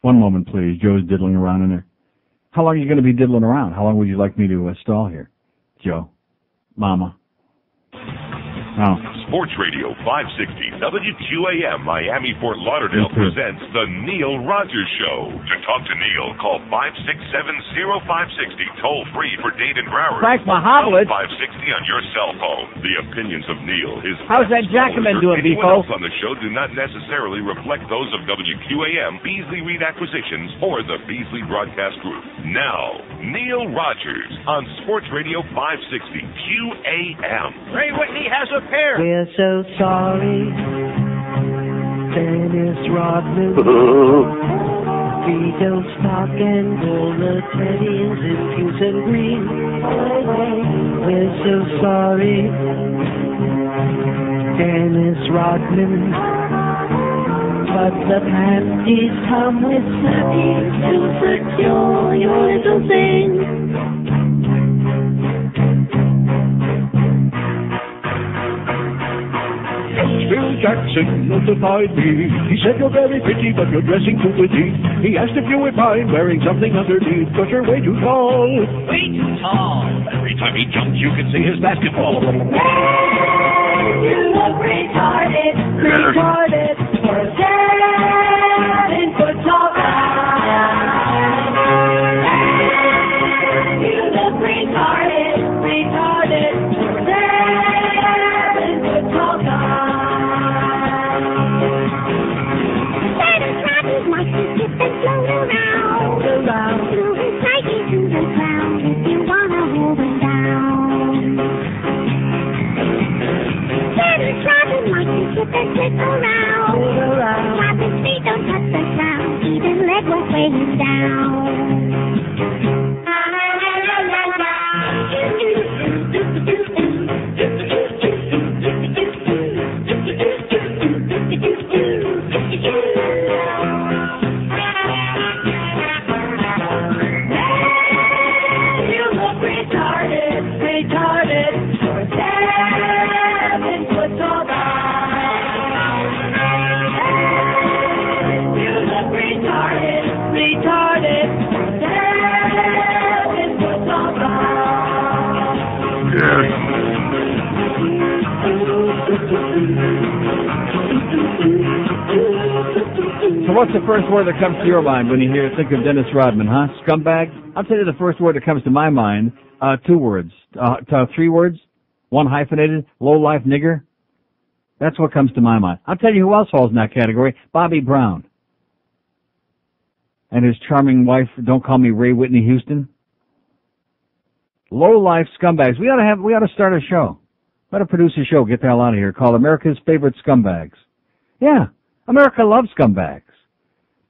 One moment, please. Joe's diddling around in there. How long are you going to be diddling around? How long would you like me to stall here? Joe. Mama. Oh. Sports Radio 560 WQAM Miami Fort Lauderdale presents The Neil Rogers Show. To talk to Neil, call 567-0560, toll free for Dade and Broward. Frank Mahovlich. 560 on your cell phone. The opinions of Neil, his how's that Jackman doing, anyone Beefo? else on the show do not necessarily reflect those of WQAM, Beasley Reed Acquisitions, or the Beasley Broadcast Group. Now, Neil Rogers on Sports Radio 560 QAM. Ray Whitney has a pair. We're so sorry, Dennis Rodman. Vito Stock and all the teddies in Pews and Green. We're so sorry, Dennis Rodman. But the panties come with snappies to secure your little thing. Bill Jackson notified me. He said you're very pretty, but you're dressing too petite. He asked if you would mind wearing something underneath, but you're way too tall. Way too tall. Every time he jumps, you can see his basketball. You look retarded, retarded for a 7-foot tall guy. You look retarded, retarded for a 7-foot tall guy. Like to skip and float around through his Nike to the ground if you wanna hold him down. Dennis Rodman likes to skip and flip around. Tap his feet, don't touch the ground. Even leg will weigh him down. So what's the first word that comes to your mind when you think of Dennis Rodman, huh? Scumbag? I'll tell you the first word that comes to my mind, 2 words. 3 words, 1 hyphenated, low-life nigger. That's what comes to my mind. I'll tell you who else falls in that category, Bobby Brown. And his charming wife, don't call me Ray Whitney Houston. Low-life scumbags. We ought to start a show. We ought to produce a show, get the hell out of here, called America's Favorite Scumbags. Yeah, America loves scumbags.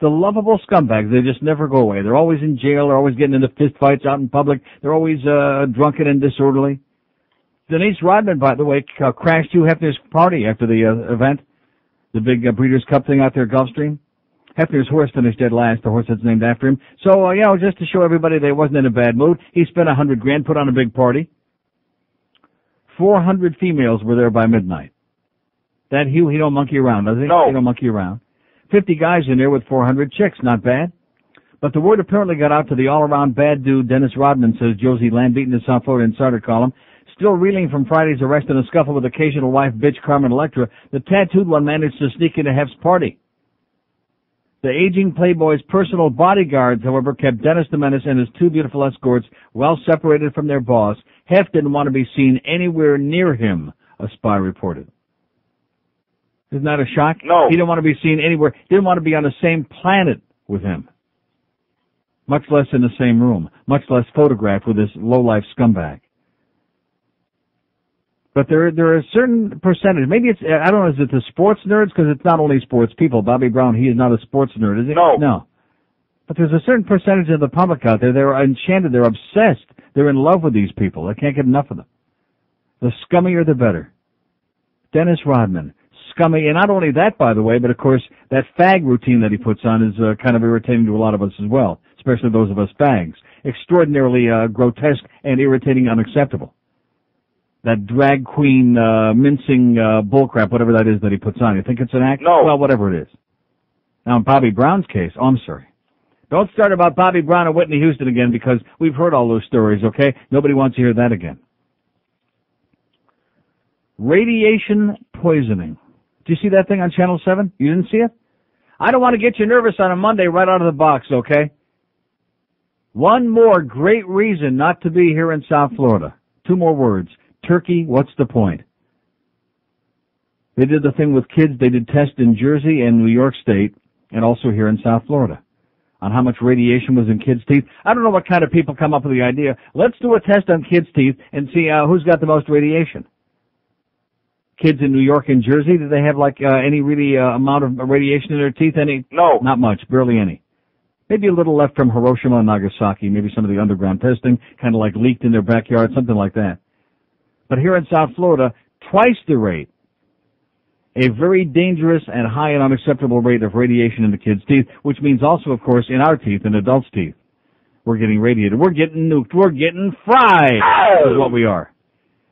The lovable scumbags, they just never go away. They're always in jail. They're always getting into fist fights out in public. They're always drunken and disorderly. Denise Rodman, by the way, crashed Hugh Hefner's party after the event, the big Breeders' Cup thing out there at Gulfstream. Hefner's horse finished dead last, the horse that's named after him. So, just to show everybody that he wasn't in a bad mood, he spent $100,000, put on a big party. 400 females were there by midnight. That Hugh, he don't monkey around, does he? No. He don't monkey around. 50 guys in there with 400 chicks, not bad. But the word apparently got out to the all-around bad dude, Dennis Rodman, says Josie Lamb, in the South Florida Insider column. Still reeling from Friday's arrest in a scuffle with occasional wife, bitch Carmen Electra, the tattooed one managed to sneak into Hef's party. The aging Playboy's personal bodyguards, however, kept Dennis the Menace and his 2 beautiful escorts well separated from their boss. Hef didn't want to be seen anywhere near him, a spy reported. Isn't that a shock? No. He didn't want to be seen anywhere. Didn't want to be on the same planet with him. Much less in the same room. Much less photographed with this low-life scumbag. But there are a certain percentage. Maybe it's, I don't know, is it the sports nerds? Because it's not only sports people. Bobby Brown, he is not a sports nerd, is he? No. No. But there's a certain percentage of the public out there, they're enchanted, they're obsessed, they're in love with these people. They can't get enough of them. The scummier the better. Dennis Rodman. Scummy, and not only that, by the way, but of course, that fag routine that he puts on is kind of irritating to a lot of us as well, especially those of us fags. Extraordinarily grotesque and irritating, unacceptable. That drag queen mincing bullcrap, whatever that is that he puts on. You think it's an act? No. Well, whatever it is. Now, in Bobby Brown's case, oh, I'm sorry. Don't start about Bobby Brown and Whitney Houston again, because we've heard all those stories, okay? Nobody wants to hear that again. Radiation poisoning. Did you see that thing on Channel 7? You didn't see it? I don't want to get you nervous on a Monday right out of the box, okay? One more great reason not to be here in South Florida. 2 more words. Turkey, what's the point? They did the thing with kids. They did tests in Jersey and New York State and also here in South Florida on how much radiation was in kids' teeth. I don't know what kind of people come up with the idea. Let's do a test on kids' teeth and see who's got the most radiation. Kids in New York and Jersey, do they have any really amount of radiation in their teeth? Any? No. Not much, barely any. Maybe a little left from Hiroshima and Nagasaki, maybe some of the underground testing, kind of like leaked in their backyard, something like that. But here in South Florida, twice the rate. A very dangerous and high and unacceptable rate of radiation in the kids' teeth, which means also, of course, in our teeth, in adults' teeth. We're getting radiated. We're getting nuked. We're getting fried. Is what we are.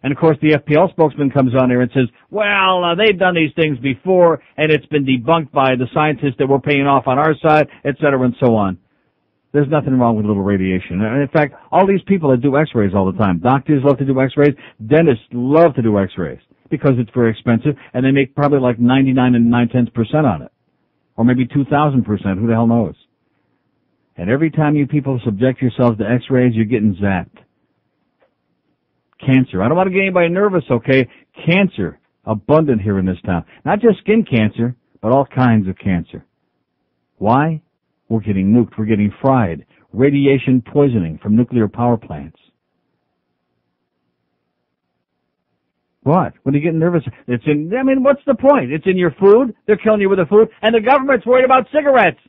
And, of course, the FPL spokesman comes on there and says, well, they've done these things before, and it's been debunked by the scientists that we're paying off on our side, et cetera, and so on. There's nothing wrong with a little radiation. And in fact, all these people that do x-rays all the time, doctors love to do x-rays, dentists love to do x-rays because it's very expensive, and they make probably like 99 9/10% on it. Or maybe 2,000%, who the hell knows? And every time you people subject yourselves to x-rays, you're getting zapped. Cancer. I don't want to get anybody nervous, okay? Cancer, abundant here in this town. Not just skin cancer, but all kinds of cancer. Why? We're getting nuked. We're getting fried. Radiation poisoning from nuclear power plants. What? When are you getting nervous? What's the point? It's in your food. They're killing you with the food. And the government's worried about cigarettes.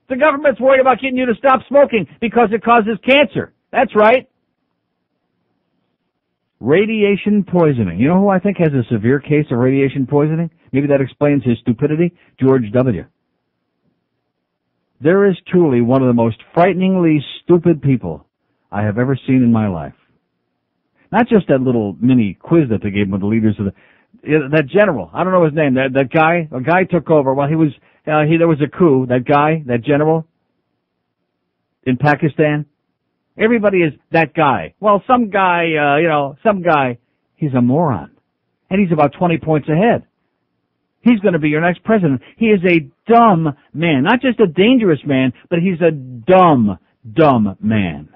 The government's worried about getting you to stop smoking because it causes cancer. That's right. Radiation poisoning. You know who I think has a severe case of radiation poisoning? Maybe that explains his stupidity. George W. There is truly one of the most frighteningly stupid people I have ever seen in my life. Not just that little mini quiz that they gave him with the leaders of that general. I don't know his name. That guy. A guy took over. Well, there was a coup. That guy, that general in Pakistan. Everybody is that guy. Well, some guy, he's a moron. And he's about 20 points ahead. He's going to be your next president. He is a dumb man. Not just a dangerous man, but he's a dumb man.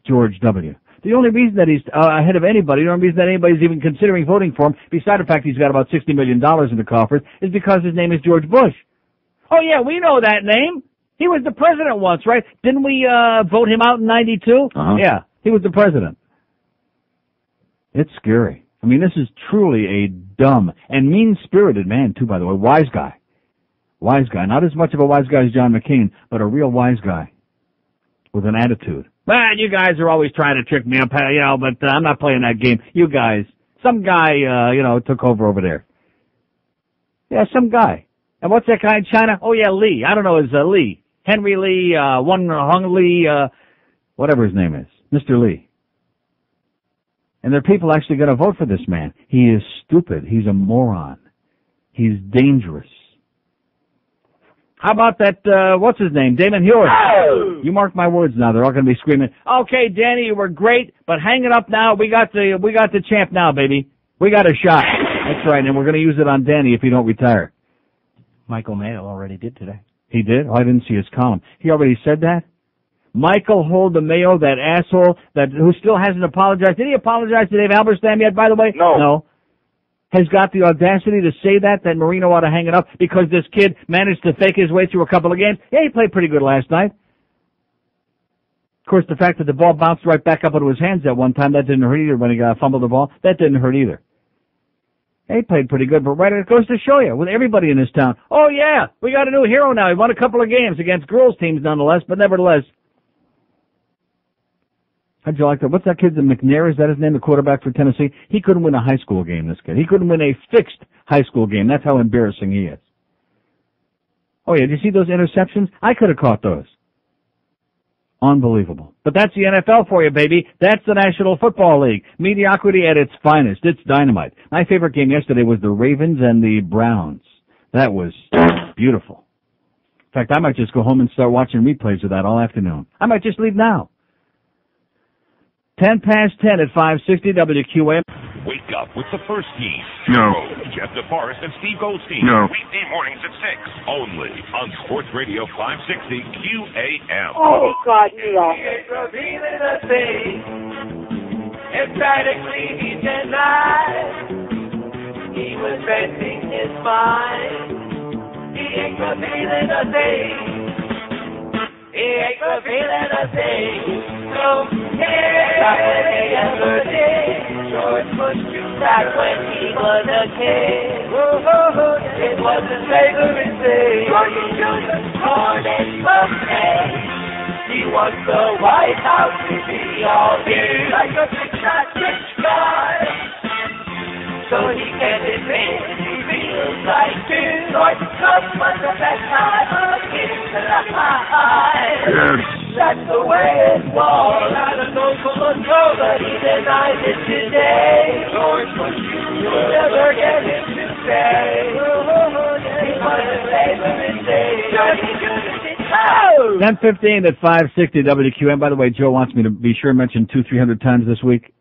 George W. The only reason that he's ahead of anybody, the only reason that anybody's even considering voting for him, besides the fact he's got about $60 million in the coffers, is because his name is George Bush. Oh, yeah, we know that name. He was the president once, right? Didn't we vote him out in 92? Uh-huh. Yeah, he was the president. It's scary. I mean, this is truly a dumb and mean-spirited man, too, by the way. Wise guy. Wise guy. Not as much of a wise guy as John McCain, but a real wise guy with an attitude. Well, you guys are always trying to trick me up, but I'm not playing that game. You guys. Some guy, took over there. Yeah, some guy. And what's that guy in China? Oh, yeah, Lee. I don't know, it's Lee. Henry Lee, Won Hung Lee, whatever his name is. Mr. Lee. And there are people actually going to vote for this man. He is stupid. He's a moron. He's dangerous. How about that, what's his name? Damon Hewitt. Oh! You mark my words now. They're all going to be screaming, okay, Danny, you were great, but hang it up now. We got the champ now, baby. We got a shot. That's right, and we're going to use it on Danny if you don't retire. Michael Mayo already did today. He did? Oh, I didn't see his column. He already said that? Michael Mayo, that asshole who still hasn't apologized. Did he apologize to Dave Halberstam yet, by the way? No. Has got the audacity to say that Marino ought to hang it up because this kid managed to fake his way through a couple of games. Yeah, he played pretty good last night. Of course, the fact that the ball bounced right back up into his hands at one time, that didn't hurt either when he fumbled the ball. That didn't hurt either. He played pretty good, but right, it goes to show you, with everybody in this town, oh yeah, we got a new hero now. He won a couple of games against girls' teams nonetheless, but nevertheless. How'd you like that? What's that kid, McNair, is that his name, the quarterback for Tennessee? He couldn't win a high school game, this kid. He couldn't win a fixed high school game. That's how embarrassing he is. Oh yeah, did you see those interceptions? I could have caught those. Unbelievable. But that's the NFL for you, baby. That's the National Football League. Mediocrity at its finest. It's dynamite. My favorite game yesterday was the Ravens and the Browns. That was beautiful. fact, I might just go home and start watching replays of that all afternoon. I might just leave now. 10 past 10 at 560 WQAM. Wake up with the first team. No. Jeff DeForest and Steve Goldstein. No. Weekday mornings at 6. Only on Sports Radio 560 QAM. Oh, God, no. It's revealing a thing. Emphatically he denied. He was bending his mind. He ain't revealing a thing. He ain't revealing a thing. So here's not what he ever did. George pushed you back when he was a kid. It was a favorite thing. George Jr. born in buffet. He wants the White House to be all here like a big-shot rich guy. So he can admit he feels like George Trump was the best time of his life. Yes. That's the way it was. I don't know for sure, but he denies it today. George Bush, you'll never get him to say. He was a favorite day. Johnny Jr. 10:15 at 560 WQM. By the way, Joe wants me to be sure to mention 200-300 times this week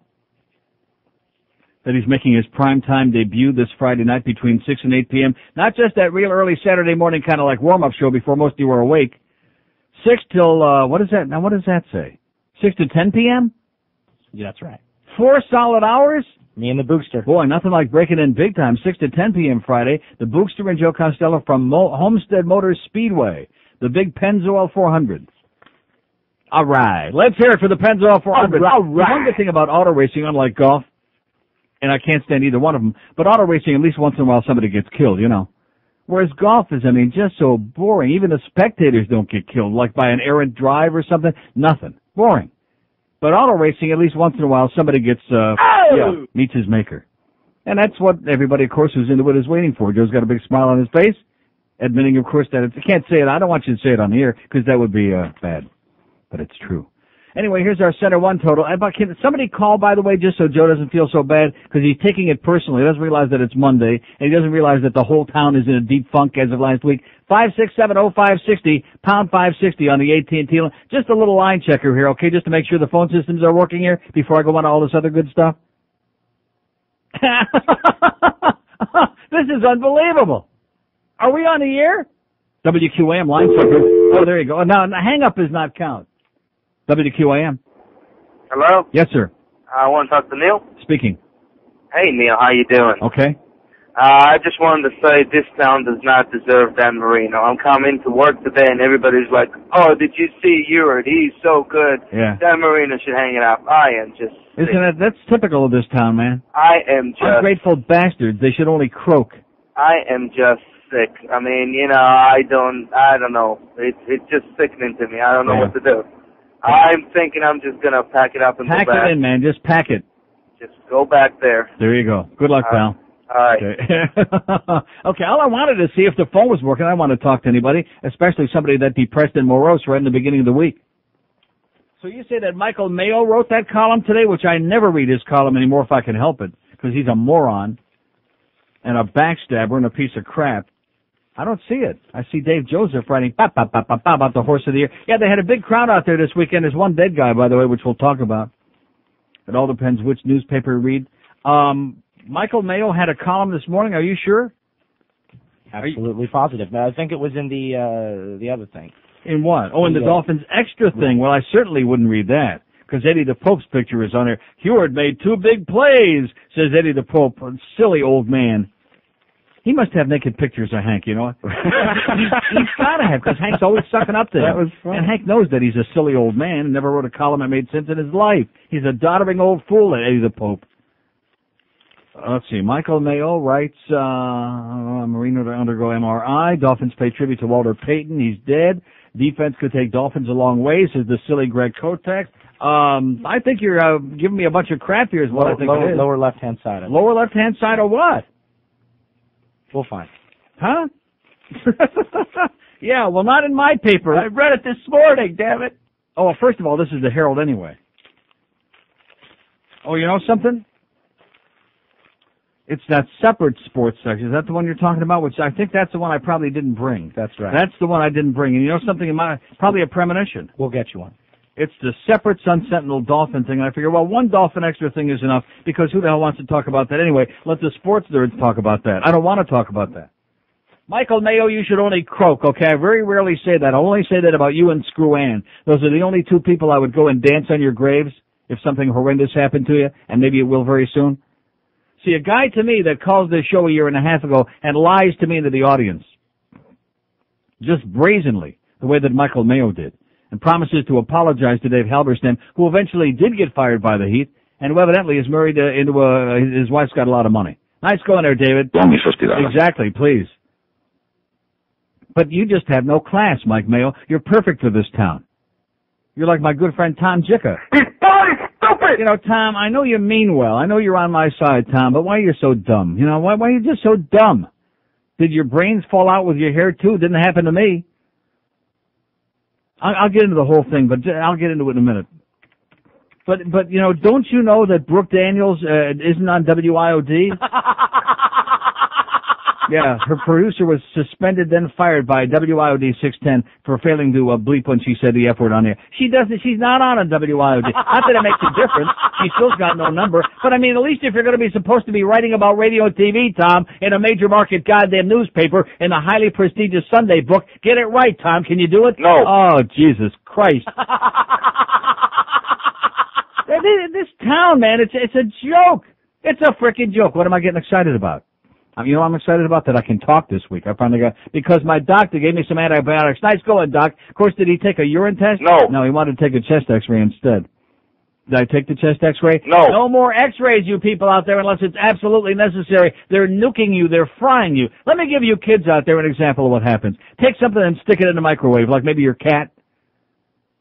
that he's making his primetime debut this Friday night between 6 and 8 p.m. Not just that real early Saturday morning kind of like warm-up show before most of you are awake. 6 till, what is that? Now, what does that say? 6 to 10 p.m.? Yeah, that's right. 4 solid hours? Me and the Bookster. Boy, nothing like breaking in big time. 6 to 10 p.m. Friday. The Bookster and Joe Costello from Homestead Motors Speedway. The big Pennzoil 400. All right. Let's hear it for the Pennzoil 400. All right. The one good thing about auto racing, unlike golf, and I can't stand either one of them, but auto racing, at least once in a while somebody gets killed, you know. Whereas golf is, just so boring. Even the spectators don't get killed, like by an errant drive or something. Nothing. Boring. But auto racing, at least once in a while, somebody gets, meets his maker. And that's what everybody, of course, who's into it is waiting for. Joe's got a big smile on his face, admitting, of course, that I can't say it. I don't want you to say it on the air, because that would be bad. But it's true. Anyway, here's our Center 1 total. Can somebody call, by the way, just so Joe doesn't feel so bad, because he's taking it personally. He doesn't realize that it's Monday, and he doesn't realize that the whole town is in a deep funk as of last week. 5670560, pound 560 on the AT&T line. Just a little line checker here, okay, just to make sure the phone systems are working here before I go on to all this other good stuff. This is unbelievable. Are we on the air? WQAM line checker. Oh, there you go. Now, hang up does not count. WQAM. Hello? Yes, sir. I want to talk to Neil. Speaking. Hey, Neil. How you doing? Okay. I just wanted to say this town does not deserve Dan Marino. I'm coming to work today, and everybody's like, oh, did you see Ewart? He's so good. Yeah. Dan Marino should hang it up. I am just sick. Isn't it? That's typical of this town, man. I am just... Ungrateful bastards. They should only croak. I am just sick. I don't know. It's just sickening to me. I don't know what to do. I'm thinking I'm just going to pack it up and pack go back. Pack it in, man. Just pack it. Just go back there. There you go. Good luck, pal. All right. Okay, all I wanted to see if the phone was working. I don't want to talk to anybody, especially somebody that depressed and morose right in the beginning of the week. So you say that Michael Mayo wrote that column today, which I never read his column anymore if I can help it, because he's a moron and a backstabber and a piece of crap. I don't see it. I see Dave Joseph writing about the horse of the year. Yeah, they had a big crowd out there this weekend. There's one dead guy, by the way, which we'll talk about. It all depends which newspaper you read. Michael Mayo had a column this morning. Are you sure? Absolutely positive. I think it was in the other thing. In what? Oh, in the Dolphins extra thing. Well, I certainly wouldn't read that, because Eddie the Pope's picture is on there. Hewart made 2 big plays, says Eddie the Pope. Silly old man. He must have naked pictures of Hank, you know. He's got to have, because Hank's always sucking up to him. That was fun. And Hank knows that he's a silly old man and never wrote a column that made sense in his life. He's a doddering old fool, Eddie the Pope. Let's see. Michael Mayo writes, Marino to undergo MRI. Dolphins pay tribute to Walter Payton. He's dead. Defense could take Dolphins a long way, says the silly Greg Kotek. I think you're giving me a bunch of crap here is what I think it is. Lower left-hand side. Lower left-hand side of what? We'll find. Huh? Yeah, well, not in my paper. I read it this morning, damn it. Oh, well, first of all, this is the Herald anyway. Oh, you know something? It's that separate sports section. Is that the one you're talking about? Which I think that's the one I probably didn't bring. That's right. That's the one I didn't bring. And you know something? Probably a premonition. We'll get you one. It's the separate Sun Sentinel Dolphin thing. And I figure, well, one Dolphin extra thing is enough because who the hell wants to talk about that anyway? Let the sports nerds talk about that. I don't want to talk about that. Michael Mayo, you should only croak, okay? I very rarely say that. I only say that about you and Screw Ann. Those are the only two people I would go and dance on your graves if something horrendous happened to you, and maybe it will very soon. See, a guy to me that calls this show a year and a half ago and lies to me into the audience, just brazenly, the way that Michael Mayo did, and promises to apologize to Dave Halberstam, who eventually did get fired by the Heat, and who evidently is married his wife's got a lot of money. Nice going there, David. Exactly, please. But you just have no class, Mike Mayo. You're perfect for this town. You're like my good friend Tom Jicka. He's stupid! You know, Tom, I know you mean well. I know you're on my side, Tom, but why are you so dumb? You know, why are you just so dumb? Did your brains fall out with your hair, too? It didn't happen to me. I'll get into the whole thing, but I'll get into it in a minute. But you know, don't you know that Brooke Daniels isn't on WIOD? Yeah, her producer was suspended, then fired by WIOD 610 for failing to bleep when she said the F word on air. She's not on WIOD. Not that it makes a difference. She still's got no number. But I mean, at least if you're going to be supposed to be writing about radio and TV, Tom, in a major market goddamn newspaper, in a highly prestigious Sunday book, get it right, Tom. Can you do it? No. Oh, Jesus Christ. This town, man, it's a joke. It's a frickin' joke. What am I getting excited about? You know what I'm excited about? That I can talk this week. I finally got, because my doctor gave me some antibiotics. Nice going, Doc. Of course, did he take a urine test? No. No, he wanted to take a chest x-ray instead. Did I take the chest x-ray? No. No more x-rays, you people out there, unless it's absolutely necessary. They're nuking you. They're frying you. Let me give you kids out there an example of what happens. Take something and stick it in the microwave, like maybe your cat.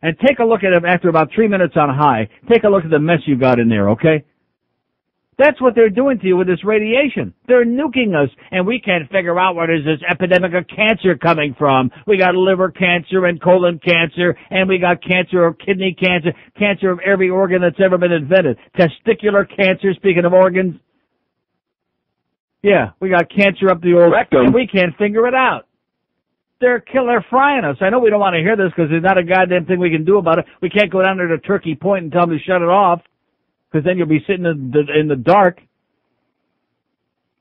And take a look at it after about 3 minutes on high. Take a look at the mess you got in there, okay? That's what they're doing to you with this radiation. They're nuking us, and we can't figure out where is this epidemic of cancer coming from. We got liver cancer and colon cancer, and we got cancer of kidney cancer, cancer of every organ that's ever been invented. Testicular cancer, speaking of organs. Yeah, we got cancer up the old rectum, and we can't figure it out. They're frying us. I know we don't want to hear this because there's not a goddamn thing we can do about it. We can't go down there to Turkey Point and tell them to shut it off, because then you'll be sitting in the dark.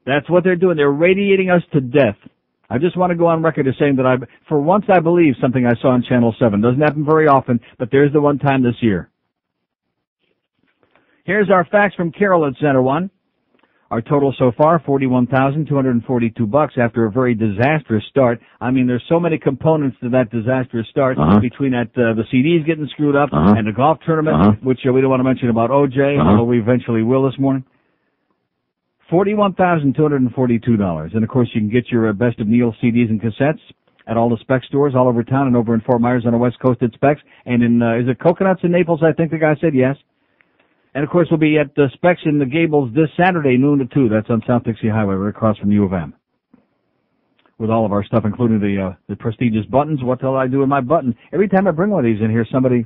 That's what they're doing. They're radiating us to death. I just want to go on record as saying that for once I believe something I saw on Channel 7. Doesn't happen very often, but there's the one time this year. Here's our facts from Carol at Center One. Our total so far, $41,242 after a very disastrous start. I mean, there's so many components to that disastrous start between that the CDs getting screwed up and the golf tournament, which we don't want to mention about OJ, although we eventually will this morning. $41,242. And, of course, you can get your Best of Neil CDs and cassettes at all the Specs stores all over town and over in Fort Myers on the West Coast at Specs. And in, is it Coconuts in Naples, I think the guy said? Yes. And, of course, we'll be at the Specs in the Gables this Saturday, noon to 2. That's on South Dixie Highway, right across from U of M. With all of our stuff, including the prestigious buttons. What the hell I do with my button? Every time I bring one of these in here, somebody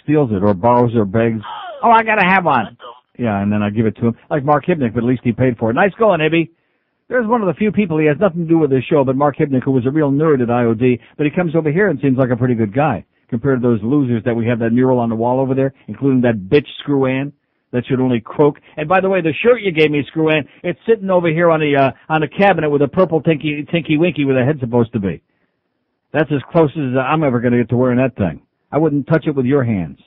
steals it or borrows or begs. Oh, I got to have one. Yeah, and then I give it to him. Like Mark Hibnick, but at least he paid for it. Nice going, Ibby. There's one of the few people, he has nothing to do with this show, but Mark Hibnick, who was a real nerd at IOD, but he comes over here and seems like a pretty good guy compared to those losers that we have that mural on the wall over there, including that bitch Screw Ann. That should only croak. And by the way, the shirt you gave me, Screw Ann, it's sitting over here on the cabinet with a purple tinky winky where the head's supposed to be. That's as close as I'm ever going to get to wearing that thing. I wouldn't touch it with your hands.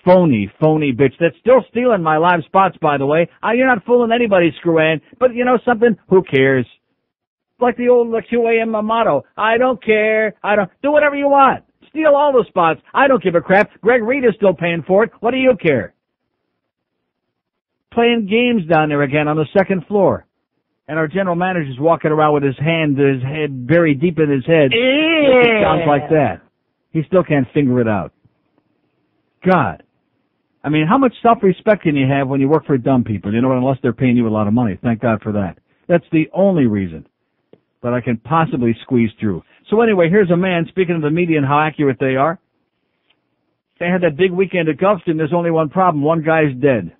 Phony bitch. That's still stealing my live spots, by the way. You're not fooling anybody, Screw Ann. But you know something? Who cares? Like the old QAM motto. I don't care. Do whatever you want. Steal all the spots. I don't give a crap. Greg Reed is still paying for it. What do you care? Playing games down there again on the second floor. And our general manager's walking around with his head very deep in his head. It sounds like that. He still can't figure it out. God. I mean, how much self-respect can you have when you work for dumb people? You know what? Unless they're paying you a lot of money. Thank God for that. That's the only reason that I can possibly squeeze through. So anyway, here's a man, speaking of the media and how accurate they are. They had that big weekend at Gulfstream. There's only one problem. One guy's dead.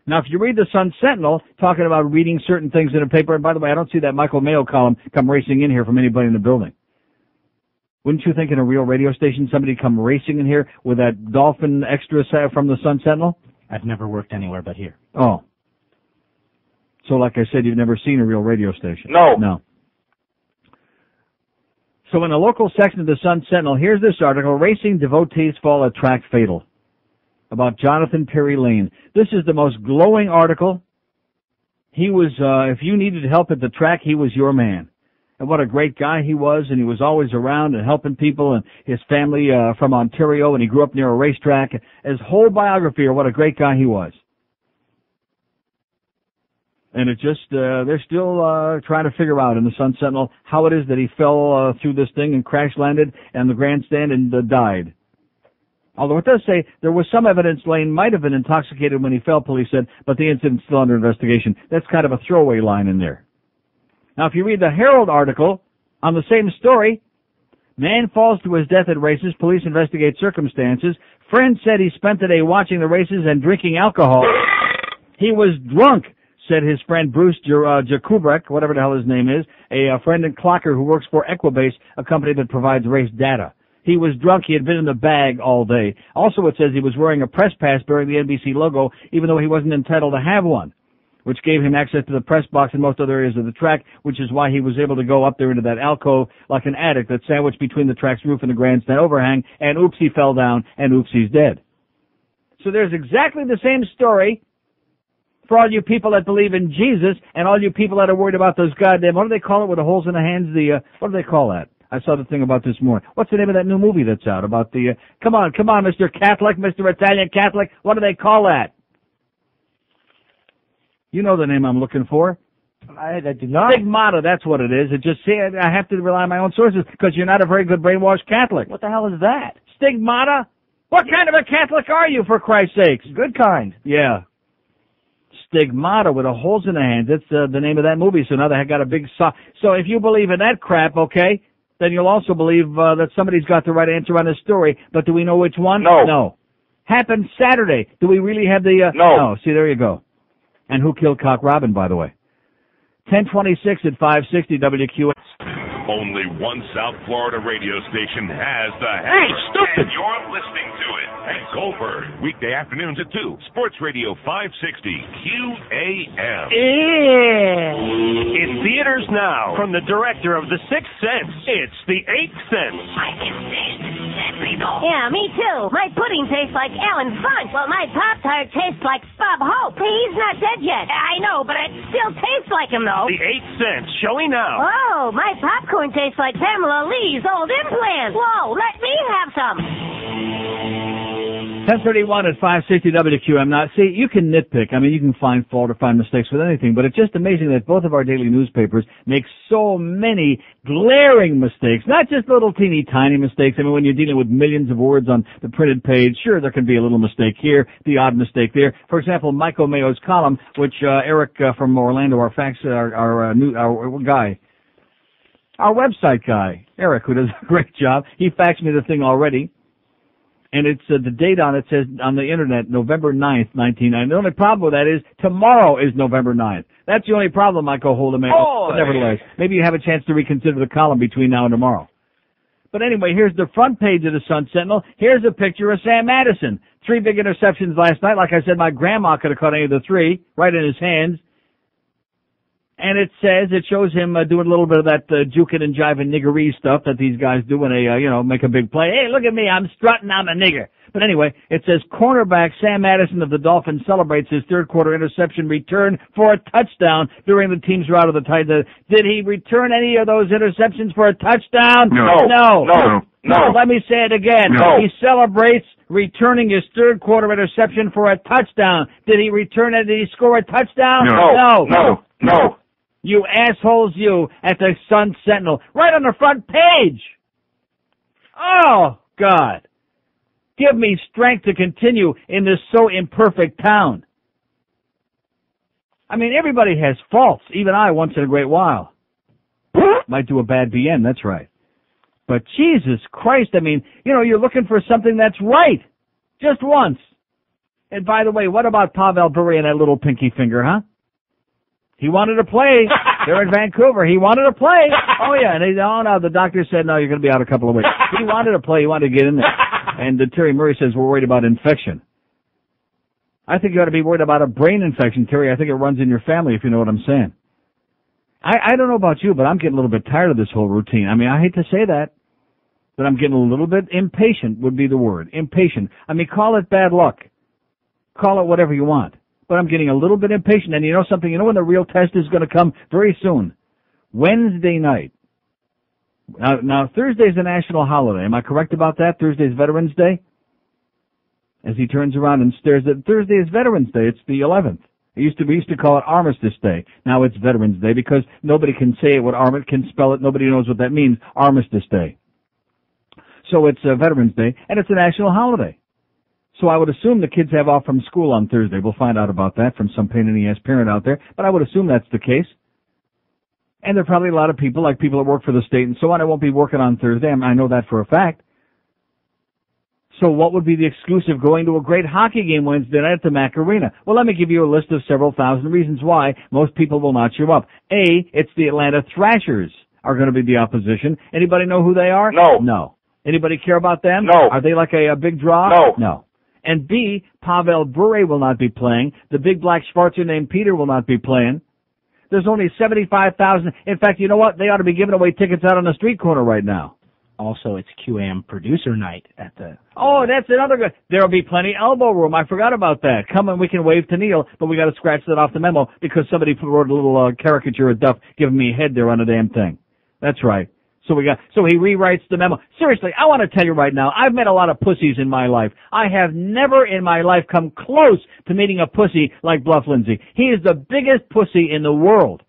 Now, if you read the Sun Sentinel talking about reading certain things in a paper, and by the way, I don't see that Michael Mayo column come racing in here from anybody in the building. Wouldn't you think in a real radio station somebody come racing in here with that dolphin extra from the Sun Sentinel? I've never worked anywhere but here. Oh. So like I said, you've never seen a real radio station? No. No. So in the local section of the Sun Sentinel, here's this article, Racing Devotees Fall at Track Fatal, about Jonathan Perry Lane. This is the most glowing article. He was, if you needed help at the track, he was your man. And what a great guy he was, and he was always around and helping people, and his family from Ontario, and he grew up near a racetrack. His whole biography, or what a great guy he was. And it just, they're still trying to figure out in the Sun Sentinel how it is that he fell through this thing and crash landed and the grandstand and died. Although it does say there was some evidence Lane might have been intoxicated when he fell, police said, but the incident's still under investigation. That's kind of a throwaway line in there. Now, if you read the Herald article on the same story, man falls to his death at races, police investigate circumstances. Friend said he spent the day watching the races and drinking alcohol. He was drunk, said his friend Bruce Jakubrek, whatever the hell his name is, a friend and clocker who works for Equibase, a company that provides race data. He was drunk. He had been in the bag all day. Also, it says he was wearing a press pass bearing the NBC logo, even though he wasn't entitled to have one, which gave him access to the press box and most other areas of the track, which is why he was able to go up there into that alcove like an addict that's sandwiched between the track's roof and the grandstand overhang, and oops, he fell down, and oops, he's dead. So there's exactly the same story for all you people that believe in Jesus and all you people that are worried about those goddamn, what do they call it with the holes in the hands? What do they call that? I saw the thing about this morning. What's the name of that new movie that's out about the, come on, Mr. Catholic, Mr. Italian Catholic, what do they call that? You know the name I'm looking for. I do not. Stigmata, that's what it is. It just, see, I have to rely on my own sources because you're not a very good brainwashed Catholic. What the hell is that? Stigmata? What kind of a Catholic are you, for Christ's sakes? Good kind. Yeah. Stigmata with the holes in the hands. That's the name of that movie. So now they have got a big So if you believe in that crap, okay, then you'll also believe that somebody's got the right answer on this story. But do we know which one? No. No. Happened Saturday. Do we really have the... No. No. See, there you go. And who killed Cock Robin, by the way? 1026 at 560 WQS. Only one South Florida radio station has the Hey, stupid! And you're listening to it. At Goldberg, weekday afternoons at 2. Sports Radio 560 QAM. In theaters now, from the director of The Sixth Sense, it's The Eighth Sense. I can taste it, people. Yeah, me too. My pudding tastes like Alan Funt. Well, my Pop-Tart tastes like Bob Hope. He's not dead yet. I know, but it still tastes like him, though. The Eighth Sense, showing now. Oh, my popcorn tastes like Pamela Lee's old implant. Whoa, let me have some. 1031 at 560 WQM. Now, see, you can nitpick. I mean, you can find fault or find mistakes with anything, but it's just amazing that both of our daily newspapers make so many glaring mistakes, not just little teeny tiny mistakes. I mean, when you're dealing with millions of words on the printed page, sure, there can be a little mistake here, the odd mistake there. For example, Michael Mayo's column, which Eric from Orlando, our guy, our website guy, Eric, who does a great job, he faxed me the thing already. And it's the date on it says on the internet, November 9th, 1990. The only problem with that is tomorrow is November 9th. That's the only problem, Michael Holdeman. But nevertheless, maybe you have a chance to reconsider the column between now and tomorrow. But anyway, here's the front page of the Sun Sentinel. Here's a picture of Sam Madison. 3 big interceptions last night. Like I said, my grandma could have caught any of the 3 right in his hands. And it shows him doing a little bit of that juking and jiving niggerese stuff that these guys do when they, make a big play. Hey, look at me, I'm strutting, I'm a nigger. But anyway, it says cornerback Sam Madison of the Dolphins celebrates his third quarter interception return for a touchdown during the team's rout of the Titans. Did he return any of those interceptions for a touchdown? No. Let me say it again. No. He celebrates returning his third quarter interception for a touchdown. Did he return it? Did he score a touchdown? No. You assholes, you, at the Sun Sentinel, right on the front page. Oh, God. Give me strength to continue in this so imperfect town. I mean, everybody has faults, even I once in a great while. Might do a bad BN, that's right. But Jesus Christ, I mean, you're looking for something that's right. Just once. And by the way, what about Pavel Bure and that little pinky finger, huh? He wanted to play. They're in Vancouver. He wanted to play. Oh, yeah. And no, the doctor said, no, you're going to be out a couple of weeks. He wanted to play. He wanted to get in there. And Terry Murray says, we're worried about infection. I think you ought to be worried about a brain infection, Terry. I think it runs in your family, if you know what I'm saying. I don't know about you, but I'm getting a little bit tired of this whole routine. I mean, I hate to say that, but I'm getting a little bit impatient would be the word. Impatient. I mean, call it bad luck. Call it whatever you want. But I'm getting a little bit impatient. And you know something? You know when the real test is going to come? Very soon. Wednesday night. Now Thursday's a national holiday. Am I correct about that? Thursday's Veterans Day? As he turns around and stares at Thursday is Veterans Day. It's the 11th. We used to call it Armistice Day. Now it's Veterans Day because nobody can say what can spell it. Nobody knows what that means. Armistice Day. So it's Veterans Day, and it's a national holiday. So I would assume the kids have off from school on Thursday. We'll find out about that from some pain in the ass parent out there, but I would assume that's the case. And there are probably a lot of people, like people that work for the state and so on, that won't be working on Thursday. I know that for a fact. So what would be the excuse of going to a great hockey game Wednesday night at the Mac Arena? Well, let me give you a list of several thousand reasons why most people will not show up. A, it's the Atlanta Thrashers are going to be the opposition. Anybody know who they are? No. No. Anybody care about them? No. Are they like a big draw? No. No. And B, Pavel Bure will not be playing. The big black Schwarzer named Peter will not be playing. There's only 75,000. In fact, you know what? They ought to be giving away tickets out on the street corner right now. Also, it's QAM producer night at the... Oh, that's another good... There'll be plenty elbow room. I forgot about that. Come and we can wave to Neil, but we got to scratch that off the memo because somebody wrote a little caricature of Duff giving me a head there on the damn thing. That's right. So he rewrites the memo. Seriously, I want to tell you right now, I've met a lot of pussies in my life. I have never in my life come close to meeting a pussy like Bluff Lindsay. He is the biggest pussy in the world.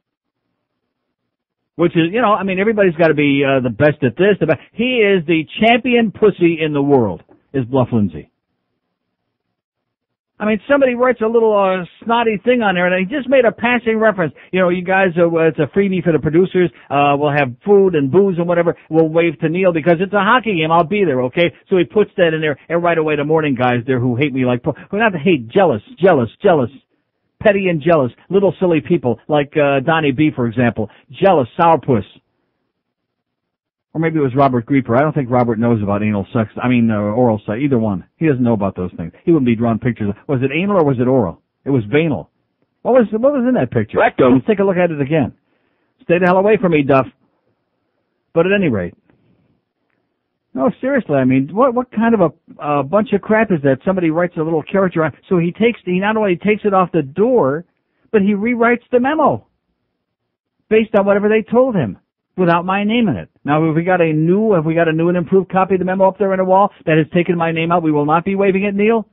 Which is, everybody's got to be the best at this. He is the champion pussy in the world, is Bluff Lindsay. I mean, somebody writes a little snotty thing on there, and he just made a passing reference. You guys, it's a freebie for the producers. We'll have food and booze and whatever. We'll wave to Neil because it's a hockey game. I'll be there, okay? So he puts that in there, and right away the morning guys there who hate me like, who not to hate, jealous. Petty and jealous, little silly people like Donnie B, for example. Jealous, sourpuss. Or maybe it was Robert Grieper. I don't think Robert knows about oral sex, either one. He doesn't know about those things. He wouldn't be drawing pictures. Was it anal or was it oral? It was banal. What was in that picture? Rectum. Let's take a look at it again. Stay the hell away from me, Duff. But at any rate. No, seriously, what kind of a bunch of crap is that? Somebody writes a little character on, so he not only takes it off the door, but he rewrites the memo based on whatever they told him without my name in it. Now, have we got a new and improved copy of the memo up there on the wall that has taken my name out? We will not be waving at Neil?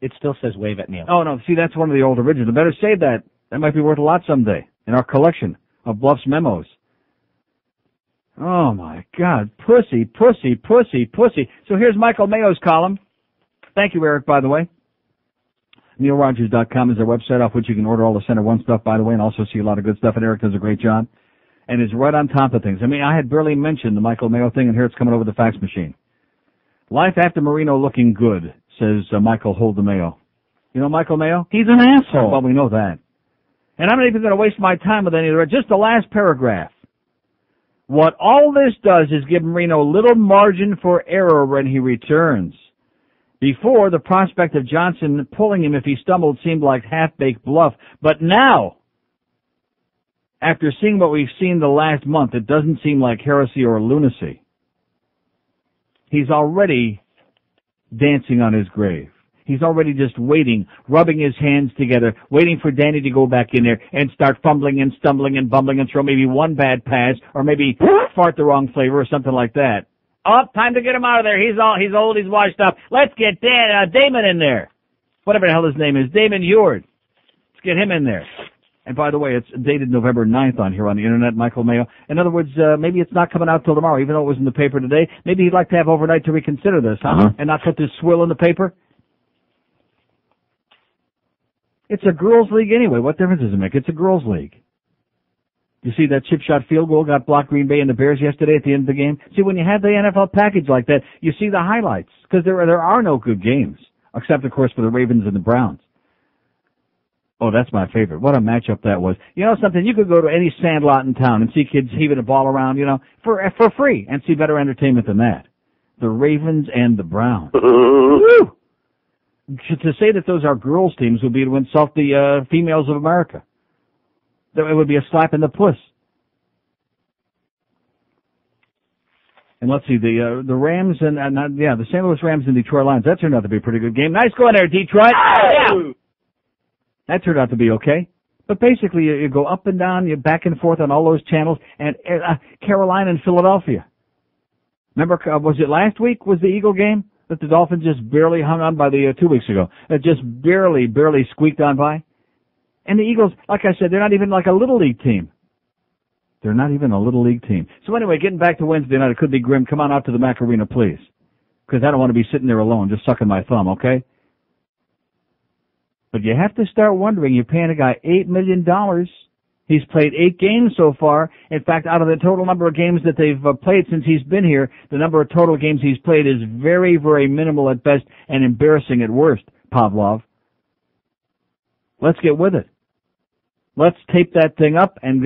It still says wave at Neil. Oh, no, see, that's one of the old originals. I better save that. That might be worth a lot someday in our collection of Bluff's memos. Oh, my God. Pussy. So here's Michael Mayo's column. Thank you, Eric, by the way. NeilRogers.com is our website off which you can order all the Center One stuff, by the way, and also see a lot of good stuff. And Eric does a great job. And is right on top of things. I had barely mentioned the Michael Mayo thing, and here it's coming over the fax machine. Life after Marino looking good, says Michael Mayo. You know Michael Mayo? He's an asshole. Well, we know that. And I'm not even going to waste my time with any of it. Just the last paragraph. What all this does is give Marino little margin for error when he returns. Before, the prospect of Johnson pulling him if he stumbled seemed like half-baked bluff. But now, after seeing what we've seen the last month, it doesn't seem like heresy or lunacy. He's already dancing on his grave. He's already just waiting, rubbing his hands together, waiting for Danny to go back in there and start fumbling and stumbling and bumbling and throw maybe one bad pass or maybe fart the wrong flavor or something like that. Oh, time to get him out of there. He's old, he's washed up. Let's get Damon in there. Whatever the hell his name is, Damon Heward. Let's get him in there. And by the way, it's dated November 9th on here on the Internet, Michael Mayo. In other words, maybe it's not coming out till tomorrow, even though it was in the paper today. Maybe he'd like to have overnight to reconsider this, huh? And not put this swill in the paper. It's a girls' league anyway. What difference does it make? It's a girls' league. You see that chip shot field goal got blocked Green Bay and the Bears yesterday at the end of the game? See, when you have the NFL package like that, you see the highlights because there are no good games. except, of course, for the Ravens and the Browns. Oh, that's my favorite. What a matchup that was. You know something? You could go to any sandlot in town and see kids heaving a ball around, for free and see better entertainment than that. The Ravens and the Browns. Woo! To say that those are girls' teams would be to insult the females of America. It would be a slap in the puss. And let's see, the Rams and the St. Louis Rams and Detroit Lions. That turned out to be a pretty good game. Nice going there, Detroit. Yeah. That turned out to be okay. But basically, you go up and down, you back and forth on all those channels, and Carolina and Philadelphia. Remember, was it last week was the Eagle game that the Dolphins just barely hung on by 2 weeks ago? That just barely squeaked on by? And the Eagles, like I said, they're not even like a Little League team. They're not even a Little League team. So anyway, getting back to Wednesday night, it could be grim. Come on out to the Mac Arena, please. Because I don't want to be sitting there alone, just sucking my thumb, okay? But you have to start wondering, you're paying a guy $8 million. He's played 8 games so far. In fact, out of the total number of games that they've played since he's been here, the number of total games he's played is very, very minimal at best and embarrassing at worst, Pavlov. Let's get with it. Let's tape that thing up and,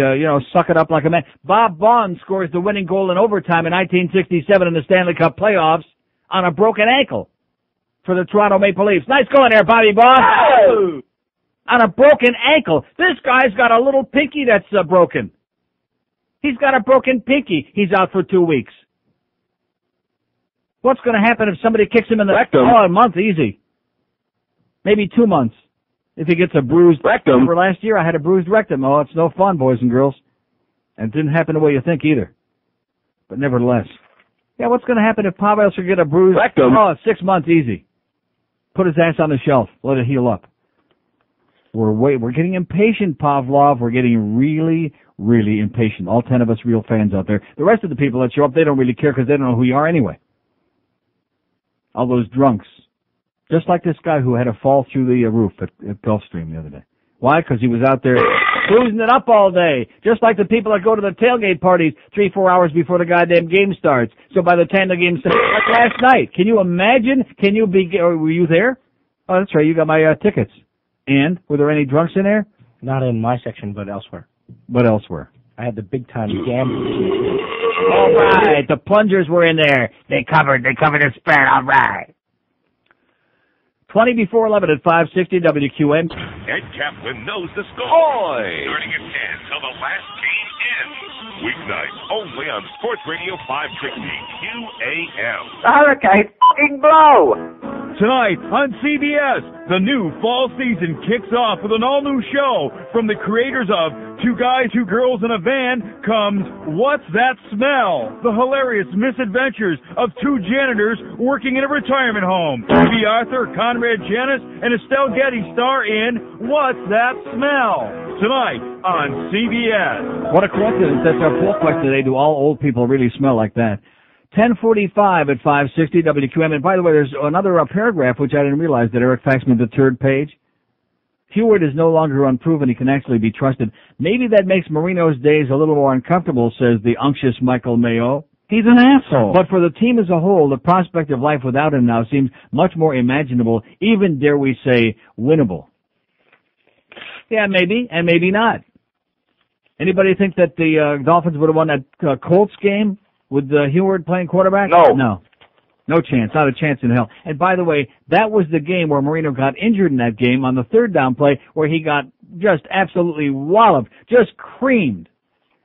suck it up like a man. Bob Vaughn scores the winning goal in overtime in 1967 in the Stanley Cup playoffs on a broken ankle for the Toronto Maple Leafs. Nice going there, Bobby Vaughn. Oh! On a broken ankle. This guy's got a little pinky that's broken. He's got a broken pinky. He's out for 2 weeks. What's going to happen if somebody kicks him in the rectum? Oh, a month, easy. Maybe 2 months. If he gets a bruised rectum. Remember last year I had a bruised rectum. Oh, it's no fun, boys and girls. And it didn't happen the way you think either. But nevertheless. Yeah, what's going to happen if Pavel should get a bruised rectum? Oh, 6 months, easy. Put his ass on the shelf. Let it heal up. We're getting impatient, Pavlov. We're getting really, really impatient. All 10 of us real fans out there. The rest of the people that show up, they don't really care because they don't know who you are anyway. All those drunks. Just like this guy who had to fall through the roof at Gulfstream the other day. Why? Because he was out there cruising it up all day. Just like the people that go to the tailgate parties 3-4 hours before the goddamn game starts. So by the time the game starts, like last night, can you imagine? Were you there? Oh, that's right. You got my tickets. And were there any drunks in there? Not in my section, but elsewhere. But elsewhere. I had the big time gambling. All right, the plungers were in there. They covered the spread. All right. 20 before 11 at 560 WQN. Ed Kaplan knows the score. Starting at 10 till the last game ends. Weeknights only on Sports Radio 560 QAM. The hurricane f***ing blow. Tonight on CBS, the new fall season kicks off with an all-new show from the creators of Two Guys, Two Girls in a Van comes What's That Smell? The hilarious misadventures of two janitors working in a retirement home. B. Arthur, Conrad Janis, and Estelle Getty star in What's That Smell? Tonight on CBS. What a coincidence. That's our poll question today. Do all old people really smell like that? 10:45 at 560 WQM. And by the way, there's another paragraph which I didn't realize that Eric faxed me the third page. Heward is no longer unproven. He can actually be trusted. Maybe that makes Marino's days a little more uncomfortable, says the unctuous Michael Mayo. He's an asshole. But for the team as a whole, the prospect of life without him now seems much more imaginable, even, dare we say, winnable. Yeah, maybe, and maybe not. Anybody think that the Dolphins would have won that Colts game with Heward playing quarterback? No. No chance. Not a chance in hell. And by the way, that was the game where Marino got injured in that game on the third down play where he got just absolutely walloped, just creamed,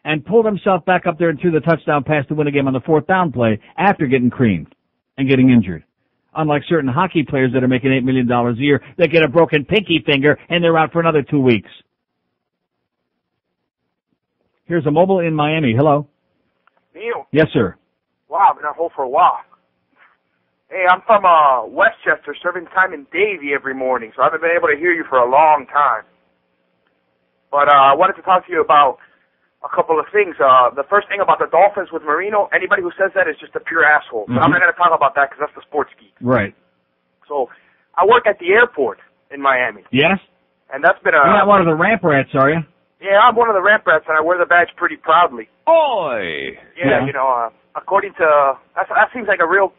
and pulled himself back up there and threw the touchdown pass to win the game on the fourth down play after getting creamed and getting injured. Unlike certain hockey players that are making $8 million a year, they get a broken pinky finger and they're out for another 2 weeks. Here's a mobile in Miami. Hello. Neil. Yes, sir. Wow, I've been on hold for a while. Hey, I'm from Westchester, serving time in Davie every morning, so I haven't been able to hear you for a long time. But I wanted to talk to you about a couple of things. The first thing about the Dolphins with Marino, anybody who says that is just a pure asshole. But I'm not going to talk about that because that's the sports geek. Right. So I work at the airport in Miami. Yes? And that's been a... You're not one of the ramp rats, are you? Yeah, I'm one of the ramp rats, and I wear the badge pretty proudly. Boy! Yeah, you know, according to... That seems like a real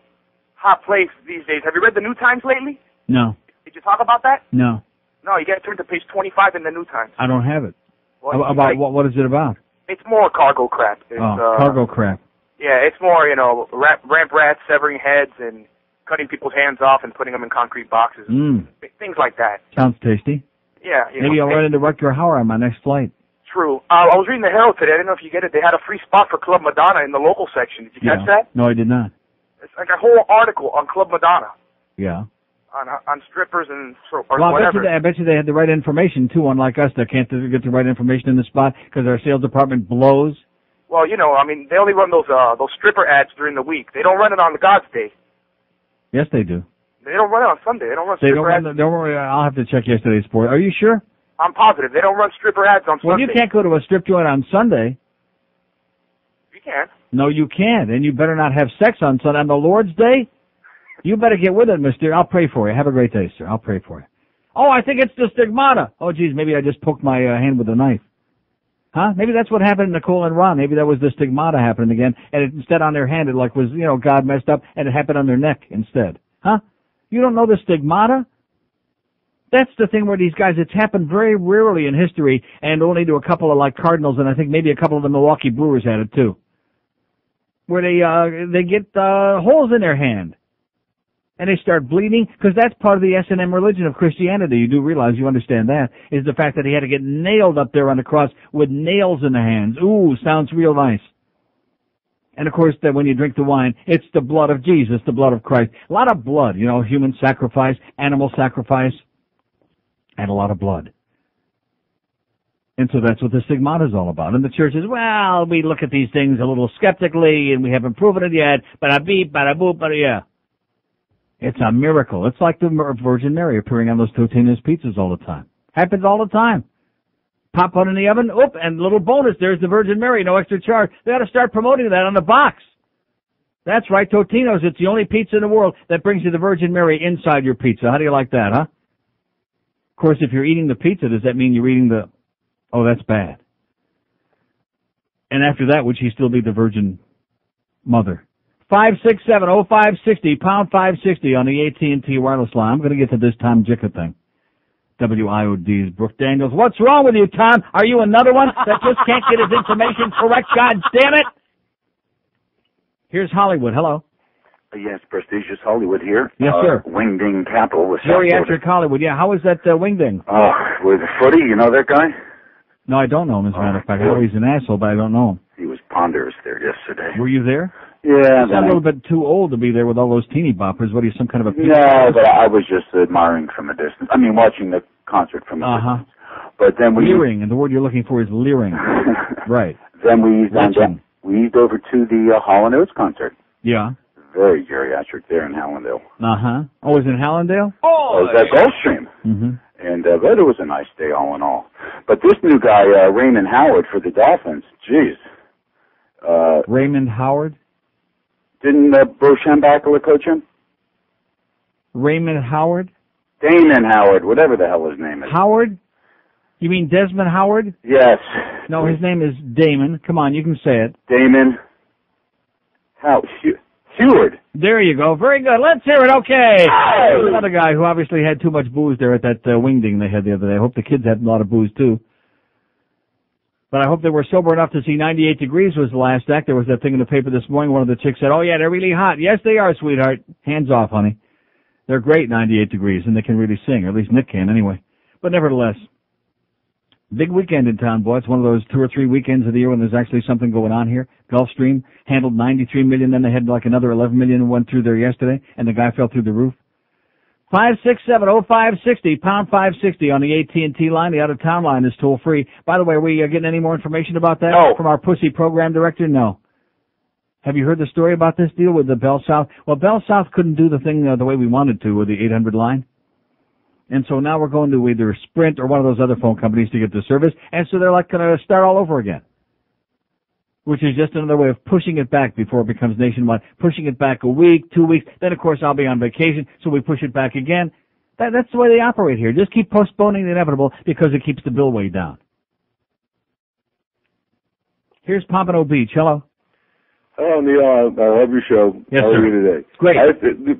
hot place these days. Have you read the New Times lately? No. Did you talk about that? No. No, you got to turn to page 25 in the New Times. I don't have it. Well, About what is it about? It's more cargo crap. It's, cargo crap. Yeah, it's more, ramp rats severing heads and cutting people's hands off and putting them in concrete boxes. Things like that. Sounds tasty. Yeah. Maybe I'll run into Rutger Hauer on my next flight. True. I was reading the Herald today. I don't know if you get it. They had a free spot for Club Madonna in the local section. Did you catch that? No, I did not. It's like a whole article on Club Madonna. Yeah. On strippers and whatever. I bet you they had the right information, too, unlike us that can't get the right information in the spot because our sales department blows. Well, they only run those stripper ads during the week. They don't run it on the God's Day. Yes, they do. They don't run it on Sunday. They don't run stripper ads. Don't worry, I'll have to check yesterday's sport. Are you sure? I'm positive. They don't run stripper ads on Sunday. Well, you can't go to a strip joint on Sunday. You can. No, you can't. And you better not have sex on Sunday. On the Lord's Day? You better get with it, mister. I'll pray for you. Have a great day, sir. I'll pray for you. Oh, I think it's the stigmata. Oh, geez, maybe I just poked my hand with a knife. Huh? Maybe that's what happened to Nicole and Ron. Maybe that was the stigmata happening again, and instead on their hand it was, God messed up, and it happened on their neck instead. Huh? You don't know the stigmata? That's the thing where these guys, it's happened very rarely in history, and only to a couple of Cardinals, and I think maybe a couple of the Milwaukee Brewers had it too. Where they get holes in their hand. And they start bleeding, because that's part of the S&M religion of Christianity. You do realize, you understand that, is the fact that he had to get nailed up there on the cross with nails in the hands. Ooh, sounds real nice. And of course, that when you drink the wine, it's the blood of Jesus, the blood of Christ. A lot of blood, human sacrifice, animal sacrifice, and a lot of blood. And so that's what the stigmata is all about. And the church is, well, we look at these things a little skeptically, and we haven't proven it yet, bada beep, bada boop, bada yeah. It's a miracle. It's like the Virgin Mary appearing on those Totino's pizzas all the time. Happens all the time. Pop one in the oven, and little bonus, there's the Virgin Mary, no extra charge. They ought to start promoting that on the box. That's right, Totino's. It's the only pizza in the world that brings you the Virgin Mary inside your pizza. How do you like that, huh? Of course, if you're eating the pizza, does that mean you're eating the... Oh, that's bad. And after that, would she still be the Virgin Mother? 567-0560, pound 560 on the AT&T wireless line. I'm going to get to this Tom Jicka thing. WIOD's Brooke Daniels. What's wrong with you, Tom? Are you another one that just can't get his information correct? God damn it! Here's Hollywood. Hello. Yes, prestigious Hollywood here. Yes, sir. Wingding Capital with Geriatric Hollywood. Yeah, how is that Wingding? Oh, with Footy, you know that guy? No, I don't know him, as a matter of fact. I know he's an asshole, but I don't know him. He was ponderous there yesterday. Were you there? Yeah. You sound a little bit too old to be there with all those teeny boppers. What are you, some kind of a... No, but I was just admiring from a distance. I mean, watching the concert from a distance. But then leering, and the word you're looking for is leering. Right. Then we eased over to the Hall & Oates concert. Yeah. Very geriatric there in Hallandale. Uh-huh. Oh, was it in Hallandale? Oh, it was at Gulfstream. Mm-hmm. And but it was a nice day all in all. But this new guy, Raymond Howard for the Dolphins, geez. Raymond Howard? Didn't Bo Schembechler coach him? Raymond Howard? Damon Howard, whatever the hell his name is. Howard? You mean Desmond Howard? Yes. No, his name is Damon. Come on, you can say it. Damon Heward. There you go. Very good. Let's hear it. Okay. There's another guy who obviously had too much booze there at that wingding they had the other day. I hope the kids had a lot of booze, too. But I hope they were sober enough to see 98 Degrees was the last act. There was that thing in the paper this morning. One of the chicks said, oh, yeah, they're really hot. Yes, they are, sweetheart. Hands off, honey. They're great, 98 Degrees, and they can really sing. Or at least Nick can, anyway. But nevertheless, big weekend in town, boy. It's one of those 2 or 3 weekends of the year when there's actually something going on here. Gulfstream handled $93 million. Then they had like another $11 million went through there yesterday, and the guy fell through the roof. 567-0560, pound 560 on the AT&T line. The out-of-town line is toll-free. By the way, are we getting any more information about that from our pussy program director? No. Have you heard the story about this deal with the Bell South? Well, Bell South couldn't do the thing the way we wanted to with the 800 line. And so now we're going to either Sprint or one of those other phone companies to get the service. And so they're like going to start all over again, which is just another way of pushing it back before it becomes nationwide, pushing it back a week, 2 weeks. Then, of course, I'll be on vacation, so we push it back again. That's the way they operate here. Just keep postponing the inevitable because it keeps the bill way down. Here's Pompano Beach. Hello. Hello, Neil. I love your show. Yes, How sir. are you today? Great.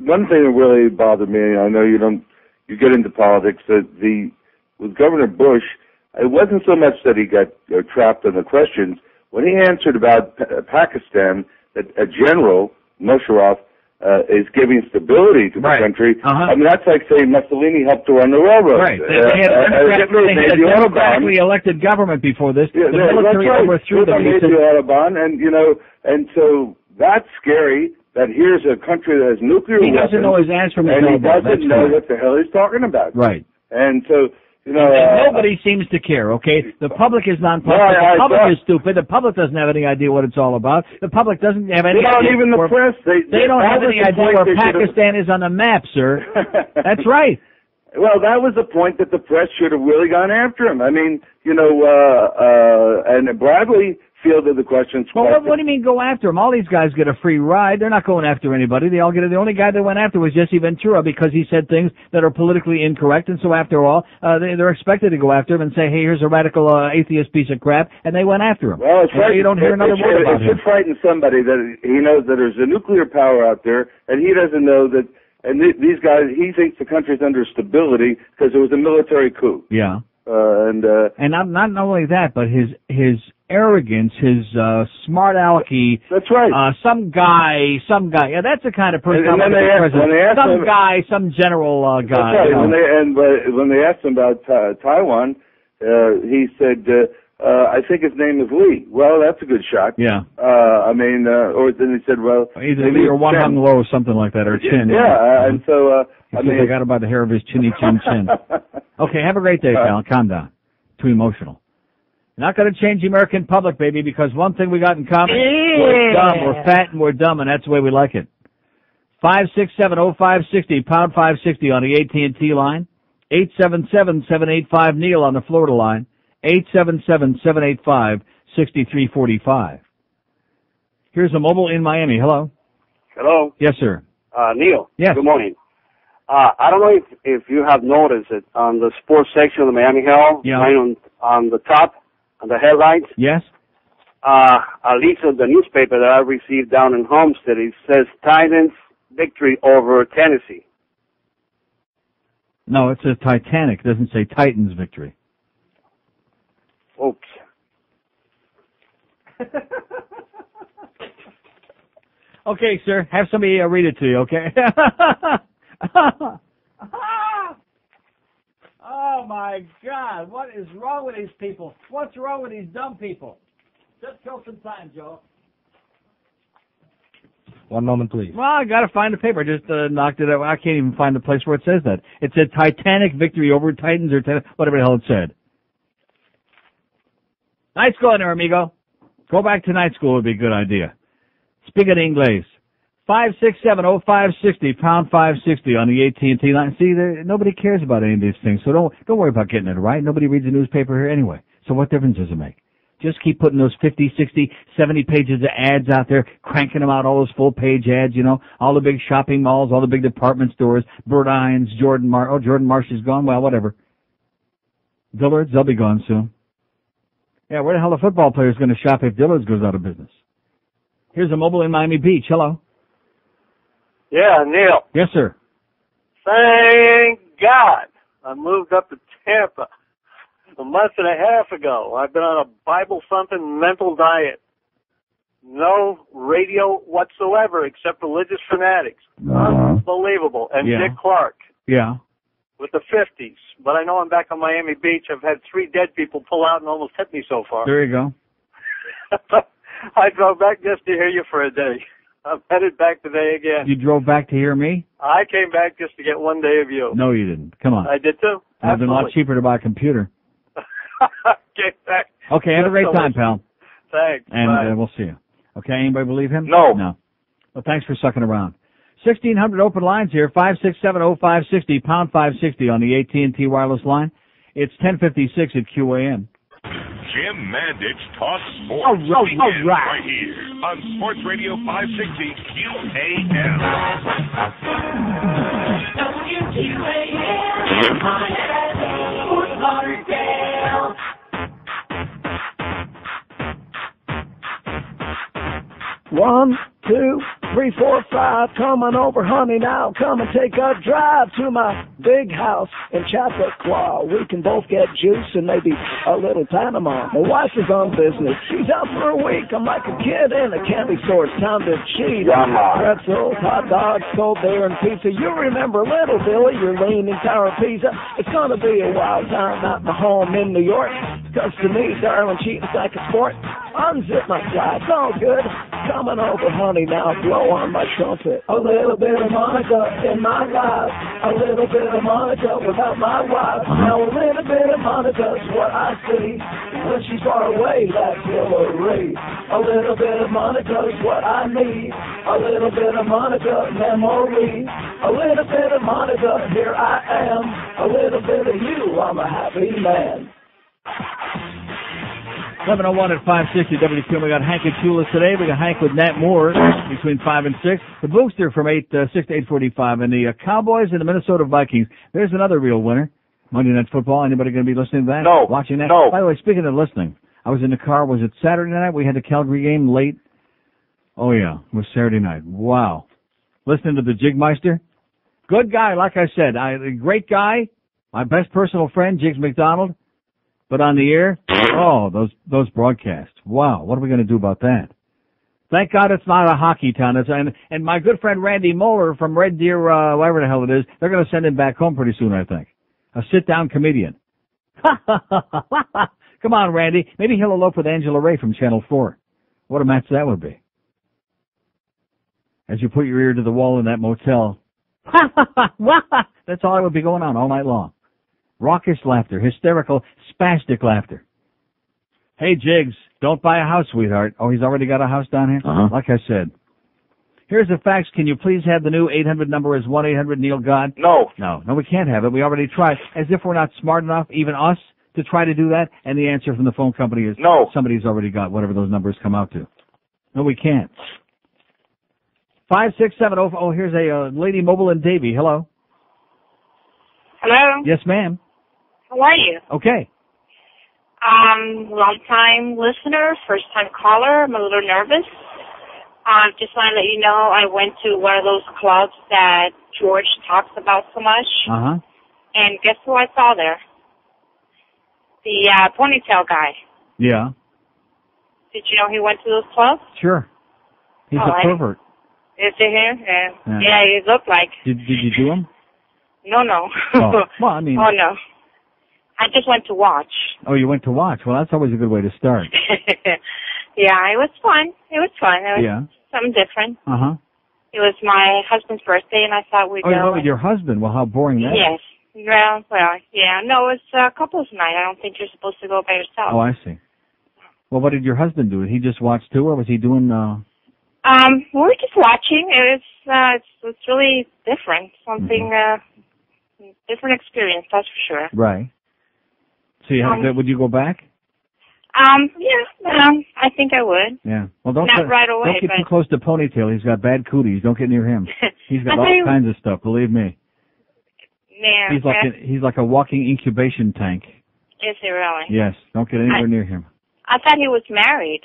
One thing that really bothered me, I know you don't you get into politics, with Governor Bush, it wasn't so much that he got trapped on the questions. When he answered about Pakistan, that a general, Musharraf, is giving stability to the country. I mean, that's like saying Mussolini helped to run the railroad. Right. They had a democratically elected government before this. The military overthrew them. They made the Autobahn, and so that's scary. That here's a country that has nuclear weapons. He doesn't know his answer, and he doesn't know what the hell he's talking about. Right. And so, you know, nobody seems to care, okay? The public is non-public. The public is stupid. The public doesn't have any idea what it's all about. The public doesn't have any idea. Even the press. They don't have any idea where Pakistan is on the map, sir. That's right. Well, that was the point that the press should have really gone after him. I mean, you know, and Bradley fielded the questions. Well, what do you mean go after him? All these guys get a free ride. They're not going after anybody. They all get it. The only guy they went after was Jesse Ventura because he said things that are politically incorrect. And so after all, they're expected to go after him and say, hey, here's a radical atheist piece of crap. And they went after him. Well, it's right. You don't hear another word about him. It should frighten somebody that he knows that there's a nuclear power out there and he doesn't know that. And these guys, he thinks the country's under stability because it was a military coup. Yeah. And not only that, but his arrogance, his smart alecky. That's right. Some guy. Yeah, that's the kind of person. Some general guy. That's right. You know. When they asked him about Taiwan, he said, I think his name is Lee. Well, that's a good shot. Yeah. I mean, or then he said, well, either Lee or Wan Hung Lo, something like that, or Chin. Yeah, and so I mean, they got him by the hair of his chinny chin chin. Okay, have a great day, pal. Calm down. Too emotional. Not going to change the American public, baby, because one thing we got in common: we're dumb, we're fat, and we're dumb, and that's the way we like it. 567-0560, pound 560 on the AT&T line. 877-785-NEIL on the Florida line. 877-785-6345. Here's a mobile in Miami. Hello. Hello. Yes, sir. Neil. Yes. Good morning. I don't know if you have noticed it on the sports section of the Miami Herald, right on the top, on the headlines. Yes. At least of the newspaper that I received down in Homestead, it says Titans victory over Tennessee. No, it says Titanic. It doesn't say Titans victory. Oops. Okay, sir. Have somebody read it to you, okay? Oh, my God. What is wrong with these people? What's wrong with these dumb people? Just kill some time, Joe. One moment, please. Well, I got to find the paper. I just knocked it out. I can't even find the place where it says that. It said Titanic victory over Titans or whatever the hell it said. Night school in there, amigo. Go back to night school would be a good idea. Speak in English. 567-0560, pound 560 on the AT&T line. See, nobody cares about any of these things, so don't worry about getting it right. Nobody reads the newspaper here anyway. So what difference does it make? Just keep putting those 50, 60, 70 pages of ads out there, cranking them out, all those full-page ads, you know, all the big shopping malls, all the big department stores, Burt Irons, Jordan Marsh. Oh, Jordan Marsh is gone. Well, whatever. Dillard's, they'll be gone soon. Yeah, where the hell are football players going to shop if Dillard's goes out of business? Here's a mobile in Miami Beach. Hello. Yeah, Neil. Yes, sir. Thank God I moved up to Tampa a month and a half ago. I've been on a Bible-thumping mental diet. No radio whatsoever except religious fanatics. Unbelievable. And Dick Clark. Yeah. With the 50s. But I know I'm back on Miami Beach. I've had 3 dead people pull out and almost hit me so far. There you go. I drove back just to hear you for a day. I'm headed back today again. You drove back to hear me? I came back just to get one day of you. No, you didn't. Come on. I did too. It would have been a lot cheaper to buy a computer. Came back. Okay, have a great time, pal. Thanks. And we'll see you. Okay, anybody believe him? No. No. Well, thanks for sucking around. 1,600 open lines here, 567-0560, pound 560 on the AT&T wireless line. It's 10:56 at QAM. Jim Mandich talks sports. All right. Right here on Sports Radio 560 QAM. WQAM, Fort Lauderdale. One, two, 3, 4, 5, come on over, honey, now. Come and take a drive to my big house in Chappaqua. We can both get juice and maybe a little Panama. My wife is on business. She's out for a week. I'm like a kid in a candy store. It's time to cheat. Pretzels, hot dogs, cold beer, and pizza. You remember Little Billy, your leaning tower of Pisa. It's gonna be a wild time out my home in New York. Because to me, darling, cheating's like a sport. Unzip my fly, it's all good. Coming over, honey, now blow on my trumpet. A little bit of Monica in my life. A little bit of Monica without my wife. Now a little bit of Monica's what I see. When she's far away, that's Hillary. A little bit of Monica's what I need. A little bit of Monica memory. A little bit of Monica, here I am. A little bit of you, I'm a happy man. 7:01 at 560 WQ. We got Hank and Chula today. We got Hank with Nat Moore between 5 and 6. The Booster from 6 to 8:45. And the Cowboys and the Minnesota Vikings. There's another real winner. Monday Night Football. Anybody going to be listening to that? No. Watching that? No. By the way, speaking of listening, I was in the car. Was it Saturday night? We had the Calgary game late. Oh, yeah. It was Saturday night. Wow. Listening to the Jigmeister. Good guy, like I said. A great guy. My best personal friend, Jigs McDonald. But on the air, oh, those broadcasts. Wow, what are we going to do about that? Thank God it's not a hockey town. And my good friend Randy Moeller from Red Deer, whatever the hell it is, they're going to send him back home pretty soon, I think. A sit-down comedian. Come on, Randy. Maybe he'll elope with Angela Ray from Channel 4. What a match that would be. As you put your ear to the wall in that motel. That's all that would be going on all night long. Raucous laughter, hysterical, spastic laughter. Hey, Jigs, don't buy a house, sweetheart. Oh, he's already got a house down here? Like I said. Here's the facts. Can you please have the new 800 number as 1-800-NEIL-GOD? No. No, we can't have it. We already tried. As if we're not smart enough, even us, to try to do that. And the answer from the phone company is no. Somebody's already got whatever those numbers come out to. No, we can't. 567. Oh, here's a lady mobile in Davie. Hello. Hello. Yes, ma'am. How are you? Okay. Long-time listener, first-time caller. I'm a little nervous. Just want to let you know I went to one of those clubs that George talks about so much. Uh-huh. And guess who I saw there? The ponytail guy. Yeah. Did you know he went to those clubs? Sure. He's a pervert. Is it him? Yeah, he looked like. Did you do him? No. Oh. Well, I mean. Oh, no. I just went to watch. Oh, you went to watch. Well, that's always a good way to start. Yeah, it was fun. It was Yeah. something different. Uh-huh. It was my husband's birthday, and I thought we'd go. Oh, you went with your husband. Well, how boring that Yes. Well, yeah. No, it was couple's night. I don't think you're supposed to go by yourself. Oh, I see. Well, what did your husband do? Did he just watch too, or was he doing... We were just watching. It's really different. Something, different experience, that's for sure. Right. So would you go back? Yeah, I think I would. Yeah. Well, don't Not right away, don't get too close to Ponytail. He's got bad cooties. Don't get near him. He's got all kinds of stuff. Believe me. Yeah. He's like a walking incubation tank. Is he really? Yes. Don't get anywhere near him. I thought he was married.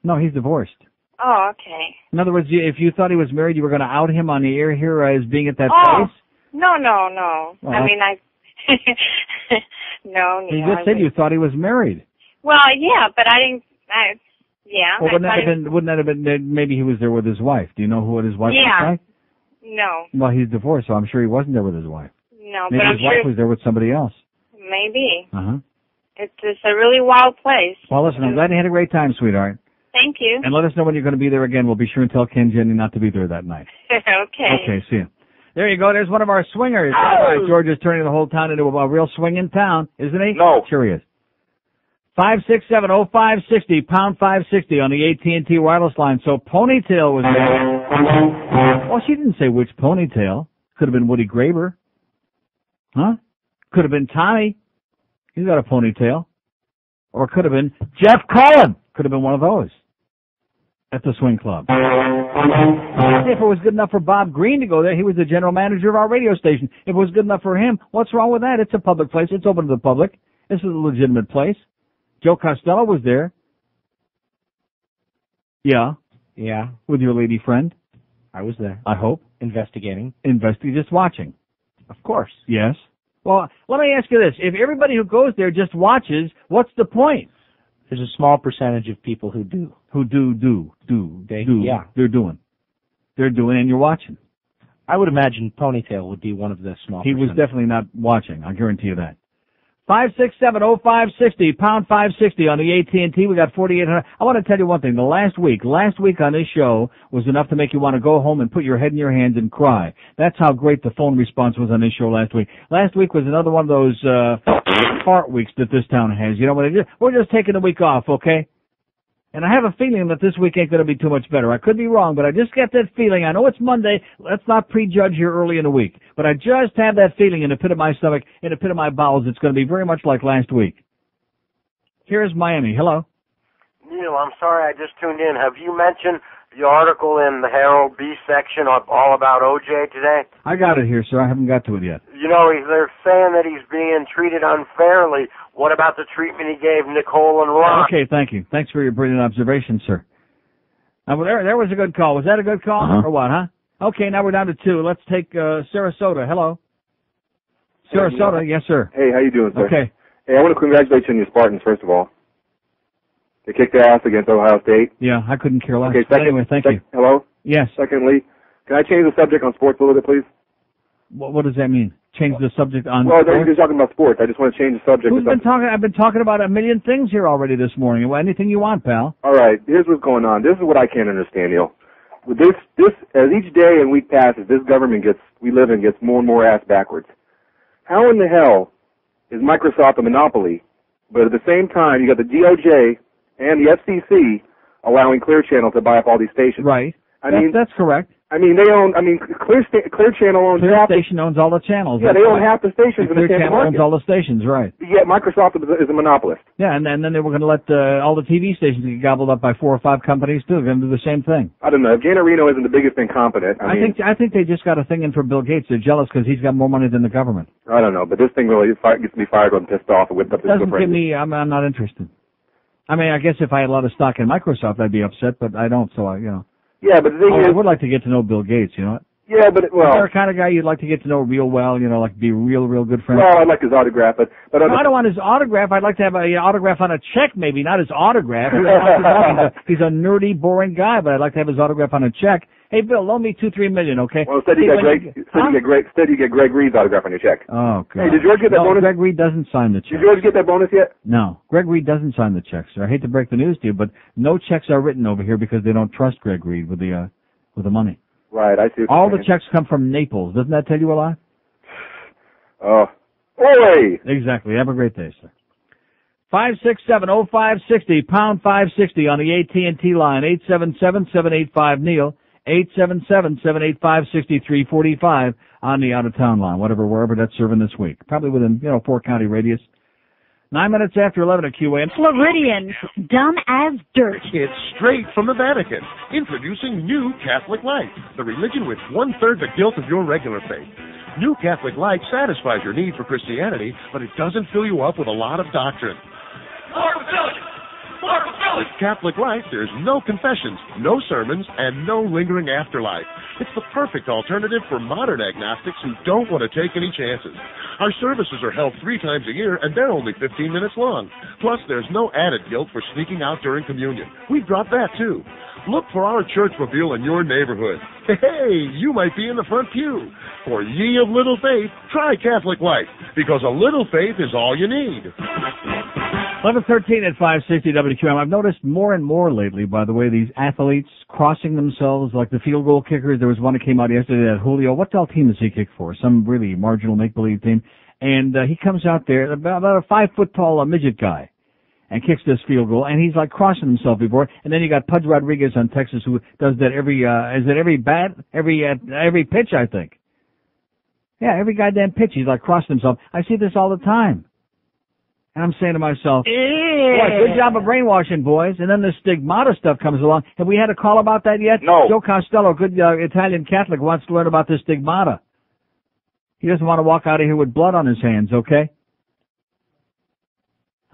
No, he's divorced. Oh, okay. In other words, if you thought he was married, you were going to out him on the air here as being at that place? No. Well, I mean, no. You just said you thought he was married. Well, yeah, but I didn't. Yeah. Well, wouldn't that have been maybe he was there with his wife? Do you know who his wife was like? No. Well, he's divorced, so I'm sure he wasn't there with his wife. No, maybe but I'm his wife was there with somebody else. Maybe. Uh-huh. It's a really wild place. Well, listen, I'm glad you had a great time, sweetheart. Thank you. And let us know when you're going to be there again. We'll be sure and tell Ken Jenny not to be there that night. Okay. Okay, see you. There you go. There's one of our swingers. Oh! George is turning the whole town into a real swinging town, isn't he? No. Sure he is. 567-0560, pound 560 on the AT&T wireless line. So Ponytail was there. Well, she didn't say which Ponytail. Could have been Woody Graber. Huh? Could have been Tommy. He's got a ponytail. Or could have been Jeff Cullen. Could have been one of those at the swing club. If it was good enough for Bob Green to go there, he was the general manager of our radio station. If it was good enough for him, what's wrong with that? It's a public place. It's open to the public. This is a legitimate place. Joe Costello was there. Yeah. Yeah. With your lady friend. I was there. I hope. Investigating. Just watching. Of course. Yes. Well, let me ask you this. If everybody who goes there just watches, what's the point? There's a small percentage of people who do. Who do. Yeah. They're doing, and you're watching. I would imagine Ponytail would be one of the small He was percentage. definitely not watching. I guarantee you that. 567-0560, pound 560 on the AT&T. We got 4,800. I want to tell you one thing. The last week on this show was enough to make you want to go home and put your head in your hands and cry. That's how great the phone response was on this show last week. Last week was another one of those fart weeks that this town has. You know what? We're just taking a week off, okay? And I have a feeling that this week ain't going to be too much better. I could be wrong, but I just get that feeling. I know it's Monday. Let's not prejudge here early in the week. But I just have that feeling in the pit of my stomach, in the pit of my bowels, it's going to be very much like last week. Here's Miami. Hello. Neil, I'm sorry I just tuned in. Have you mentioned the article in the Herald B section all about OJ today? I got it here, sir. I haven't got to it yet. You know, they're saying that he's being treated unfairly. What about the treatment he gave Nicole and Ron? Okay, thank you. Thanks for your brilliant observation, sir. Well, there was a good call. Was that a good call or what, huh? Okay, now we're down to 2. Let's take Sarasota. Hello. Sarasota, yes, sir. Hey, how you doing, sir? Okay. Hey, I want to congratulate you on your Spartans, first of all. They kicked ass against Ohio State. Yeah, I couldn't care less. Okay, But anyway, thank you. Hello? Yes. Secondly, can I change the subject on sports a little bit, please? What does that mean? Change the subject on Well, sports? you're talking about sports. I just want to change the subject. Who's been talking? I've been talking about a million things here already this morning. Well, anything you want, pal. All right, here's what's going on. This is what I can't understand, Neil. With this, as each day and week passes, this government we live in gets more and more ass backwards. How in the hell is Microsoft a monopoly, but at the same time you got the DOJ and the FCC allowing Clear Channel to buy up all these stations? Right. That's correct. I mean, they own. I mean, Clear Channel owns Clear half. Station owns all the channels. Yeah, they own half the stations in the Clear Tampa Channel owns market. all the stations, right? Yet Microsoft is a monopolist. Yeah, and then they were going to let all the TV stations get gobbled up by 4 or 5 companies too. They're going to do the same thing. I don't know. If Janet Reno isn't the biggest incompetent, I think they just got a thing in for Bill Gates. They're jealous because he's got more money than the government. I don't know, but this thing really gets me fired when I'm pissed off and whipped up this Doesn't give me. I'm not interested. I mean, I guess if I had a lot of stock in Microsoft, I'd be upset, but I don't. So Yeah, but the thing I is, would like to get to know Bill Gates. You know what? Yeah, but Is there a kind of guy you'd like to get to know real well? You know, like be real good friends. Well, I'd like his autograph, but No, I don't want his autograph. I'd like to have an autograph on a check, maybe not his autograph. He's a nerdy, boring guy, but I'd like to have his autograph on a check. Hey, Bill, loan me $2-3 million, okay? Well, instead you get Greg Reed's autograph on your check. Oh, God. Hey, did George get that bonus? Greg Reed doesn't sign the check. Did George get that bonus yet? No, Greg Reed doesn't sign the checks, sir. I hate to break the news to you, but no checks are written over here because they don't trust Greg Reed with the money. Right, I see. All the checks come from Naples. Doesn't that tell you a lot? Oh, oi! Exactly. Have a great day, sir. 567-0560, pound 560 on the AT&T line, 877-785-NEIL, 877-785-6345 on the out-of-town line, wherever that's serving this week. Probably within, 4-county radius. 9 minutes after 11 at QA. Floridians, dumb as dirt. It's straight from the Vatican. Introducing New Catholic Light, the religion with 1/3 the guilt of your regular faith. New Catholic Light satisfies your need for Christianity, but it doesn't fill you up with a lot of doctrine. With Catholic Light, there's no confessions, no sermons, and no lingering afterlife. It's the perfect alternative for modern agnostics who don't want to take any chances. Our services are held 3 times a year, and they're only 15 minutes long. Plus, there's no added guilt for sneaking out during communion. We've dropped that, too. Look for our churchmobile in your neighborhood. Hey, you might be in the front pew. For ye of little faith, try Catholic Light, because a little faith is all you need. 11:13 at 560 WQM. I've noticed more and more lately, by the way, these athletes crossing themselves like the field goal kickers. There was one that came out yesterday at Julio. What the hell team does he kick for? Some really marginal make-believe team. And he comes out there, about a 5-foot-tall midget guy, and kicks this field goal, and he's like crossing himself before. And then you got Pudge Rodriguez on Texas who does that every pitch, I think. Yeah, every goddamn pitch he's like crossing himself. I see this all the time. And I'm saying to myself, boy, good job of brainwashing, boys. And then the stigmata stuff comes along. Have we had a call about that yet? No. Joe Costello, good Italian Catholic, wants to learn about the stigmata. He doesn't want to walk out of here with blood on his hands, okay?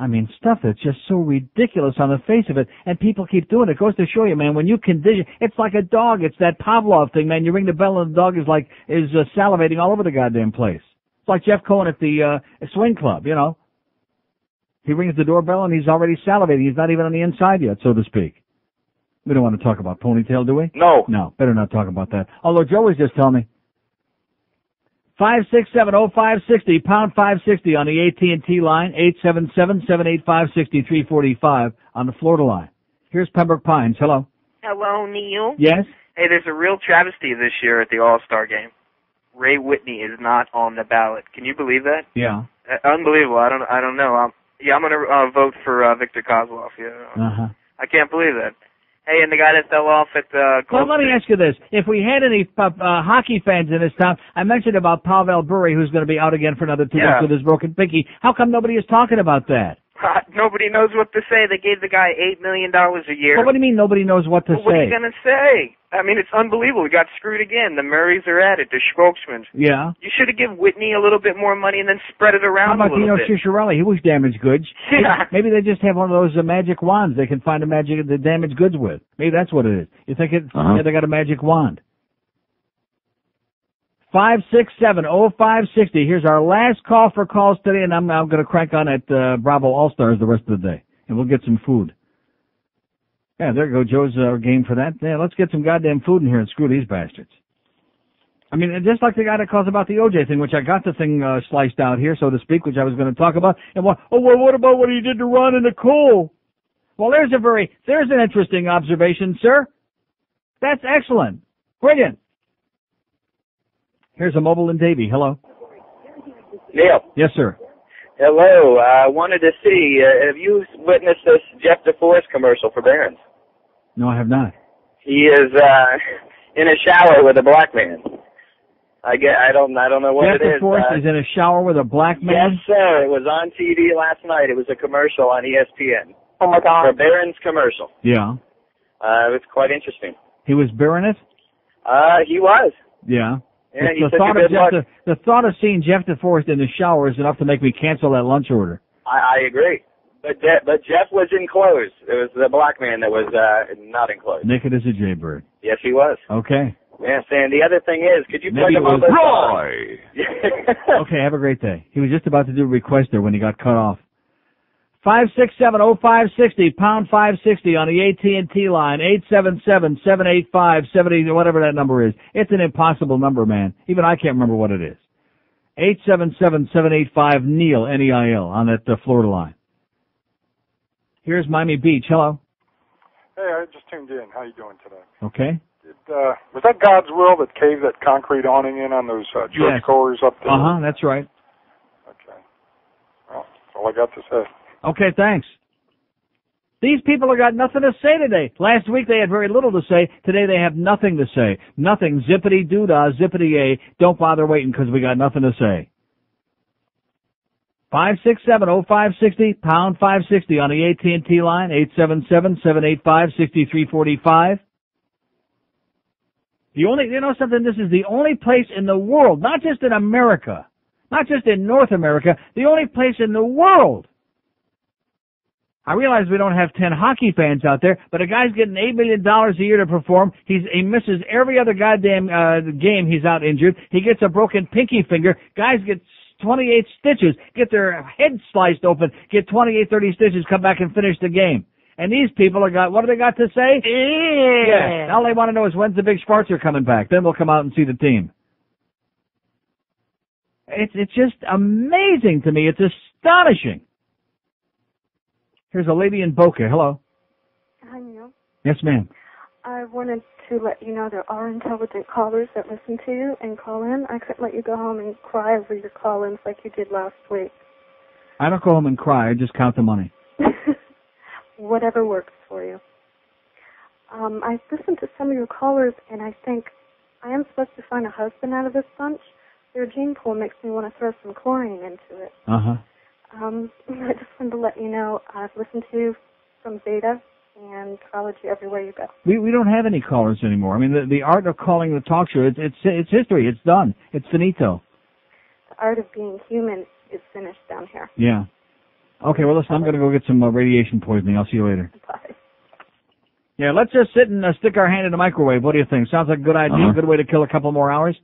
I mean, stuff that's just so ridiculous on the face of it, and people keep doing it. It goes to show you, man, when you condition, it's like a dog. It's that Pavlov thing, man. You ring the bell and the dog is salivating all over the goddamn place. It's like Jeff Cohen at the swing club, you know. He rings the doorbell and he's already salivating. He's not even on the inside yet, so to speak. We don't want to talk about ponytail, do we? No. No, better not talk about that. Although Joe was just telling me. 567-0560, pound 560 on the AT&T line, 877-785-6345 on the Florida line. Here's Pembroke Pines. Hello. Hello, Neil. Yes? Hey, there's a real travesty this year at the All-Star game. Ray Whitney is not on the ballot. Can you believe that? Yeah. Unbelievable. I don't know. I'm going to vote for Victor Kozlov. Yeah. Uh-huh. I can't believe that. Hey, and the guy that fell off at the... Well, let me ask you this. If we had any hockey fans in this town, I mentioned about Pavel Bure, who's going to be out again for another 2 months with his broken pinky. How come nobody is talking about that? Nobody knows what to say. They gave the guy $8 million a year. Well, what do you mean nobody knows what to say? What are you going to say? I mean, it's unbelievable. We got screwed again. The Murrays are at it. The Schwokesmans. Yeah. You should have given Whitney a little bit more money and then spread it around How about a little bit. Cicerelli? He was damaged goods. Yeah. Maybe they just have one of those magic wands they can find the damaged goods with. Maybe that's what it is. You think yeah, they got a magic wand. 567-0560. Here's our last call for calls today, and I'm going to crank on at Bravo All-Stars the rest of the day, and we'll get some food. Yeah, there you go. Joe's game for that. Yeah, let's get some goddamn food in here and screw these bastards. I mean, just like the guy that calls about the OJ thing, which I got the thing sliced out here, so to speak, which I was going to talk about. And what about what he did to Ron and Nicole? Well, there's an interesting observation, sir. That's excellent. Brilliant. Here's a mobile in Davie. Hello. Neil. Yes, sir. Hello. I wanted to see, have you witnessed this Jeff DeForest commercial for Barron's? No, I have not. He is in a shower with a black man. I don't know what Jeff it is. DeForest is in a shower with a black man? Yes, sir. It was on TV last night. It was a commercial on ESPN. Oh, my God. For Barron's commercial. Yeah. It was quite interesting. He was bearing it? He was. Yeah. Yeah, the thought of seeing Jeff DeForest in the shower is enough to make me cancel that lunch order. I agree. But Jeff was in clothes. It was the black man that was not in clothes. Naked as a jaybird. Yes, he was. Okay. Yes, and the other thing is, could you play Maybe a little bit? Roy! Okay, have a great day. He was just about to do a request there when he got cut off. 567-0560, pound 560 on the AT&T line, 877-785-70, whatever that number is. It's an impossible number, man. Even I can't remember what it is. 877-785-NEIL, N-E-I-L, on that Florida line. Here's Miami Beach. Hello. Hey, I just tuned in. How you doing today? Okay. Was that God's will that caved that concrete awning in on those church cores up there? Uh-huh, that's right. Okay. Well, that's all I got to say. Okay, thanks. These people have got nothing to say today. Last week they had very little to say. Today they have nothing to say. Nothing. Zippity-doo-dah, zippity-yay. Don't bother waiting because we got nothing to say. 567-0560, pound 560 on the AT&T line, 877-785-6345. You know something? This is the only place in the world, not just in America, not just in North America, the only place in the world. I realize we don't have 10 hockey fans out there, but a guy's getting $8 million a year to perform. He misses every other goddamn game he's out injured. He gets a broken pinky finger. Guys get 28 stitches, get their head sliced open, get 28, 30 stitches, come back and finish the game. And these people what do they got to say? Yeah. All they want to know is when's the big Schwarzer coming back. Then we'll come out and see the team. It's just amazing to me. It's astonishing. Here's a lady in Boca. Hello. Hi, Neil. Yes, ma'am. I wanted to let you know there are intelligent callers that listen to you and call in. I couldn't let you go home and cry over your call-ins like you did last week. I don't go home and cry. I just count the money. Whatever works for you. I listened to some of your callers, and I think I am supposed to find a husband out of this bunch. Their gene pool makes me want to throw some chlorine into it. Uh-huh. I just wanted to let you know I've listened to you from Beta and followed you everywhere you go. We don't have any callers anymore. I mean, the art of calling the talk show, it's history. It's done. It's finito. The art of being human is finished down here. Yeah. Okay, well, listen, I'm going to go get some radiation poisoning. I'll see you later. Bye. Yeah, let's just sit and stick our hand in the microwave. What do you think? Sounds like a good idea, good way to kill a couple more hours.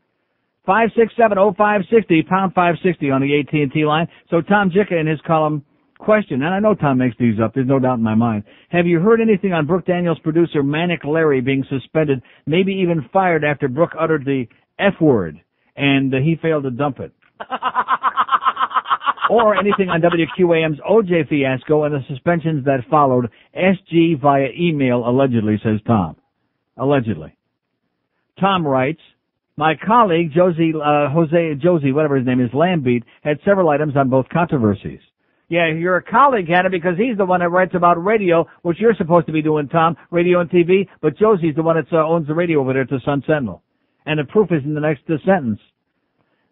567-0560, pound 560 on the AT&T line. So Tom Jicka in his column, question, and I know Tom makes these up, there's no doubt in my mind. Have you heard anything on Brooke Daniels' producer Manic Larry being suspended, maybe even fired after Brooke uttered the F word and he failed to dump it? Or anything on WQAM's OJ fiasco and the suspensions that followed, SG via email, allegedly, says Tom. Allegedly. Tom writes, my colleague, Josie, whatever his name is, Lambeat, had several items on both controversies. Yeah, your colleague had it because he's the one that writes about radio, which you're supposed to be doing, Tom, radio and TV, but Josie's the one that owns the radio over there at the Sun Sentinel. And the proof is in the next sentence.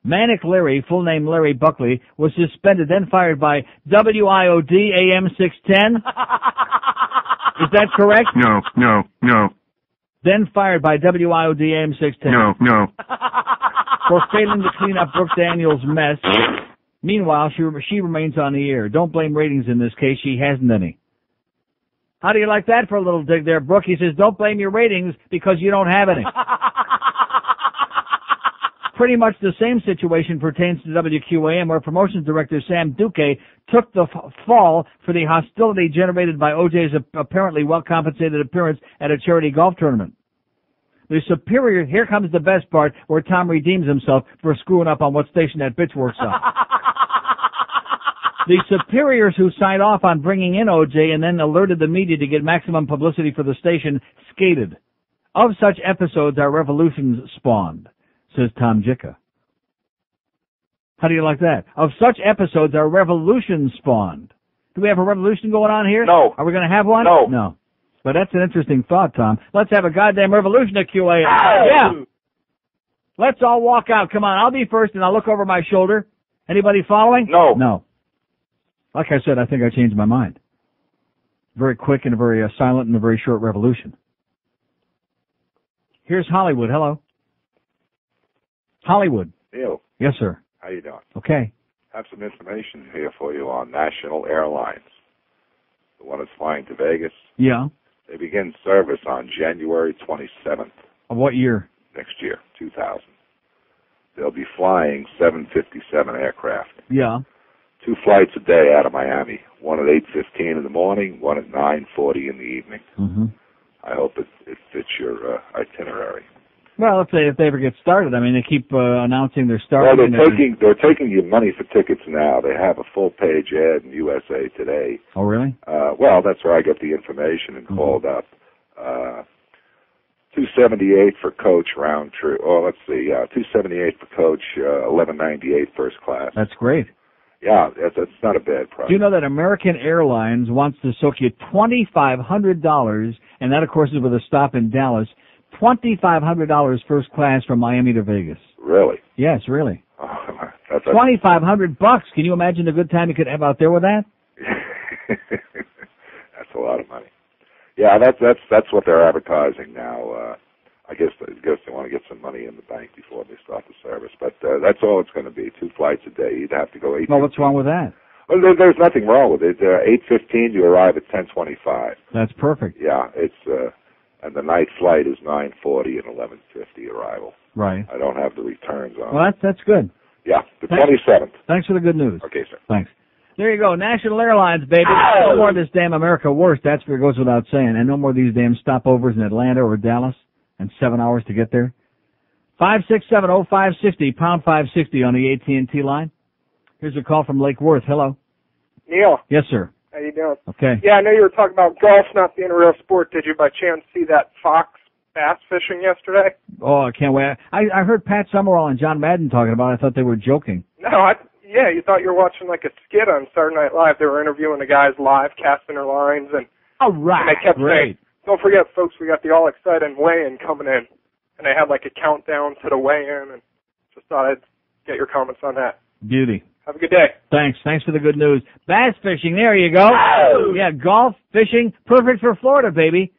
Manic Larry, full name Larry Buckley, was suspended, then fired by WIOD AM 610. Is that correct? No. Then fired by WIOD AM 610. No. For failing to clean up Brooke Daniels' mess. Meanwhile, she remains on the air. Don't blame ratings in this case. She hasn't any. How do you like that for a little dig there, Brooke? He says, don't blame your ratings because you don't have any. Pretty much the same situation pertains to WQAM, where promotions director Sam Duque took the fall for the hostility generated by OJ's apparently well-compensated appearance at a charity golf tournament. The superior, here comes the best part, where Tom redeems himself for screwing up on what station that bitch works on. The superiors who signed off on bringing in OJ and then alerted the media to get maximum publicity for the station skated. Of such episodes, our revolutions spawned, says Tom Jicka. How do you like that? Of such episodes, our revolution spawned. Do we have a revolution going on here? No. Are we going to have one? No. No. But that's an interesting thought, Tom. Let's have a goddamn revolution at QA. Oh. Yeah. Let's all walk out. Come on, I'll be first and I'll look over my shoulder. Anybody following? No. No. Like I said, I think I changed my mind. Very quick and a very silent and a very short revolution. Here's Hollywood. Hello. Hollywood. Neil. Yes, sir. How you doing? Okay. Have some information here for you on National Airlines. The one that's flying to Vegas. Yeah. They begin service on January 27th. Of what year? Next year, 2000. They'll be flying 757 aircraft. Yeah. 2 flights a day out of Miami. One at 8:15 in the morning, one at 9:40 in the evening. Mm-hmm. I hope it fits your itinerary. Well, if they ever get started, I mean, they keep announcing they're Well, starting. they're taking you money for tickets now. They have a full page ad in USA Today. Oh, really? Well, that's where I got the information and called up. $278 for coach round trip. Oh, let's see. $278 for coach. $11.98 first class. That's great. Yeah, that's not a bad price. Do you know that American Airlines wants to soak you $2,500, and that, of course, is with a stop in Dallas, $2,500 first class from Miami to Vegas. Really? Yes, really. That's $2,500. Can you imagine the good time you could have out there with that? That's a lot of money. Yeah, that's what they're advertising now. I guess they want to get some money in the bank before they start the service. But that's all it's going to be, 2 flights a day. You'd have to go 8. Well, what's wrong with that? Well, there's nothing wrong with it. 8:15, you arrive at 10:25. That's perfect. Yeah, it's and the night flight is 9:40 and 11:50 arrival. Right. I don't have the returns on. Well, that's good. Yeah, the 27th. Thanks for the good news. Okay, sir. Thanks. There you go. National Airlines, baby. No more of this damn America worst. That's where it goes without saying. And no more of these damn stopovers in Atlanta or Dallas and 7 hours to get there. 567-0560, pound 560 on the AT&T line. Here's a call from Lake Worth. Hello. Neil. Yes, sir. How you doing? Okay. Yeah, I know you were talking about golf not being a real sport. Did you by chance see that fox bass fishing yesterday? Oh, I can't wait. I heard Pat Summerall and John Madden talking about it. I thought they were joking. No, yeah, you thought you were watching like a skit on Saturday Night Live. They were interviewing the guys live, casting their lines, and, all right, and they kept saying, don't forget, folks, we got the all-exciting weigh-in coming in. And they had like a countdown to the weigh-in, and just thought I'd get your comments on that. Beauty. Have a good day. Thanks for the good news. Bass fishing, there you go. Oh! Yeah, golf, fishing, perfect for Florida, baby.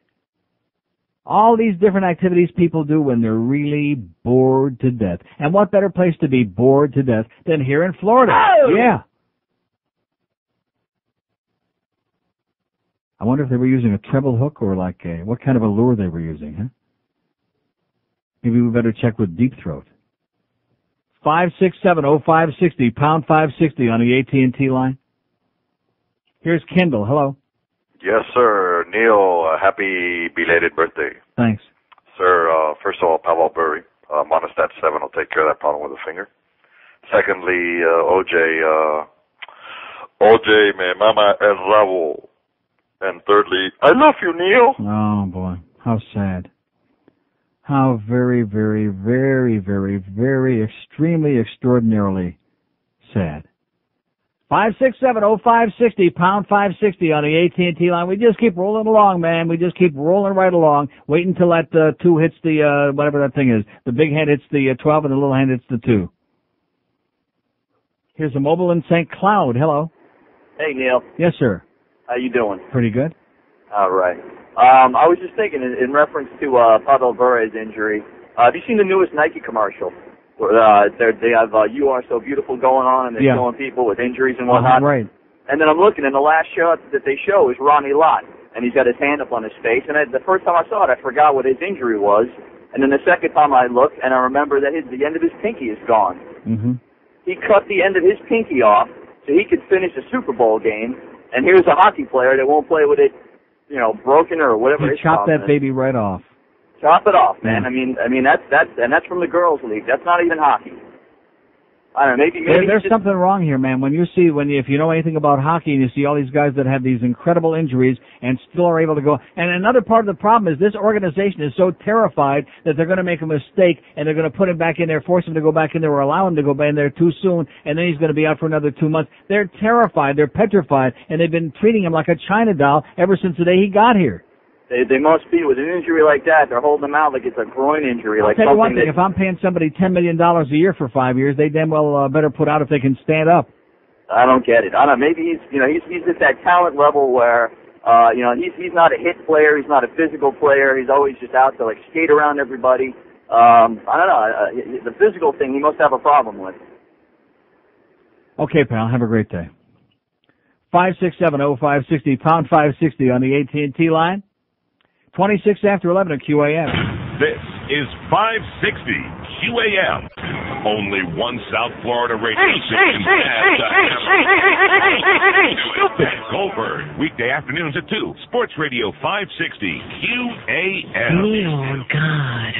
All these different activities people do when they're really bored to death. And what better place to be bored to death than here in Florida? Oh! Yeah. I wonder if they were using a treble hook or like what kind of a lure they were using, huh? Maybe we better check with Deep Throat. 5670560, pound 560 on the AT&T line. Here's Kendall. Hello. Yes, sir. Neil, happy belated birthday. Thanks. Sir, first of all, Pavel Bury, Monostat 7 will take care of that problem with a finger. Secondly, OJ, me mama el rabo. And thirdly, I love you, Neil. Oh, boy. How sad. How very, very, very, very, very extremely, extraordinarily sad. 5670560, pound 560 on the AT&T line. We just keep rolling along, man. We just keep rolling right along. Wait until that 2 hits the, whatever that thing is. The big hand hits the 12 and the little hand hits the 2. Here's a mobile in St. Cloud. Hello. Hey, Neil. Yes, sir. How you doing? Pretty good. All right. I was just thinking in reference to Pavel Bure's injury. Have you seen the newest Nike commercial? Where they have "You Are So Beautiful" going on, and they're showing people with injuries and whatnot. Right. And then I'm looking, and the last shot that they show is Ronnie Lott, and he's got his hand up on his face. And the first time I saw it, I forgot what his injury was. And then the second time I looked, and I remember that the end of his pinky is gone. Mm-hmm. He cut the end of his pinky off so he could finish a Super Bowl game. And here's a hockey player that won't play with it, broken or whatever. You chop that baby right off. Chop it off, man. I mean that's from the girls' league. That's not even hockey. I don't know. Maybe there's something wrong here, man. If you know anything about hockey and you see all these guys that have these incredible injuries and still are able to go. And another part of the problem is this organization is so terrified that they're going to make a mistake and they're going to put him back in there, force him to go back in there, or allow him to go back in there too soon, and then he's going to be out for another 2 months. They're terrified. They're petrified, and they've been treating him like a China doll ever since the day he got here. They must be, with an injury like that, they're holding him out like it's a groin injury. I'll tell you one thing, if I'm paying somebody $10 million a year for 5 years, they damn well better put out if they can stand up. I don't get it. I don't know, maybe he's at that talent level where, he's not a hit player, he's not a physical player, he's always just out to skate around everybody. I don't know, the physical thing he must have a problem with. Okay, pal, have a great day. 5670560, pound 560 on the AT&T line. 26 after 11 at QAM. This is 560 QAM. Only one South Florida radio station at Goldberg. Weekday afternoons at 2. Sports Radio 560 QAM. Oh, God.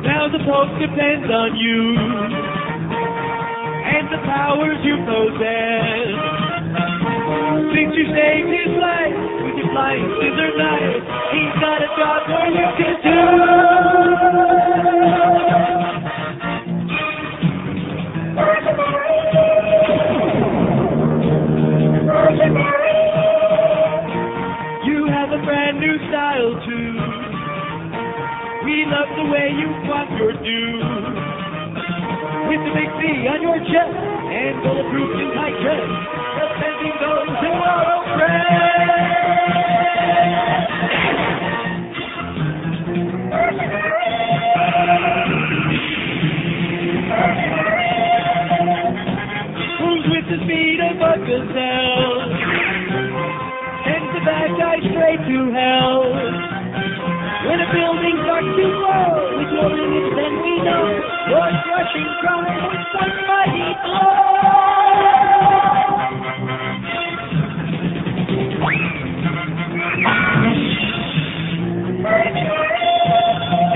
Now the Pope depends on you and the powers you possess. Since you saved his life with your flying scissor knife, he's got a job for you to do. You have a brand new style too. We love the way you want your due. With the big C on your chest and bulletproof in tight dress, representing those who are Moves with the speed of a gazelle, sends the bad guy straight to hell. When a building starts to blow, with your limits then we know you're crushing crime with one mighty blow.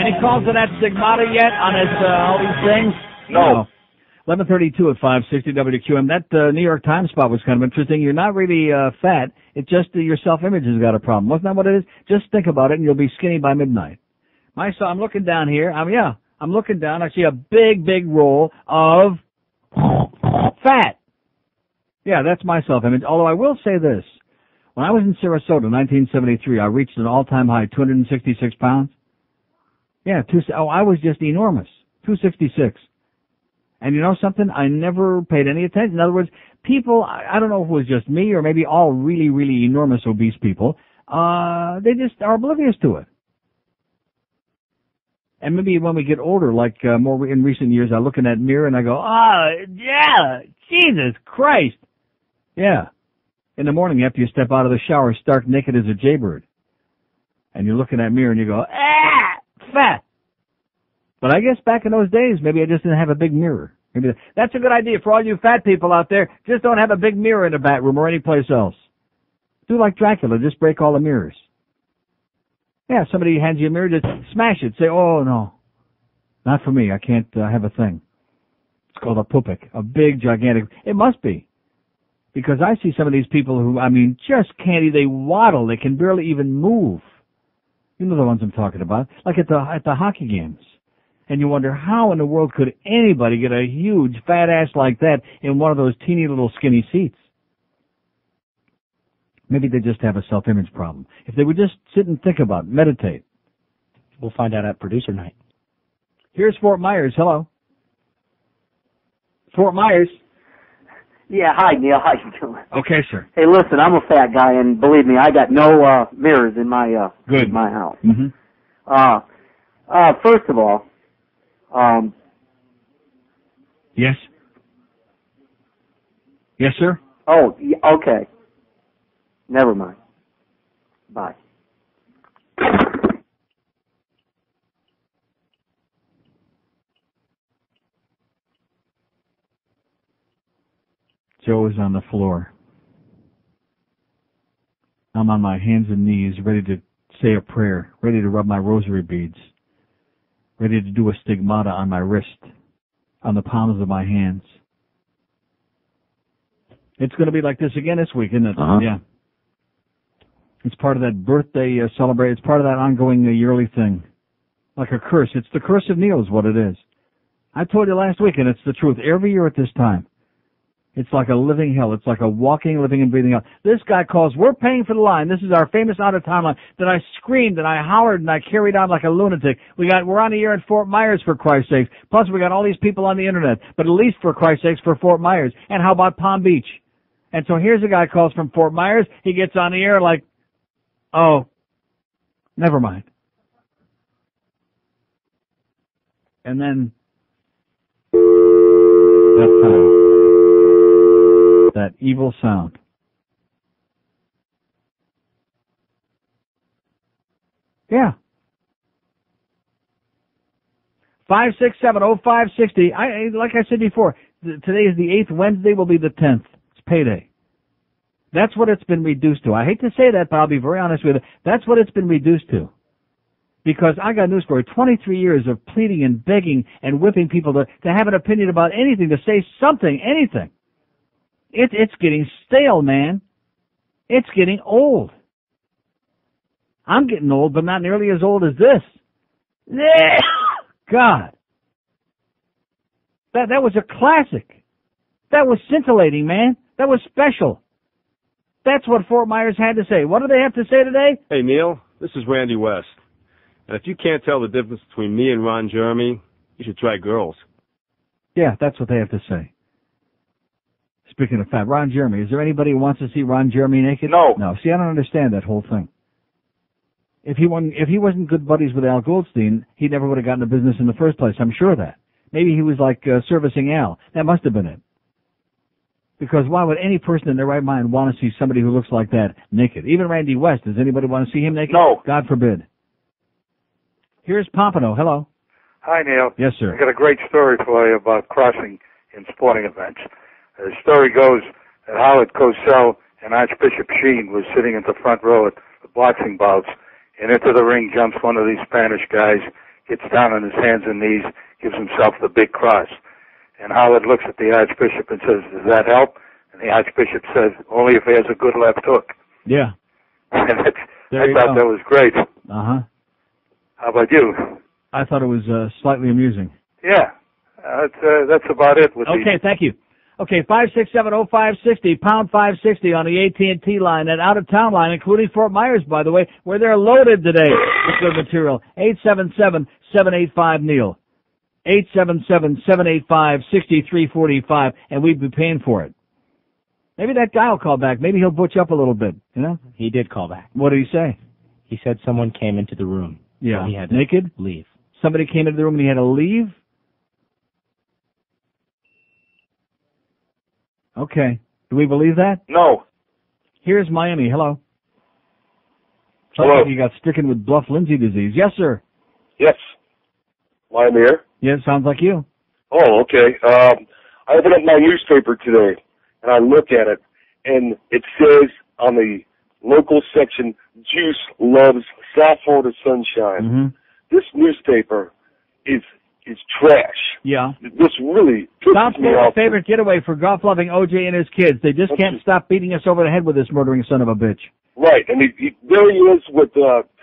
Any calls to that stigmata yet on his all these things? No. 11:32 at 560 WQM. That New York Times spot was kind of interesting. You're not really fat. It's just your self-image has got a problem. Wasn't that what it is? Just think about it, and you'll be skinny by midnight. I'm looking down here. I'm looking down. I see a big, big roll of fat. Yeah, that's my self-image. Although I will say this. When I was in Sarasota in 1973, I reached an all-time high, 266 pounds. Yeah, I was just enormous, 266. And you know something? I never paid any attention. In other words, people, I don't know if it was just me or maybe all really, really enormous obese people, they just are oblivious to it. And maybe when we get older, like more in recent years, I look in that mirror and I go, oh, yeah, Jesus Christ. Yeah. In the morning after you step out of the shower, stark naked as a jaybird. And you look in that mirror and you go, fat. But I guess back in those days, maybe I just didn't have a big mirror. Maybe that's a good idea for all you fat people out there. Just don't have a big mirror in the back room or any place else. Do like Dracula, just break all the mirrors. Yeah, somebody hands you a mirror, just smash it. Say, oh, no, not for me. I can't have a thing. It's called a pupik, a big, gigantic. It must be. Because I see some of these people who, I mean, just can't, they waddle. They can barely even move. You know the ones I'm talking about. Like at the hockey games. And you wonder, how in the world could anybody get a huge fat ass like that in one of those teeny little skinny seats? Maybe they just have a self-image problem. If they would just sit and think about it, meditate. We'll find out at producer night. Here's Fort Myers. Hello. Fort Myers. Yeah, hi, Neil. How you doing? Okay, sir. Hey, listen, I'm a fat guy, and believe me, I got no mirrors in my in my house. Mm-hmm. First of all, yes. Yes, sir. Oh, yeah, okay. Never mind. Bye. Joe is on the floor. I'm on my hands and knees, ready to say a prayer, ready to rub my rosary beads, ready to do a stigmata on my wrist, on the palms of my hands. It's going to be like this again this week, isn't it? Yeah. It's part of that birthday celebration. It's part of that ongoing yearly thing. Like a curse. It's the curse of Neil is what it is. I told you last week, and it's the truth. Every year at this time, it's like a living hell. It's like a walking, living, and breathing hell. This guy calls, we're paying for the line. This is our famous out-of-town line. Then I screamed, and I hollered, and I carried on like a lunatic. We're on the air at Fort Myers, for Christ's sakes. Plus, we got all these people on the Internet. But at least, for Christ's sakes, for Fort Myers. And how about Palm Beach? And so here's a guy calls from Fort Myers. He gets on the air like, oh, never mind. And then that sound. That evil sound. Yeah. 567-0560. Like I said before, today is the 8th. Wednesday will be the 10th. It's payday. That's what it's been reduced to. I hate to say that, but I'll be very honest with you. That's what it's been reduced to. Because I got news for you. 23 years of pleading and begging and whipping people to have an opinion about anything, to say something, anything. It's getting stale, man. It's getting old. I'm getting old, but not nearly as old as this. God. That was a classic. That was scintillating, man. That was special. That's what Fort Myers had to say. What do they have to say today? Hey, Neil, this is Randy West. And if you can't tell the difference between me and Ron Jeremy, you should try girls. Yeah, that's what they have to say. Speaking of fat, Ron Jeremy, is there anybody who wants to see Ron Jeremy naked? No. No. See, I don't understand that whole thing. If he wasn't good buddies with Al Goldstein, he never would have gotten the business in the first place. I'm sure of that. Maybe he was like servicing Al. That must have been it. Because why would any person in their right mind want to see somebody who looks like that naked? Even Randy West, does anybody want to see him naked? No. God forbid. Here's Pompano. Hello. Hi, Neil. Yes, sir. I got a great story for you about crossing in sporting events. The story goes that Howard Cosell and Archbishop Sheen was sitting in the front row at the boxing bouts, and into the ring jumps one of these Spanish guys, gets down on his hands and knees, gives himself the big cross. And Howard looks at the Archbishop and says, does that help? And the Archbishop says, only if he has a good left hook. Yeah. I thought that was great. Uh-huh. How about you? I thought it was slightly amusing. Yeah. That's about it. Okay, thank you. Okay, 567-0560, pound 560 on the AT&T line, that out-of-town line, including Fort Myers, by the way, where they're loaded today with good material. 877-785-NEIL. 877-785-6345, and we'd be paying for it. Maybe that guy will call back. Maybe he'll butch up a little bit, you know? He did call back. What did he say? He said someone came into the room. Yeah. So he had to naked? leave. somebody came into the room and he had to leave? Okay. Do we believe that? No. Here's Miami. Hello. Hello. Like you got stricken with Bluff Lindsay disease. Yes, sir. Yes. Miami here. Yeah, it sounds like you. Oh, okay. I opened up my newspaper today, and I look at it, and it says on the local section, Juice loves South Florida sunshine. Mm-hmm. This newspaper is trash. Yeah. This really South pisses me Florida's off. favorite getaway for golf-loving OJ and his kids. They just can't stop beating us over the head with this murdering son of a bitch. Right, and there he is with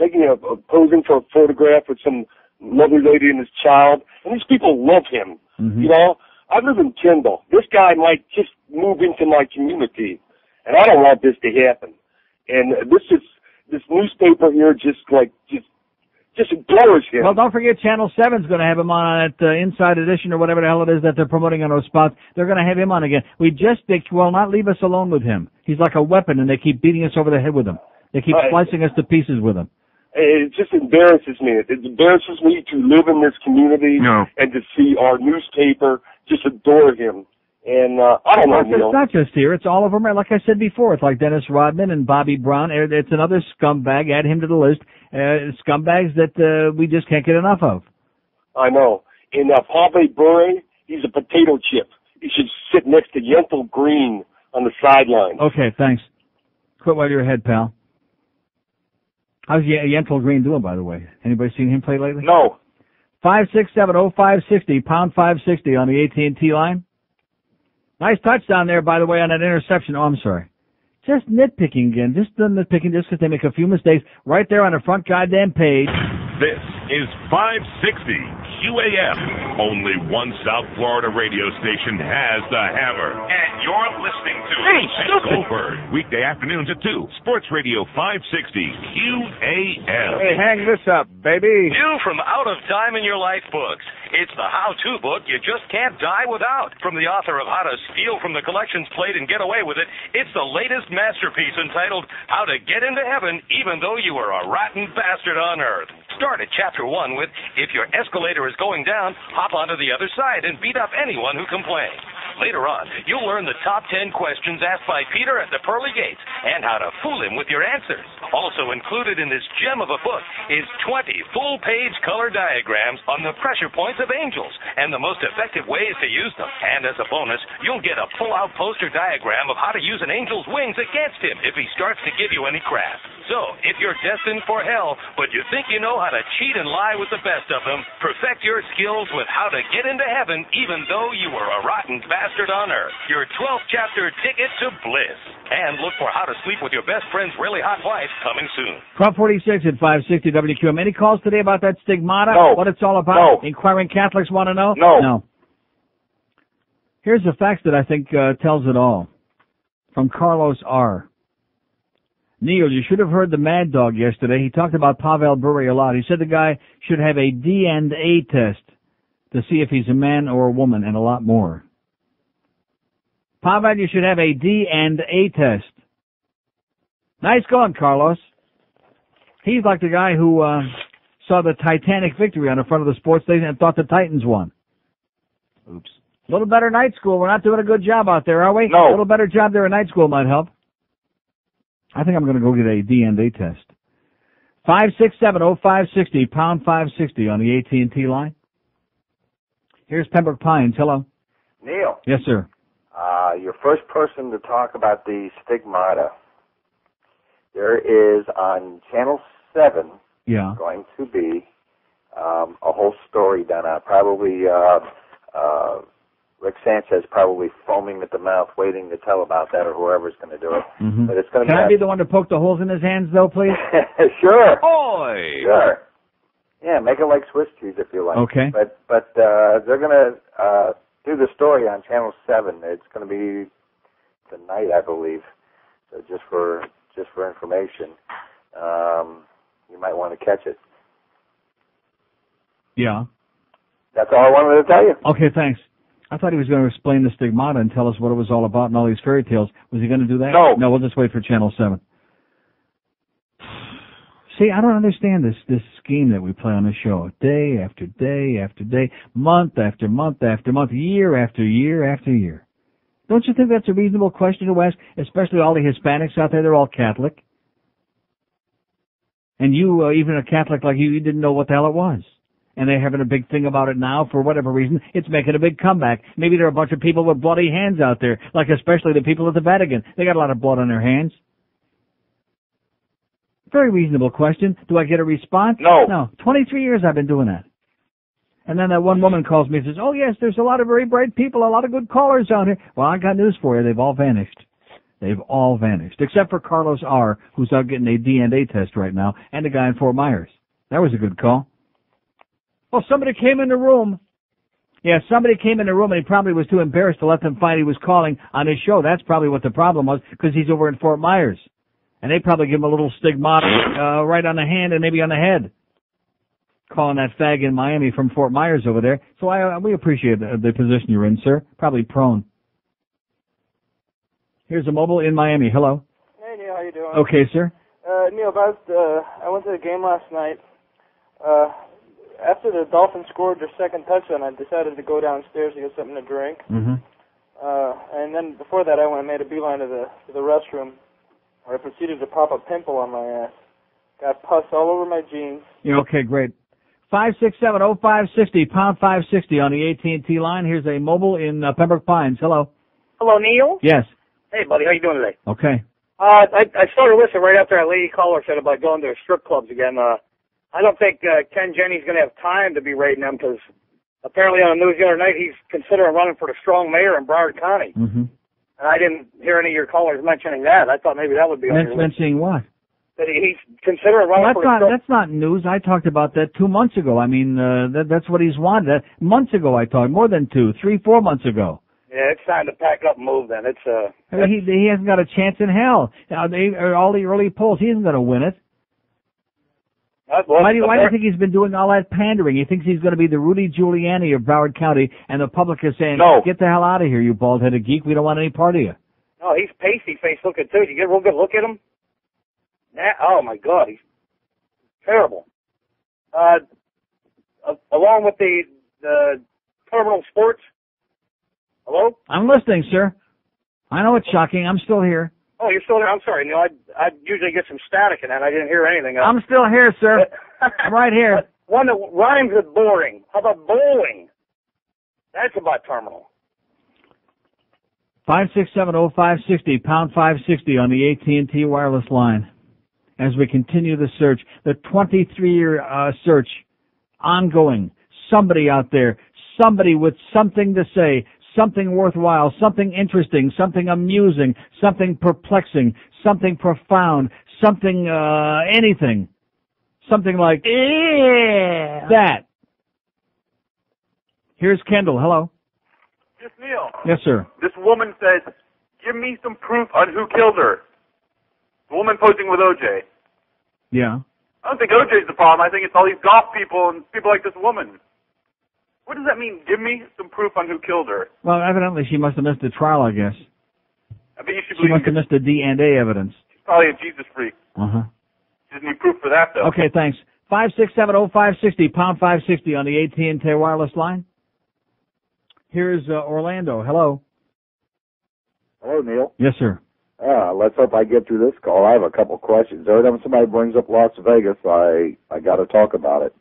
taking posing for a photograph with some lovely lady and his child, and these people love him. Mm-hmm. You know, I live in Kendall. This guy might just move into my community, and I don't want this to happen. And this newspaper here just adores him. Well, don't forget Channel 7's going to have him on at Inside Edition or whatever the hell it is that they're promoting on those spots. They're going to have him on again. They will not leave us alone with him. He's like a weapon, and they keep beating us over the head with him. They keep slicing us to pieces with him. It just embarrasses me. It embarrasses me to live in this community and to see our newspaper just adore him. And I don't know, It's not just here. It's all over America. Like I said before, it's like Dennis Rodman and Bobby Brown. It's another scumbag. Add him to the list. Scumbags that we just can't get enough of. I know. And Pave Bure, he's a potato chip. He should sit next to Yentl Green on the sideline. Okay, thanks. Quit while you're ahead, pal. How's Yentl Green doing, by the way? Anybody seen him play lately? No. 5670560, pound 560 on the AT&T line. Nice touchdown there, by the way, on that interception. Oh, I'm sorry. Just nitpicking again. Just nitpicking just because they make a few mistakes right there on the front goddamn page. This is 560 QAM. Only one South Florida radio station has the hammer. And you're listening to Goldberg. Weekday afternoons at 2. Sports Radio 560 QAM. Hey, hang this up, baby. New from Out of Time in Your Life books. It's the how-to book you just can't die without. From the author of How to Steal from the Collections Plate and Get Away with It, it's the latest masterpiece entitled How to Get into Heaven Even Though You Are a Rotten Bastard on Earth. Start at Chapter 1 with, if your escalator is going down, hop onto the other side and beat up anyone who complains. Later on, you'll learn the top 10 questions asked by Peter at the pearly gates and how to fool him with your answers. Also included in this gem of a book is 20 full-page color diagrams on the pressure points of angels and the most effective ways to use them. And as a bonus, you'll get a pull-out poster diagram of how to use an angel's wings against him if he starts to give you any crap. So, if you're destined for hell, but you think you know how to cheat and lie with the best of them, perfect your skills with How to Get into Heaven Even Though You Were a Rotten Bastard on Earth. Your 12th chapter ticket to bliss. And look for How to Sleep with Your Best Friend's Really Hot Wife coming soon. 1246 at 560 WQM. Any calls today about that stigmata? No. What it's all about? No. Inquiring Catholics want to know? No. Here's the fact that I think tells it all. From Carlos R. Neil, you should have heard the Mad Dog yesterday. He talked about Pavel Bure a lot. He said the guy should have a D&A test to see if he's a man or a woman, and a lot more. Pavel, you should have a D&A test. Nice going, Carlos. He's like the guy who saw the Titanic victory on the front of the sports station and thought the Titans won. Oops. A little better night school. We're not doing a good job out there, are we? No. A little better job there at night school might help. I think I'm going to go get a D&A test. 5670560, pound 560 on the AT&T line. Here's Pembroke Pines. Hello. Neil. Your First person to talk about the stigmata. There is on Channel 7 going to be a whole story done on probably Rick Sanchez probably foaming at the mouth waiting to tell about that, or whoever's going to do it. Mm-hmm. But it's going to Can I be the one to poke the holes in his hands, though, please? Sure. Boy! Sure. Yeah, make it like Swiss cheese if you like. Okay. But they're going to do the story on Channel 7. It's going to be tonight, I believe. So just for information, you might want to catch it. Yeah. That's all I wanted to tell you. Okay, thanks. I thought he was going to explain the stigmata and tell us what it was all about and all these fairy tales. Was he going to do that? No. No, we'll just wait for Channel 7. See, I don't understand this scheme that we play on the show. Day after day after day, month after month after month, year after year after year. Don't you think that's a reasonable question to ask, especially all the Hispanics out there? They're all Catholic. And you, even a Catholic like you didn't know what the hell it was. And they're having a big thing about it now for whatever reason. It's making a big comeback. Maybe there are a bunch of people with bloody hands out there, like especially the people at the Vatican. They got a lot of blood on their hands. Very reasonable question. Do I get a response? No. 23 years I've been doing that. And then that one woman calls me and says, oh, yes, there's a lot of very bright people, a lot of good callers out here. Well, I got news for you. They've all vanished. They've all vanished, except for Carlos R., who's out getting a DNA test right now, and a guy in Fort Myers. That was a good call. Well, somebody came in the room. Yeah, somebody came in the room, and he probably was too embarrassed to let them find he was calling on his show. That's probably what the problem was, because he's over in Fort Myers. And they probably give him a little stigmata right on the hand and maybe on the head, calling that fag in Miami from Fort Myers over there. So we appreciate the position you're in, sir. Probably prone. Here's a mobile in Miami. Hello. Hey, Neil. How you doing? Okay, sir. Neil, I went to the game last night. After the Dolphins scored their second touchdown, I decided to go downstairs to get something to drink. Mm-hmm. And then before that, I went and made a beeline to the restroom, where I proceeded to pop a pimple on my ass. Got pus all over my jeans. Yeah, okay, great. 567-0560, pound 560 on the AT&T line. Here's a mobile in Pembroke Pines. Hello. Hello, Neil? Yes. Hey, buddy. How you doing today? Okay. I started listening right after that lady caller said about going to strip clubs again. I don't think Ken Jennings going to have time to be raiding them because apparently on the news the other night he's considering running for the strong mayor in Broward County. Mm-hmm. And I didn't hear any of your callers mentioning that. I thought maybe that would be on your list. Mentioning what? That he's considering running for the That's not news. I talked about that 2 months ago. I mean, that's what he's wanted. Months ago I talked, more than 2, 3, 4 months ago. Yeah, it's time to pack up and move then. It's I mean, he hasn't got a chance in hell. All the early polls, he isn't going to win it. Why do you think he's been doing all that pandering? He thinks he's going to be the Rudy Giuliani of Broward County, and the public is saying, no, get the hell out of here, you bald-headed geek. We don't want any part of you. No, he's pasty-faced looking, too. Did you get a real good look at him? Oh, my God, he's terrible. Along with the terminal sports. Hello? I'm listening, sir. I know it's shocking. I'm still here. Oh, you're still there? I'm sorry, Neil. I usually get some static in that. I didn't hear anything. I'm still here, sir. I'm right here. One that rhymes with boring. How about bowling? That's about terminal. 567-0560, pound 560 on the AT&T wireless line. As we continue the search, the 23-year search, ongoing. Somebody out there, somebody with something to say, something worthwhile, something interesting, something amusing, something perplexing, something profound, something, anything. Something like, that. Here's Kendall. Hello. Yes, Neil. Yes, sir. This woman said, give me some proof on who killed her. The woman posing with OJ. Yeah. I don't think OJ's the problem. I think it's all these golf people and people like this woman. What does that mean? Give me some proof on who killed her. Well, evidently she must have missed the trial, I guess. I bet you should She believe must have missed the DNA evidence. she's probably a Jesus freak. Uh-huh. She doesn't need proof for that, though. Okay, thanks. 567-0560, pound 560 on the AT&T wireless line. Here's Orlando. Hello. Hello, Neil. Yes, sir. Let's hope I get through this call. I have a couple questions. Every time somebody brings up Las Vegas, I got to talk about it.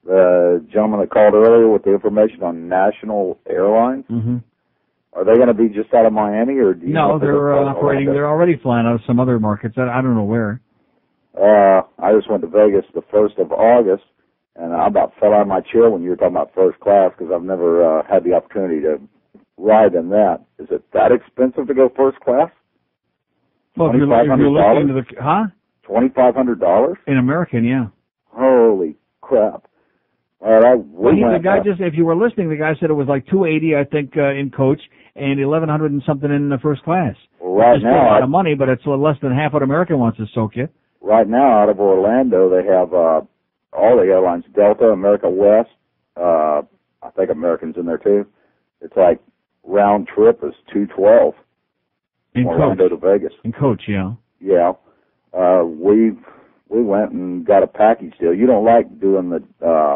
The gentleman that called earlier with the information on National Airlines, Mm-hmm. are they going to be just out of Miami, or do you know No, if they're going operating. They're already flying out of some other markets. I don't know where. I just went to Vegas the 1st of August, and I about fell out of my chair when you were talking about first class because I've never had the opportunity to ride in that. Is it that expensive to go first class? Well, if you're listening to the $2,500 in American, yeah. Holy crap! The guy if you were listening, the guy said it was like $280, I think, in coach, and $1,100 and something in the first class. Well, right it's now, a lot of money, but it's less than half what American wants to soak you. Right now, out of Orlando, they have all the airlines: Delta, America West. I think American's in there too. It's like round trip is $212 in Orlando to Vegas. In coach, yeah. Yeah, we've we went and got a package deal. You don't like doing the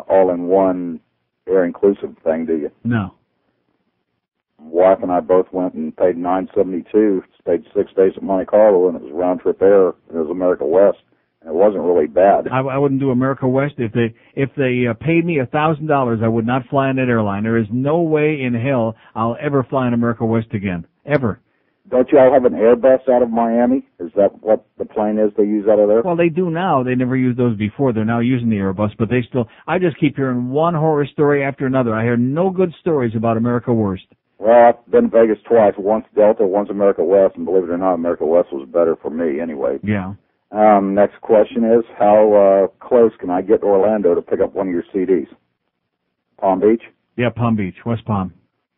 all-in-one air-inclusive thing, do you? No. Wife and I both went and paid $9.72, stayed 6 days at Monte Carlo, and it was round-trip air, and it was America West. It wasn't really bad. I wouldn't do America West. If they paid me $1,000, I would not fly on that airline. There is no way in hell I'll ever fly on America West again. Ever. Don't you all have an Airbus out of Miami? Is that what the plane is they use out of there? Well, they do now. They never used those before. They're now using the Airbus, but they still... I just keep hearing one horror story after another. I hear no good stories about America Worst. Well, I've been to Vegas twice. Once Delta, once America West, and believe it or not, America West was better for me anyway. Yeah. Next question is, how close can I get to Orlando to pick up one of your CDs? Palm Beach? Yeah, Palm Beach, West Palm.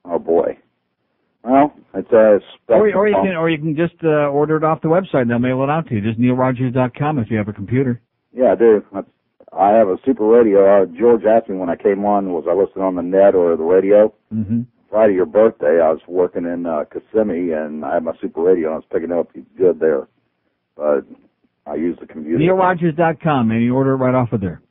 Oh, boy. Well, it's a... Or you can just order it off the website and they'll mail it out to you. Just neilrogers.com if you have a computer. Yeah, I do. I have a super radio. George asked me when I came on, was I listening on the net or the radio? Mm-hmm. Friday, your birthday, I was working in Kissimmee, and I had my super radio, and I was picking up good there. But I used the computer. neilrogers.com, man. You order it right off of there.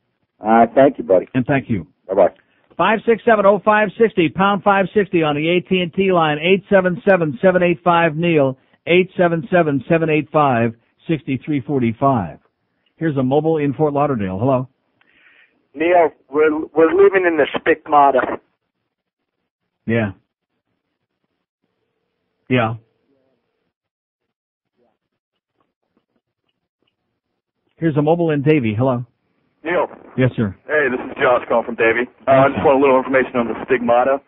Thank you, buddy. And thank you. Bye-bye. 567-0560, pound 560 on the AT&T line, 877-785-NEIL, 877-785-6345. Here's a mobile in Fort Lauderdale. Hello. Neil, we're living in the stigmata. Yeah. Yeah. Here's a mobile in Davie. Hello. Neil. Yes, sir. Hey, this is Josh calling from Davie. I just want a little information on the stigmata.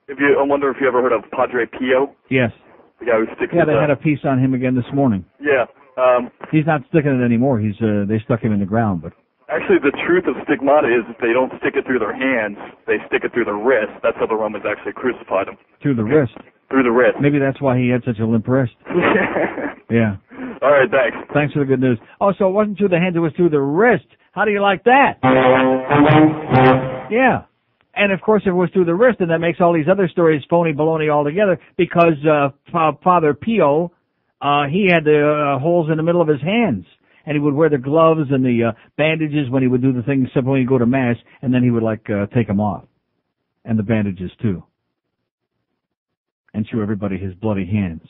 I wonder if you ever heard of Padre Pio? Yes. The guy who sticks. Yeah, they had a piece on him again this morning. Yeah. He's not sticking it anymore. They stuck him in the ground, but. Actually, the truth of stigmata is that they don't stick it through their hands. They stick it through their wrist. That's how the Romans actually crucified him. Through the wrist. Through the wrist. Maybe that's why he had such a limp wrist. Yeah. All right, thanks. Thanks for the good news. Oh, so it wasn't through the hands, it was through the wrist. How do you like that? Yeah. And, of course, if it was through the wrist, then that makes all these other stories phony baloney altogether because Father Pio, he had the holes in the middle of his hands. And he would wear the gloves and the bandages when he would do the things when he'd go to Mass, and then he would, take them off. And the bandages, too. And show everybody his bloody hands.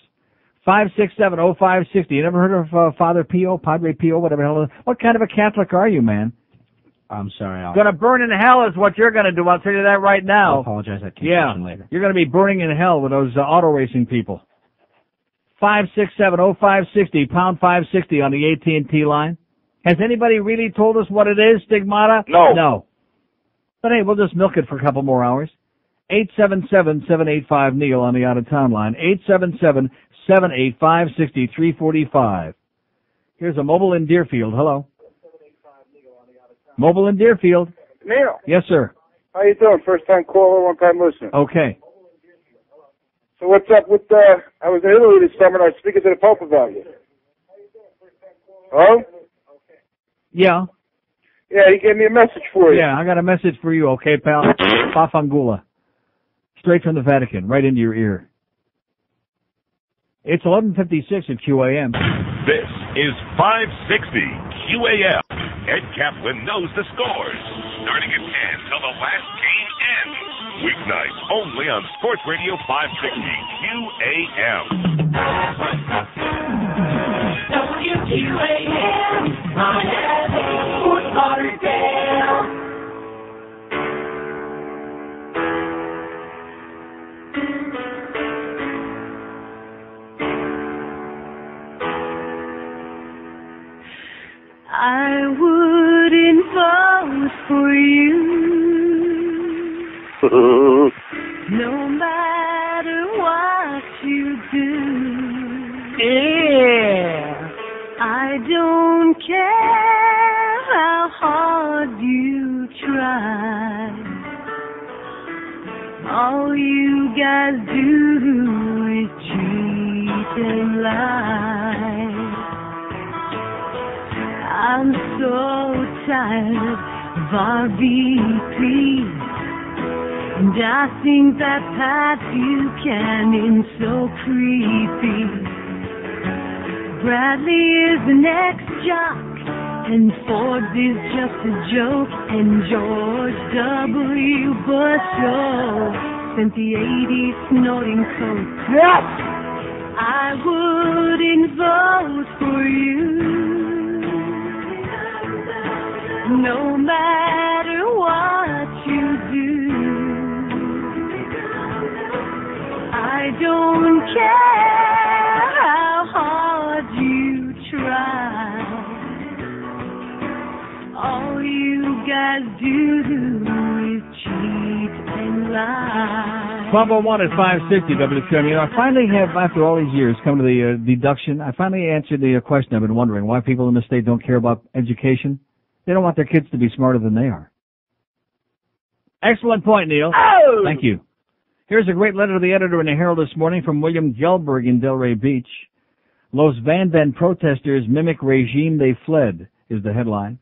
567-0560. You never heard of Father Pio, Padre Pio, whatever the hell? What kind of a Catholic are you, man? I'm sorry. Gonna burn in hell is what you're gonna do. I'll tell you that right now. I'll apologize. I can't later. You're gonna be burning in hell with those auto racing people. 567-0560, pound 560 on the AT&T line. Has anybody really told us what it is, stigmata? No. But hey, we'll just milk it for a couple more hours. 877-785-NEIL on the out-of-town line. 877-785-6345. Here's a mobile in Deerfield. Hello. Mobile in Deerfield. Neil. Yes, sir. How you doing? First time caller, one time listener. Okay. So what's up with, I was in Italy this summer and I was speaking to the Pope about you. Hello? Yeah. Yeah, he gave me a message for you. Yeah, I got a message for you, okay, pal? Fafangula. Straight from the Vatican, right into your ear. It's 11:56 at QAM. This is 560 QAM. Ed Kaplan knows the scores. Starting at 10 till the last game ends. Weeknights only on Sports Radio 560 QAM. WQAM, Miami, Fort Lauderdale. I wouldn't vote for you, no matter what you do. Yeah. I don't care how hard you try. All you guys do is cheat and lie. I'm so tired of our VP, and I think that Pat Buchanan's so creepy. Bradley is the next jock, And Forbes is just a joke, and George W. Bush spent the 80s snorting coke. Yes! I wouldn't vote for you, no matter what you do. I don't care how hard you try. All you guys do is cheat and lie. 1201 at 560 WQAM. You know, I finally have, after all these years, come to the deduction. I finally answered the question I've been wondering, why people in the state don't care about education. They don't want their kids to be smarter than they are. Excellent point, Neil. Oh! Thank you. Here's a great letter to the editor in the Herald this morning from William Gelberg in Delray Beach. Los Van Van protesters mimic regime they fled, is the headline.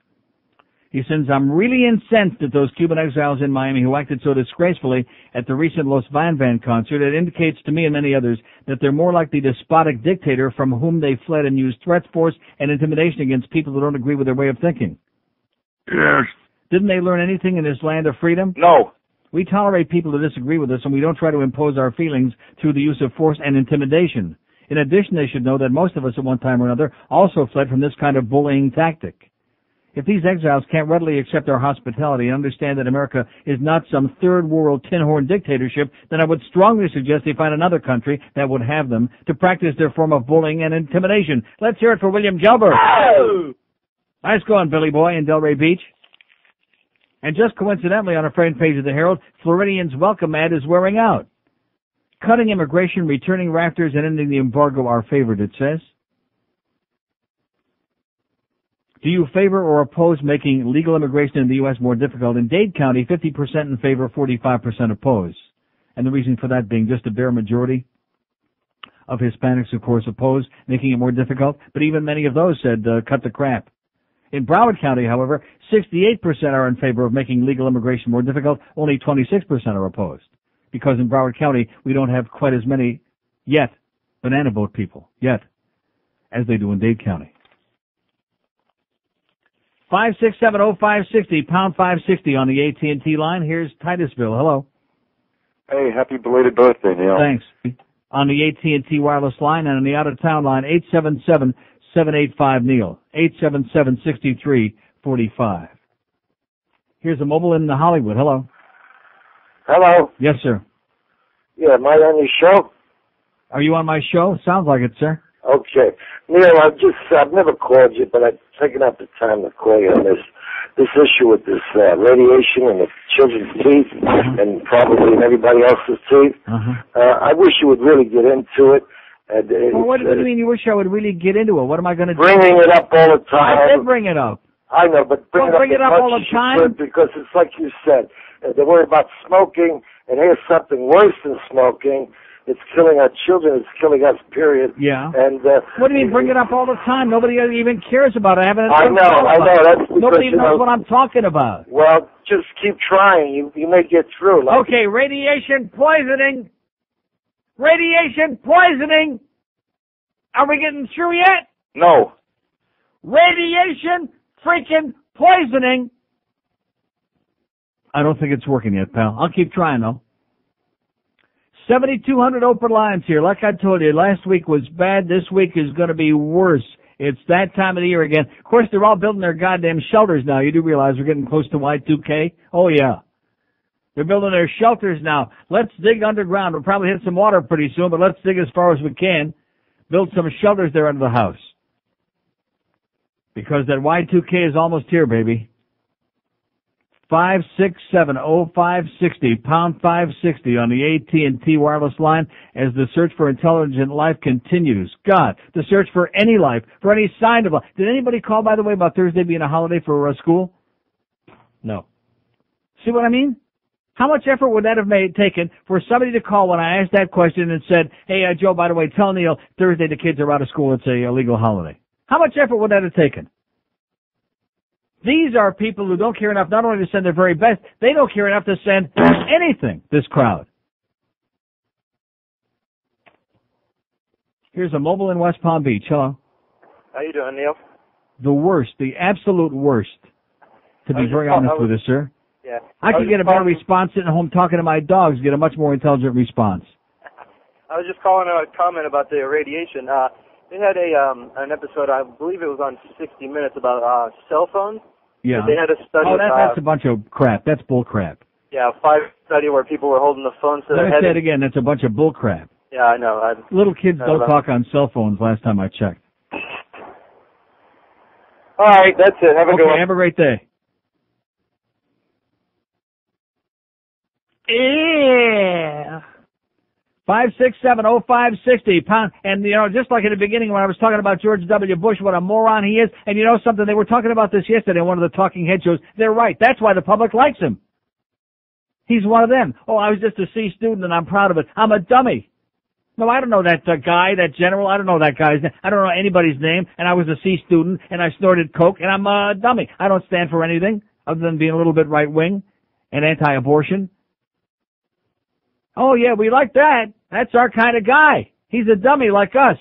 He says, I'm really incensed at those Cuban exiles in Miami who acted so disgracefully at the recent Los Van Van concert. It indicates to me and many others that they're more like the despotic dictator from whom they fled and used threats, force, and intimidation against people who don't agree with their way of thinking. Yes. Didn't they learn anything in this land of freedom? No. We tolerate people who disagree with us, and we don't try to impose our feelings through the use of force and intimidation. In addition, they should know that most of us at one time or another also fled from this kind of bullying tactic. If these exiles can't readily accept our hospitality and understand that America is not some third world tin horn dictatorship, then I would strongly suggest they find another country that would have them to practice their form of bullying and intimidation. Let's hear it for William Gelber. Oh! Nice going, Billy Boy in Delray Beach. And just coincidentally, on a front page of the Herald, Floridians' welcome ad is wearing out. Cutting immigration, returning rafters, and ending the embargo are favored, it says. Do you favor or oppose making legal immigration in the U.S. more difficult? In Dade County, 50% in favor, 45% oppose. And the reason for that being just a bare majority of Hispanics, of course, oppose, making it more difficult. But even many of those said, cut the crap. In Broward County, however, 68% are in favor of making legal immigration more difficult. Only 26% are opposed. Because in Broward County, we don't have quite as many, yet, banana boat people, yet, as they do in Dade County. 5670560, pound 560 on the AT&T line. Here's Titusville. Hello. Hey, happy belated birthday, Neil. Thanks. On the AT&T wireless line and on the out-of-town line, 877-785-NEIL, 877-6345. Here's a mobile in Hollywood. Hello. Hello. Yes, sir. Yeah, am I on your show? Are you on my show? Sounds like it, sir. Okay. Neil, I've never called you, but I've taken out the time to call you on this issue with this radiation in the children's teeth and probably in everybody else's teeth. I wish you would really get into it. Well, what do you mean you wish I would really get into it? What am I going to do? Bringing it up all the time. I did bring it up. I know, but bring it up all the time because it's like you said. They're worried about smoking, and here's something worse than smoking. It's killing our children. It's killing us, period. Yeah. And what do you mean bring it up all the time? Nobody even cares about it. I know. That's because, nobody knows what I'm talking about. Well, just keep trying. You may get through. Okay, radiation poisoning. Radiation poisoning. Are we getting through yet? No. Radiation freaking poisoning. I don't think it's working yet, pal. I'll keep trying, though. 7,200 open lines here. Like I told you, last week was bad. This week is going to be worse. It's that time of the year again. Of course, they're all building their goddamn shelters now. You do realize we're getting close to Y2K? Oh, yeah. They're building their shelters now. Let's dig underground. We'll probably hit some water pretty soon, but let's dig as far as we can. Build some shelters there under the house. Because that Y2K is almost here, baby. 5670560, pound 560 on the AT&T wireless line as the search for intelligent life continues. God, the search for any life, for any sign of life. Did anybody call, by the way, about Thursday being a holiday for school? No. See what I mean? How much effort would that have taken for somebody to call when I asked that question and said, hey, Joe, by the way, tell Neil Thursday the kids are out of school. It's a legal holiday. How much effort would that have taken? These are people who don't care enough not only to send their very best, they don't care enough to send anything, this crowd. Here's a mobile in West Palm Beach. Hello. How you doing, Neil? The worst, the absolute worst. To be very honest with you, sir. Yeah. I could get a better response sitting at home talking to my dogs, get a much more intelligent response. I was just calling a comment about the radiation. They had an episode, I believe it was on 60 Minutes, about cell phones. Yeah. They had a study. Oh, that's a bunch of crap. That's bull crap. Yeah, a 5 study where people were holding the phones to Let their me head. say it again. That's a bunch of bull crap. Yeah, I know. Little kids don't talk on cell phones last time I checked. All right, that's it. Have a good one. Have a great day. Yeah. 5670560 pound. And, you know, just like in the beginning when I was talking about George W. Bush, what a moron he is. And you know something? They were talking about this yesterday on one of the talking head shows. They're right. That's why the public likes him. He's one of them. Oh, I was just a C student and I'm proud of it. I'm a dummy. No, I don't know that guy, that general. I don't know that guy's name. I don't know anybody's name. And I was a C student and I snorted coke and I'm a dummy. I don't stand for anything other than being a little bit right-wing and anti-abortion. Oh, yeah, we like that. That's our kind of guy. He's a dummy like us.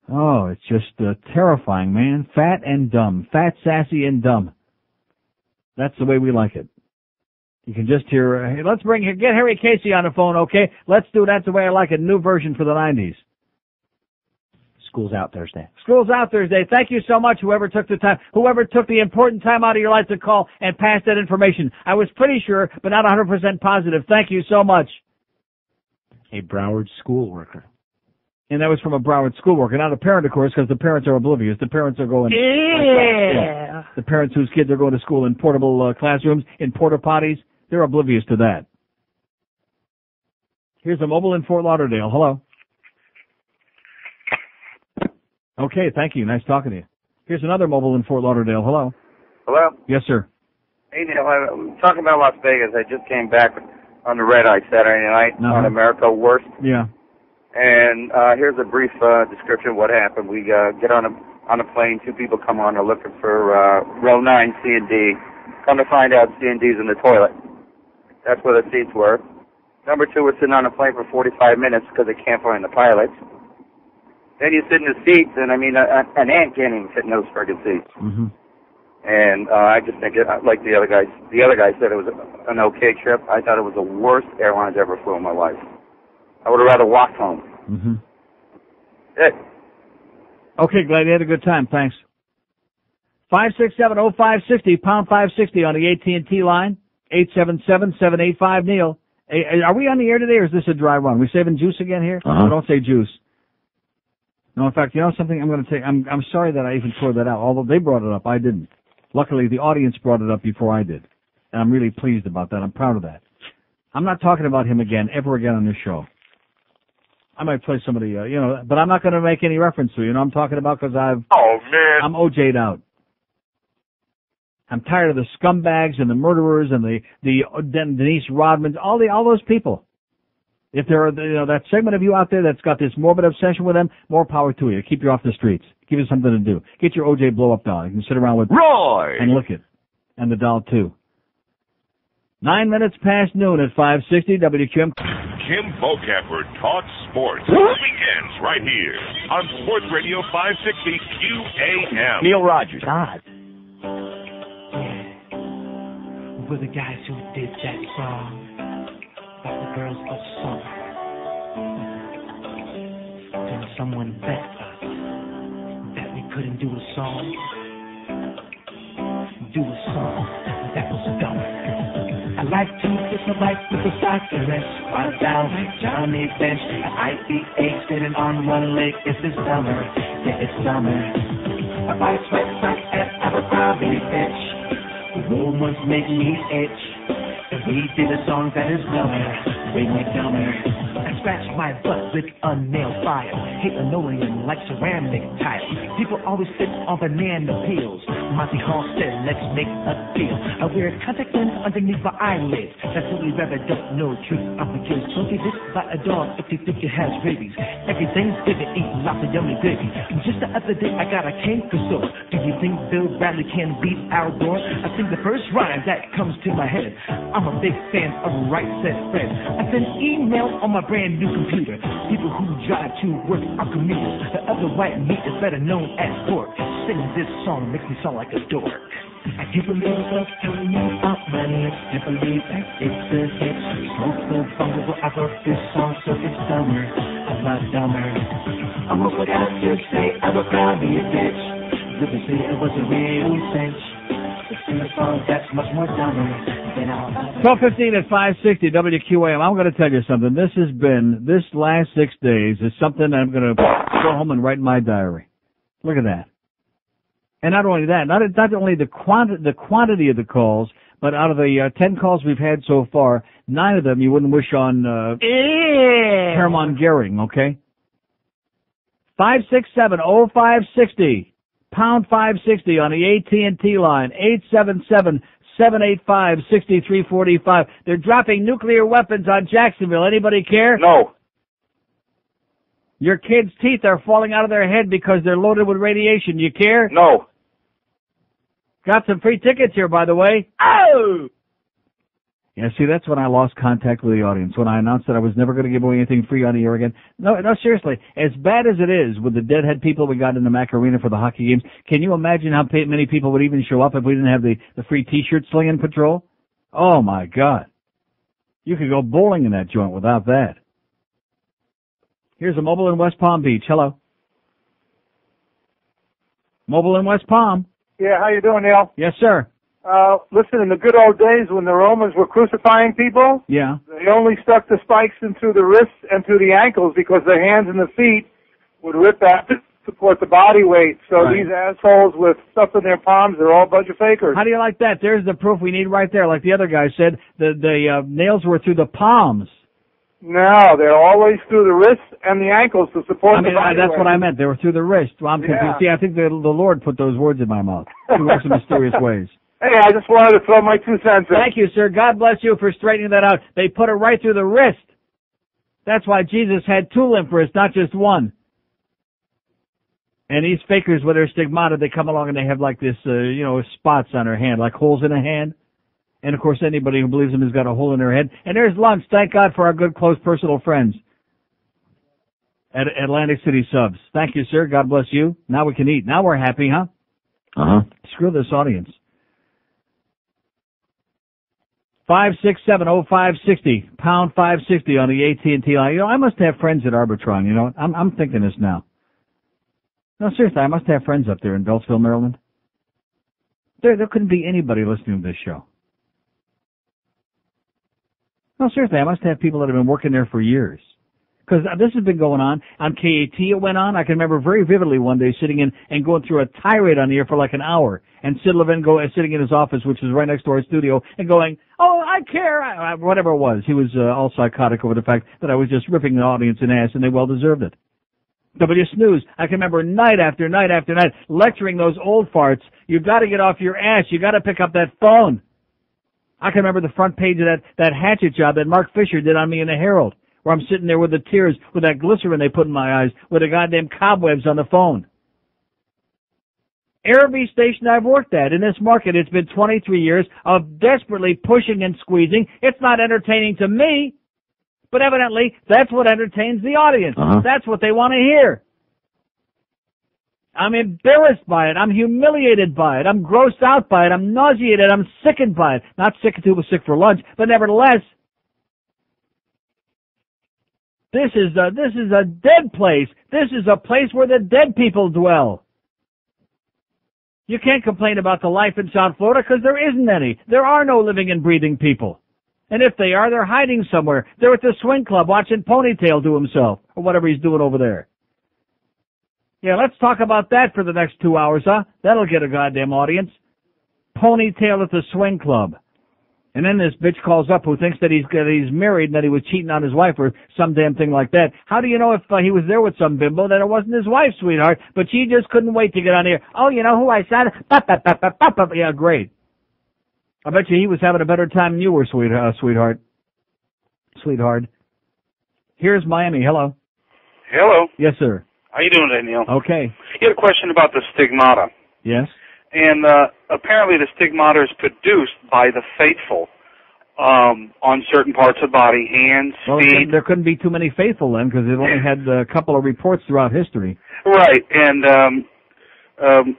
Oh, it's just terrifying, man. Fat and dumb. Fat, sassy, and dumb. That's the way we like it. You can just hear, hey, let's get Harry Casey on the phone, okay? Let's do That's the Way I Like It, new version for the 90s. School's out Thursday. School's out Thursday. Thank you so much, whoever took the important time out of your life to call and pass that information. I was pretty sure, but not 100% positive. Thank you so much. A Broward school worker. And that was from a Broward school worker. Not a parent, of course, because the parents are oblivious. The parents are going... Yeah. The parents whose kids are going to school in portable classrooms, in porta potties, they're oblivious to that. Here's a mobile in Fort Lauderdale. Hello. Okay, thank you. Nice talking to you. Here's another mobile in Fort Lauderdale. Hello. Hello? Yes, sir. Hey, Neil, I'm talking about Las Vegas. I just came back on the Red Eye Saturday night on America Worst. Yeah. And here's a brief description of what happened. We get on a plane. 2 people come on. They're looking for row 9, C and D. Come to find out, C and D's in the toilet. That's where the seats were. Number 2 was sitting on a plane for 45 minutes because they can't find the pilots. Then you sit in the seats, and I mean, an ant can't even sit in those friggin' seats. Mm-hmm. And I just think, like the other guy said, it was an okay trip. I thought it was the worst airlines I ever flew in my life. I would have rather walked home. Mm-hmm. It. Okay, glad you had a good time. Thanks. 5670560, pound 560 on the AT&T line. 877-785-NEIL. Are we on the air today, or is this a dry run? We saving juice again here? No, don't say juice. No, in fact, you know something? I'm going to say, I'm sorry that I even threw that out, although they brought it up. I didn't. Luckily, the audience brought it up before I did. And I'm really pleased about that. I'm proud of that. I'm not talking about him ever again on this show. I might play some of the, but I'm not going to make any reference to, I'm talking about because I'm OJ'd out. I'm tired of the scumbags and the murderers and the Denise Rodmans, all those people. If there are, that segment of you out there that's got this morbid obsession with them, more power to you. Keep you off the streets. Give you something to do. Get your OJ blow-up doll. You can sit around with Roy and lick it. And the doll, too. 9 minutes past noon at 560 WQM. Kim Bocapper talks sports weekends right here on Sports Radio 560 QAM. Neil Rogers. God. We're the guys who did that song about the girls of summer. Then someone bet us that we couldn't do a song that was dumb. I like to kiss my bike with a soccer rest, right down Johnny Bench. I IPA sitting on one leg. It's the summer, yeah, it's summer. I buy sweatpants at Abercrombie Fitch. The rumors make me itch. And we did a song that is dumber, way more dumber. I scratch my butt with a nail file, hate linoleum like ceramic tile. People always sit on banana peels. Monty Hall said, let's make a deal. I wear a contact lens underneath my eyelids. That's really rather don't know the truth. I'm a kid, so get bit by a dog if you think it has rabies. Every Thanksgiving, eat lots of yummy gravy. Just the other day, I got a canker sore. Do you think Bill Bradley can beat Al Gore? I think the first rhyme that comes to my head. I'm a big fan of Right Said Fred. I send emails on my brand new computer. People who drive to work are commuters. The other white meat is better known as pork. Singing this song makes me sound like a dork. I can't believe what's telling me about my lips. Can't believe that it's a hit. Smoke the bungle, I wrote this song so it's dumber. I'm not dumber. I'm gonna put out to say I would probably a bitch. Living say it was a real cinch. The song that's much more dumber than all. 12:15 at 560 WQAM. I'm going to tell you something. This last 6 days is something I'm going to go home and write in my diary. Look at that. And not only that, not only the quantity of the calls, but out of the 10 calls we've had so far, 9 of them you wouldn't wish on Hermann Goering, okay? 567-0560, pound 560 on the AT&T line, 877-785-6345. They're dropping nuclear weapons on Jacksonville. Anybody care? No. Your kids' teeth are falling out of their head because they're loaded with radiation. You care? No. Got some free tickets here, by the way. Oh! Yeah, see, that's when I lost contact with the audience, when I announced that I was never going to give away anything free on the air again. No, seriously. As bad as it is with the deadhead people we got in the Mac Arena for the hockey games, can you imagine how many people would even show up if we didn't have the free T-shirt slinging patrol? Oh, my God. You could go bowling in that joint without that. Here's a mobile in West Palm Beach. Hello. Mobile in West Palm. Yeah, how you doing, Neil? Yes, sir. Listen, in the good old days when the Romans were crucifying people, yeah, they only stuck the spikes into the wrists and through the ankles because the hands and the feet would rip out to support the body weight. So right. These assholes with stuff in their palms, they're all a bunch of fakers. How do you like that? There's the proof we need right there. Like the other guy said, the nails were through the palms. No, they're always through the wrists and the ankles to support the body that's weight. what I meant. They were through the wrist. Well, I'm confused. See, I think the Lord put those words in my mouth. He works in mysterious ways. Hey, I just wanted to throw my 2 cents in. Thank you, sir. God bless you for straightening that out. They put it right through the wrist. That's why Jesus had 2 limp wrists, not just 1. And these fakers with their stigmata, they come along and they have like this, spots on their hand, like holes in a hand. And, of course, anybody who believes them has got a hole in their head. And there's lunch. Thank God for our good, close, personal friends at Atlantic City Subs. Thank you, sir. God bless you. Now we can eat. Now we're happy, huh? Uh-huh. Screw this audience. 567-0560, pound 560 on the AT&T line. I must have friends at Arbitron, I'm thinking this now. No, seriously, I must have friends up there in Beltsville, Maryland. There couldn't be anybody listening to this show. No, seriously, I must have people that have been working there for years. Because this has been going on. On KAT it went on. I can remember very vividly one day sitting in and going through a tirade on the air for like an hour. And Sid Levin sitting in his office, which is right next to our studio, and going, oh, I care, whatever it was. He was all psychotic over the fact that I was just ripping the audience an ass, and they well deserved it. W Snooze, I can remember night after night after night lecturing those old farts. You got to get off your ass. You got to pick up that phone. I can remember the front page of that hatchet job that Mark Fisher did on me in the Herald, where I'm sitting there with the tears, with that glycerin they put in my eyes, with the goddamn cobwebs on the phone. Every station I've worked at in this market, it's been 23 years of desperately pushing and squeezing. It's not entertaining to me, but evidently that's what entertains the audience. Uh-huh. That's what they want to hear. I'm embarrassed by it. I'm humiliated by it. I'm grossed out by it. I'm nauseated. I'm sickened by it. Not sick until we're sick for lunch, but nevertheless, this is a dead place. This is a place where the dead people dwell. You can't complain about the life in South Florida because there isn't any. There are no living and breathing people. And if they are, they're hiding somewhere. They're at the swing club watching Ponytail do himself or whatever he's doing over there. Yeah, let's talk about that for the next 2 hours, huh? That'll get a goddamn audience. Ponytail at the swing club. And then this bitch calls up who thinks that he's married and that he was cheating on his wife or some damn thing like that. How do you know if he was there with some bimbo that it wasn't his wife, sweetheart? But she just couldn't wait to get on here. Oh, you know who I saw? Yeah, great. I bet you he was having a better time than you were, sweetheart. Sweetheart. Here's Miami. Hello. Hello. Yes, sir. How you doing today, Neil? Okay. You had a question about the stigmata. Yes. And apparently the stigmata is produced by the faithful on certain parts of the body, hands, feet. There couldn't be too many faithful then because they've only had a couple of reports throughout history. Right. And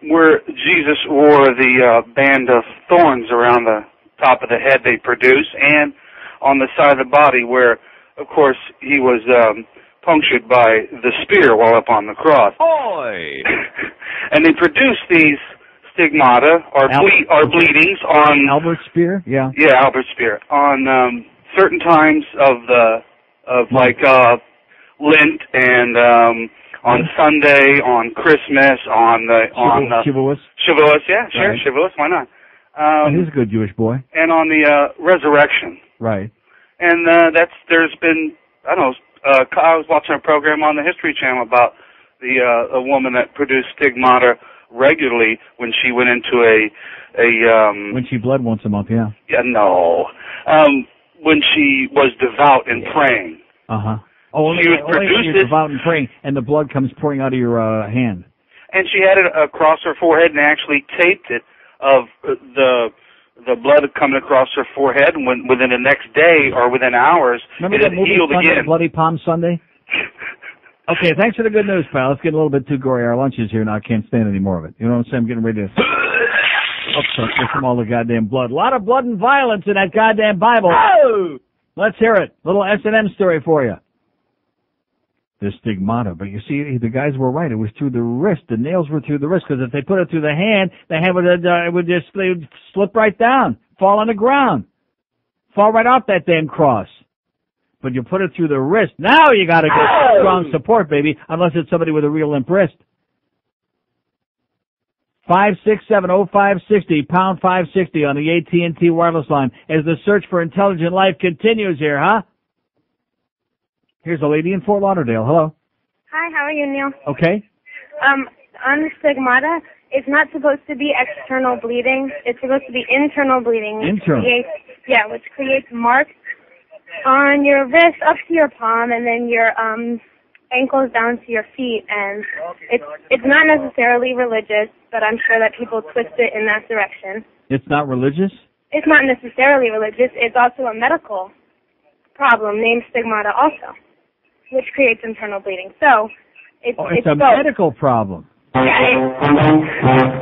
where Jesus wore the band of thorns around the top of the head they produce, and on the side of the body where, of course, he was punctured by the spear while up on the cross. Boy! And they produce these stigmata or bleedings on Albert Spear, yeah, Albert Spear on certain times of Lent and on Sunday, on Christmas, on Shavuos. Shavuos, yeah, sure, Right. Shavuos, why not? He's a good Jewish boy. And on the resurrection, right? And there's been I was watching a program on the History Channel about a woman that produced stigmata regularly when she went into when she bled once a month, yeah. Yeah, no. When she was devout and praying. Uh-huh. Oh, she would only produce when you're this, devout and praying, and the blood comes pouring out of your hand. and she had it across her forehead and actually taped it of the blood coming across her forehead, and within the next day or within hours, Remember it that had movie healed Sunday, again. Bloody Palm Sunday? Okay, thanks for the good news, pal. It's getting a little bit too gory. Our lunch is here now. I can't stand any more of it. You know what I'm saying? I'm getting ready to get from all the goddamn blood. A lot of blood and violence in that goddamn Bible. Oh! Let's hear it. Little S&M story for you. The stigmata. But you see, the guys were right. It was through the wrist. The nails were through the wrist, because if they put it through the hand they would slip right down, fall on the ground, fall right off that damn cross. But you put it through the wrist. Now you got to get strong support, baby, unless it's somebody with a real limp wrist. 5670560, pound 560 on the AT&T wireless line as the search for intelligent life continues here, huh? Here's a lady in Fort Lauderdale. Hello. Hi, how are you, Neil? Okay. On stigmata, it's not supposed to be external bleeding. It's supposed to be internal bleeding. Internal. Which creates marks on your wrist up to your palm, and then your ankles down to your feet. And it's not necessarily religious, but I'm sure that people twist it in that direction. It's not religious? It's not necessarily religious. It's also a medical problem named stigmata also, which creates internal bleeding. So it's a both. medical problem.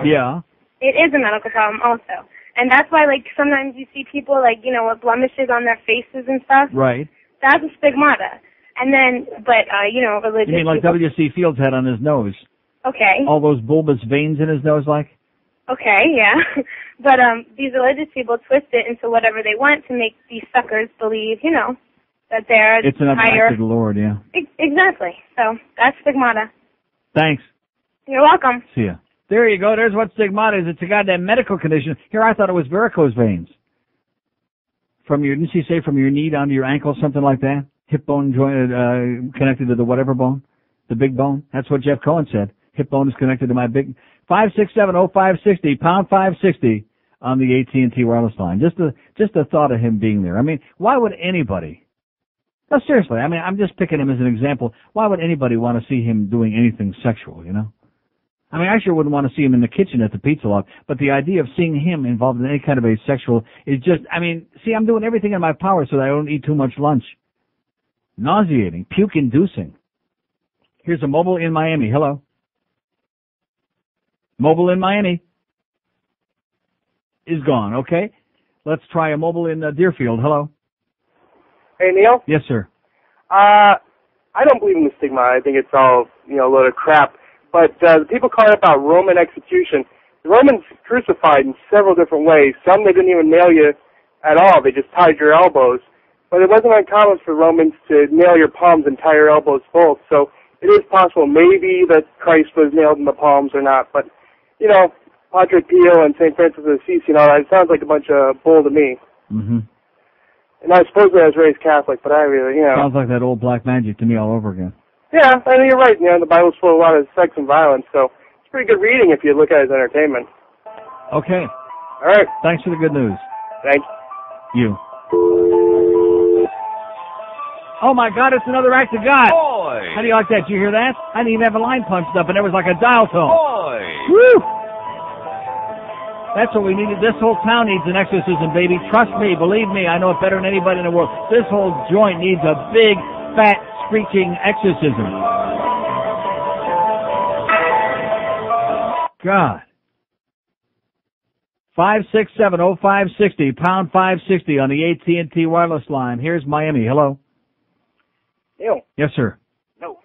Yeah. It is a medical problem also. And that's why, like, sometimes you see people, like, you know, with blemishes on their faces and stuff. Right. That's a stigmata. And then, religious You mean like people. W.C. Fields had on his nose? Okay. All those bulbous veins in his nose, like? Okay, yeah. But these religious people twist it into whatever they want to make these suckers believe, you know, that they're It's an higher. act of the Lord, yeah. Exactly. So that's stigmata. Thanks. You're welcome. See ya. There you go. There's what stigmata is. It's a goddamn medical condition. Here, I thought it was varicose veins. Didn't she say from your knee down to your ankle, something like that? Hip bone jointed, connected to the whatever bone? The big bone? That's what Jeff Cohen said. Hip bone is connected to my big... 5670560, pound 560 on the AT&T wireless line. Just the thought of him being there. I mean, why would anybody... No, seriously, I mean, I'm just picking him as an example. Why would anybody want to see him doing anything sexual, you know? I mean, I sure wouldn't want to see him in the kitchen at the Pizza Lot, but the idea of seeing him involved in any kind of a sexual is just, I mean, see, I'm doing everything in my power so that I don't eat too much lunch. Nauseating, puke-inducing. Here's a mobile in Miami. Hello. Mobile in Miami is gone, okay? Let's try a mobile in Deerfield. Hello. Hey, Neil? Yes, sir. I don't believe in the stigma. I think it's all, a load of crap. But the people calling about Roman execution, the Romans crucified in several different ways. Some they didn't even nail you at all. They just tied your elbows. But it wasn't uncommon for Romans to nail your palms and tie your elbows both. So it is possible maybe that Christ was nailed in the palms or not. But, Padre Pio and St. Francis of Assisi and all that, it sounds like a bunch of bull to me. Mm-hmm. And I supposedly I was raised Catholic, but I really, Sounds like that old black magic to me all over again. Yeah, I mean, you're right. The Bible's full of a lot of sex and violence, so it's pretty good reading if you look at it as entertainment. Okay. All right. Thanks for the good news. Thank you. Oh, my God, it's another act of God. Boy! How do you like that? Did you hear that? I didn't even have a line punched up, and it was like a dial tone. Boy! Woo! That's what we needed. This whole town needs an exorcism, baby. Trust me. Believe me. I know it better than anybody in the world. This whole joint needs a big, fat, screeching exorcism. God. 567-0560, pound 560 on the AT&T wireless line. Here's Miami. Hello. Neil. Yes, sir. No.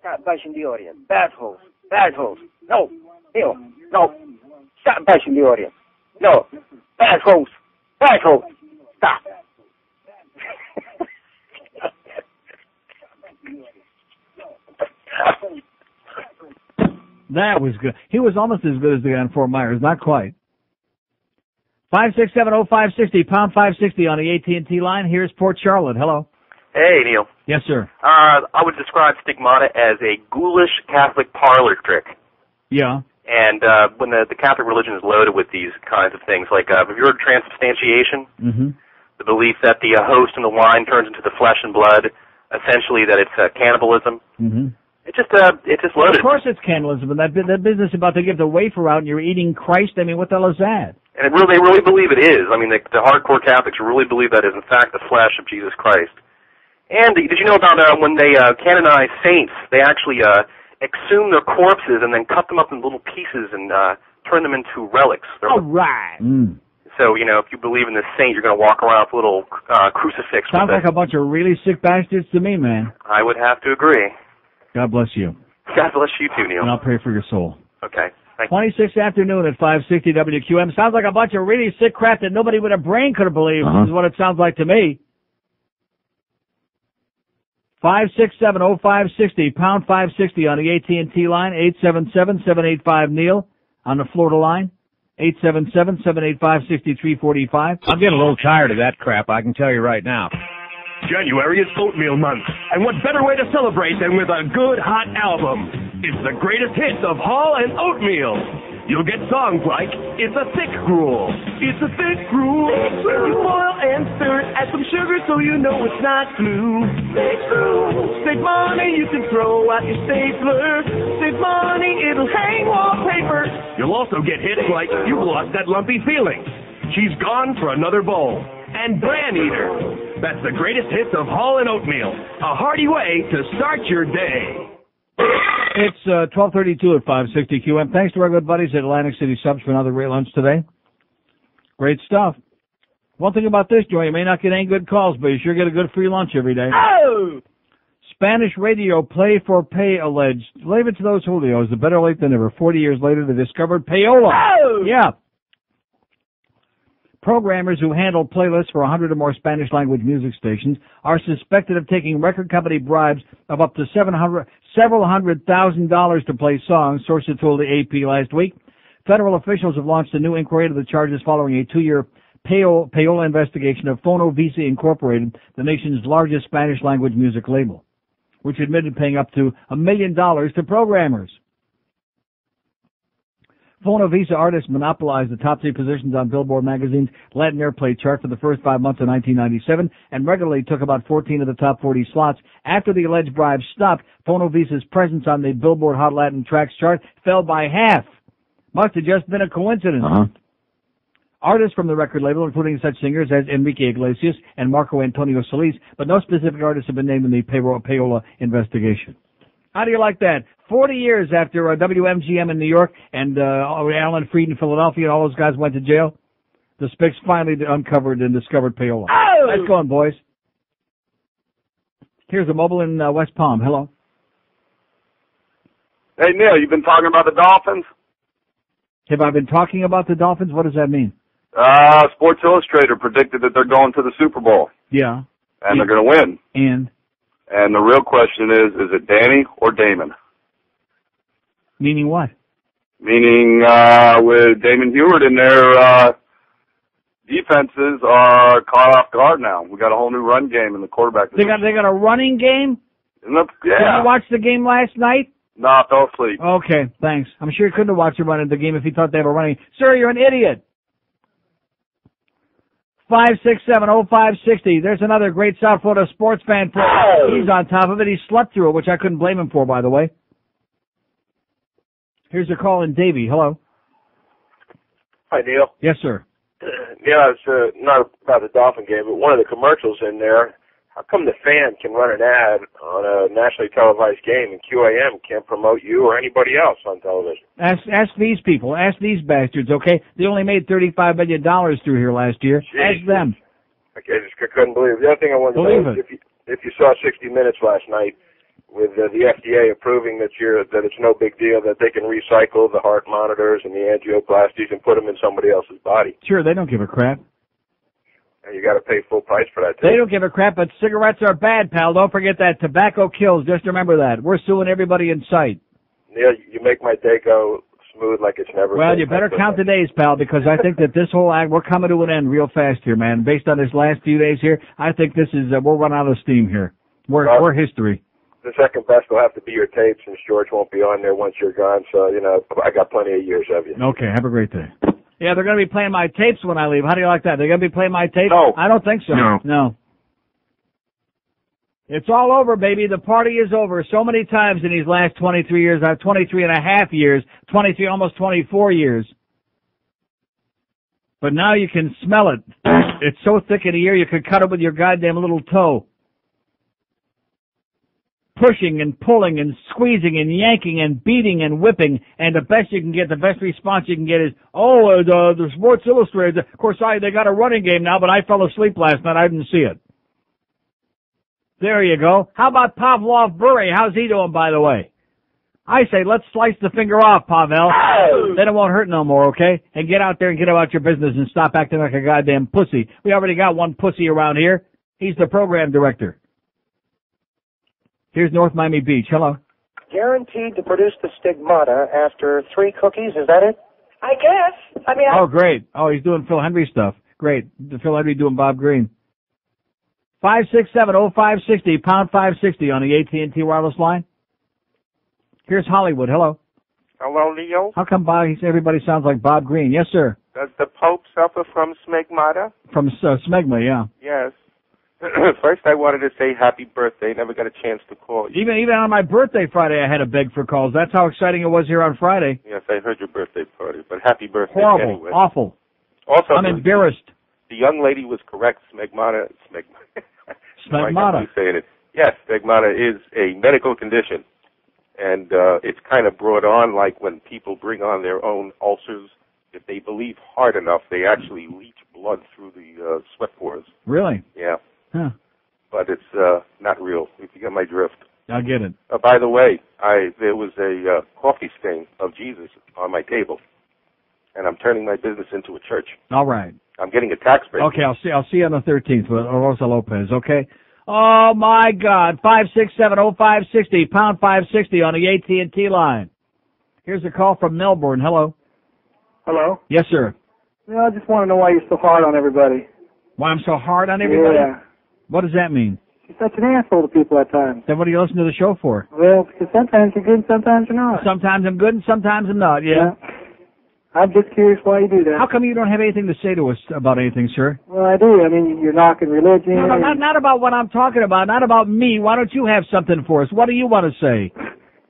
Stop bashing the audience. Bad host. Bad host. No. Neil. No. Stop bashing the audience. No. Bad host. Bad host. Stop. That was good. He was almost as good as the guy in Fort Myers. Not quite. 567-0560, pound 560 on the AT&T line. Here's Port Charlotte. Hello. Hey, Neil. Yes, sir. I would describe stigmata as a ghoulish Catholic parlor trick. Yeah. And when the Catholic religion is loaded with these kinds of things, like have you heard of transubstantiation? Mm-hmm. The belief that the host and the wine turns into the flesh and blood, essentially that it's cannibalism. Mm-hmm. It's just loaded. Of course it's cannibalism, but that business about to give the wafer out and you're eating Christ, I mean, what the hell is that? And they really believe it is. I mean, the hardcore Catholics really believe that is, in fact, the flesh of Jesus Christ. And did you know about when they canonize saints, they actually exhume their corpses and then cut them up in little pieces and turn them into relics. All right. Mm. So, if you believe in this saint, you're going to walk around with a little crucifix. Sounds like a bunch of really sick bastards to me, man. I would have to agree. God bless you. God bless you too, Neil. And I'll pray for your soul. Okay. 26th afternoon at 560 WQM. Sounds like a bunch of really sick crap that nobody with a brain could have believed, is what it sounds like to me. 567-0560, pound 560 on the AT&T line, 877-785-NEIL on the Florida line, 877-785-6345. I'm getting a little tired of that crap, I can tell you right now. January is Oatmeal Month, and what better way to celebrate than with a good hot album? It's the greatest hits of Hall and Oatmeal. You'll get songs like It's a Thick Gruel. It's a thick gruel. You boil and stir it, add some sugar so you know it's not glue. Thick gruel. Save money, you can throw out your stapler. Save money, it'll hang wallpaper. You'll also get hits like You've Lost That Lumpy Feeling. She's Gone for Another Bowl. And Bran Eater. That's the greatest hits of Hall and Oatmeal. A hearty way to start your day. It's 12:32 at 560 QM. Thanks to our good buddies at Atlantic City Subs for another great lunch today. Great stuff. One thing about this joint, you may not get any good calls, but you sure get a good free lunch every day. Oh! Spanish radio play for pay alleged. Leave it to those Julios. The better late than never. 40 years later, they discovered payola. Oh! Yeah. Programmers who handle playlists for 100 or more Spanish-language music stations are suspected of taking record company bribes of up to several $100,000 to play songs, sources told the AP last week. Federal officials have launched a new inquiry into the charges following a 2-year payola investigation of Fonovisa Incorporated, the nation's largest Spanish-language music label, which admitted paying up to $1 million to programmers. Fonovisa artists monopolized the top 3 positions on Billboard magazine's Latin Airplay chart for the first 5 months of 1997 and regularly took about 14 of the top 40 slots. After the alleged bribes stopped, Fonovisa's presence on the Billboard Hot Latin Tracks chart fell by half. Must have just been a coincidence. Artists from the record label, including such singers as Enrique Iglesias and Marco Antonio Solis, but no specific artists have been named in the payola investigation. How do you like that? 40 years after WMGM in New York and Alan Freed in Philadelphia and all those guys went to jail, the Spics finally uncovered and discovered payola. Oh! Nice going, boys. Here's a mobile in West Palm. Hello. Hey, Neil, you've been talking about the Dolphins? Have I been talking about the Dolphins? What does that mean? Sports Illustrated predicted that they're going to the Super Bowl. Yeah. And they're going to win. And the real question is it Danny or Damon? Meaning what? Meaning with Damon Heward in there, defenses are caught off guard now. We got a whole new run game, and the quarterback. They got a running game? Yeah. Did you watch the game last night? No, I fell asleep. Okay, thanks. I'm sure you couldn't have watched the run of the game if you thought they were running. Sir, you're an idiot. 567-0560. There's another great South Florida sports fan. He's on top of it. He slept through it, which I couldn't blame him for, by the way. Here's a call in Davie. Hello. Hi, Neil. Yes, sir. Yeah, it's not about the Dolphin game, but one of the commercials in there, how come the fan can run an ad on a nationally televised game and QAM can't promote you or anybody else on television? Ask these people. Ask these bastards, okay? They only made $35 million through here last year. Jeez. Ask them. I just couldn't believe it. The other thing I wanted to know is if you saw 60 Minutes last night with the FDA approving that it's no big deal, that they can recycle the heart monitors and the angioplasties and put them in somebody else's body. Sure, they don't give a crap. And you got to pay full price for that, too. They don't give a crap, but cigarettes are bad, pal. Don't forget that. Tobacco kills. Just remember that. We're suing everybody in sight. Neil, you make my day go smooth like it's never Well, been. you better count the days, pal, because I think that this whole act, we're coming to an end real fast here, man. Based on this last few days here, I think this is, we'll run out of steam here. We're history. The second best will have to be your tapes, and George won't be on there once you're gone, so, I got plenty of years of you. Okay, have a great day. Yeah, they're going to be playing my tapes when I leave. How do you like that? They're going to be playing my tapes? No. I don't think so. No. It's all over, baby. The party is over. So many times in these last 23 years, 23 and a half years, 23, almost 24 years. But now you can smell it. It's so thick in the ear you could cut it with your goddamn little toe. Pushing and pulling and squeezing and yanking and beating and whipping, and the best you can get, the best response you can get is, the Sports Illustrated. Of course, they got a running game now, but I fell asleep last night. I didn't see it. There you go. How about Pavlov Bure? How's he doing, by the way? I say, let's slice the finger off, Pavel. Then it won't hurt no more, okay? And get out there and get about your business and stop acting like a goddamn pussy. We already got one pussy around here. He's the program director. Here's North Miami Beach. Hello. Guaranteed to produce the stigmata after 3 cookies, is that it? I guess. Oh, great. Oh, he's doing Phil Henry stuff. Great. Phil Henry doing Bob Green. 567-0560, pound 560 on the AT&T wireless line. Here's Hollywood. Hello. Hello, Leo. How come everybody sounds like Bob Green? Yes, sir. Does the Pope suffer from smegmata? From smegma, yeah. Yes. First, I wanted to say happy birthday. Never got a chance to call you. Even on my birthday Friday, I had to beg for calls. That's how exciting it was here on Friday. Yes, I heard your birthday party, but happy birthday Horrible. anyway. Awful. Also, I'm embarrassed. The young lady was correct. Smegmata. Smegmata. You saying it? Yes, smegmata is a medical condition, and it's kind of brought on like when people bring on their own ulcers. If they believe hard enough, they actually leach blood through the sweat pores. Really? Yeah. Huh. But it's not real, if you get my drift. I get it. By the way, there was a coffee stain of Jesus on my table, and I'm turning my business into a church. All right. I'm getting a tax break. Okay, I'll see you on the 13th with Rosa Lopez, okay? Oh, my God. 567-0560, pound 560 on the AT&T line. Here's a call from Melbourne. Hello. Hello? Yes, sir. I just want to know why you're so hard on everybody. Why I'm so hard on everybody? Yeah. What does that mean? You're such an asshole to people at times. Then what do you listen to the show for? Well, because sometimes you're good and sometimes you're not. Sometimes I'm good and sometimes I'm not, yeah. I'm just curious why you do that. How come you don't have anything to say to us about anything, sir? Well, I do. I mean, you're knocking religion. No, not about what I'm talking about. Not about me. Why don't you have something for us? What do you want to say?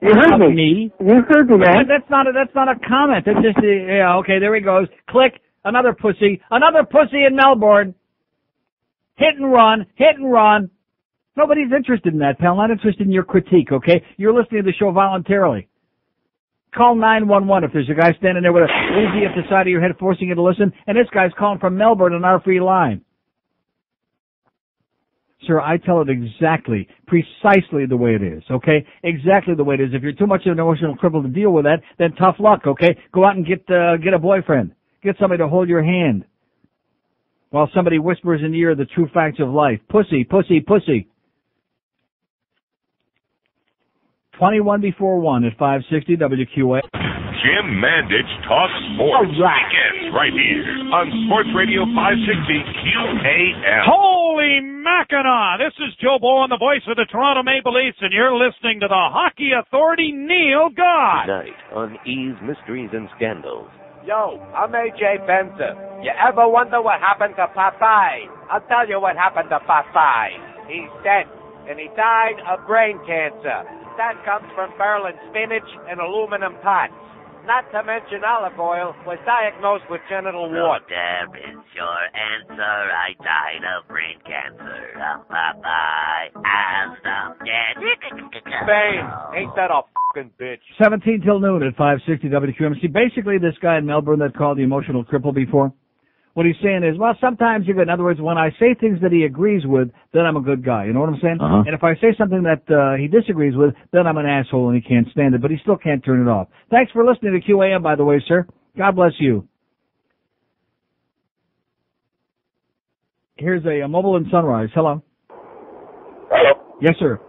You heard me. You heard me, man. That's not a comment. That's just okay, there he goes. Click. Another pussy in Melbourne. Hit and run. Nobody's interested in that, pal. Not interested in your critique, okay? You're listening to the show voluntarily. Call 911 if there's a guy standing there with a Uzi at the side of your head forcing you to listen, and this guy's calling from Melbourne on our free line. Sir, I tell it exactly, precisely the way it is, okay? Exactly the way it is. If you're too much of an emotional cripple to deal with that, then tough luck, okay? Go out and get a boyfriend. Get somebody to hold your hand while somebody whispers in your ear the true facts of life. Pussy. 21 before 1 at 560 WQA. Jim Mandich talks sports weekends right here on Sports Radio 560 QAM. Holy Mackinac! This is Joe Bowen, the voice of the Toronto Maple Leafs, and you're listening to the Hockey Authority, Neil God. Tonight on E's Mysteries and Scandals. Yo, I'm AJ Benson. You ever wonder what happened to Popeye? I'll tell you what happened to Popeye. He's dead, and he died of brain cancer. That comes from barreling spinach and aluminum pots. Not to mention olive oil was diagnosed with genital warts. There is your answer. I died of brain cancer. Bye-bye. I'm dead. Spain, ain't that a fucking bitch? 17 till noon at 560 WQMC. Basically, this guy in Melbourne that called the emotional cripple before, what he's saying is, well, sometimes you're good. In other words, when I say things that he agrees with, then I'm a good guy. You know what I'm saying? Uh-huh. And if I say something that he disagrees with, then I'm an asshole and he can't stand it. But he still can't turn it off. Thanks for listening to QAM, by the way, sir. God bless you. Here's a mobile in Sunrise. Hello. Hello. Yes, sir.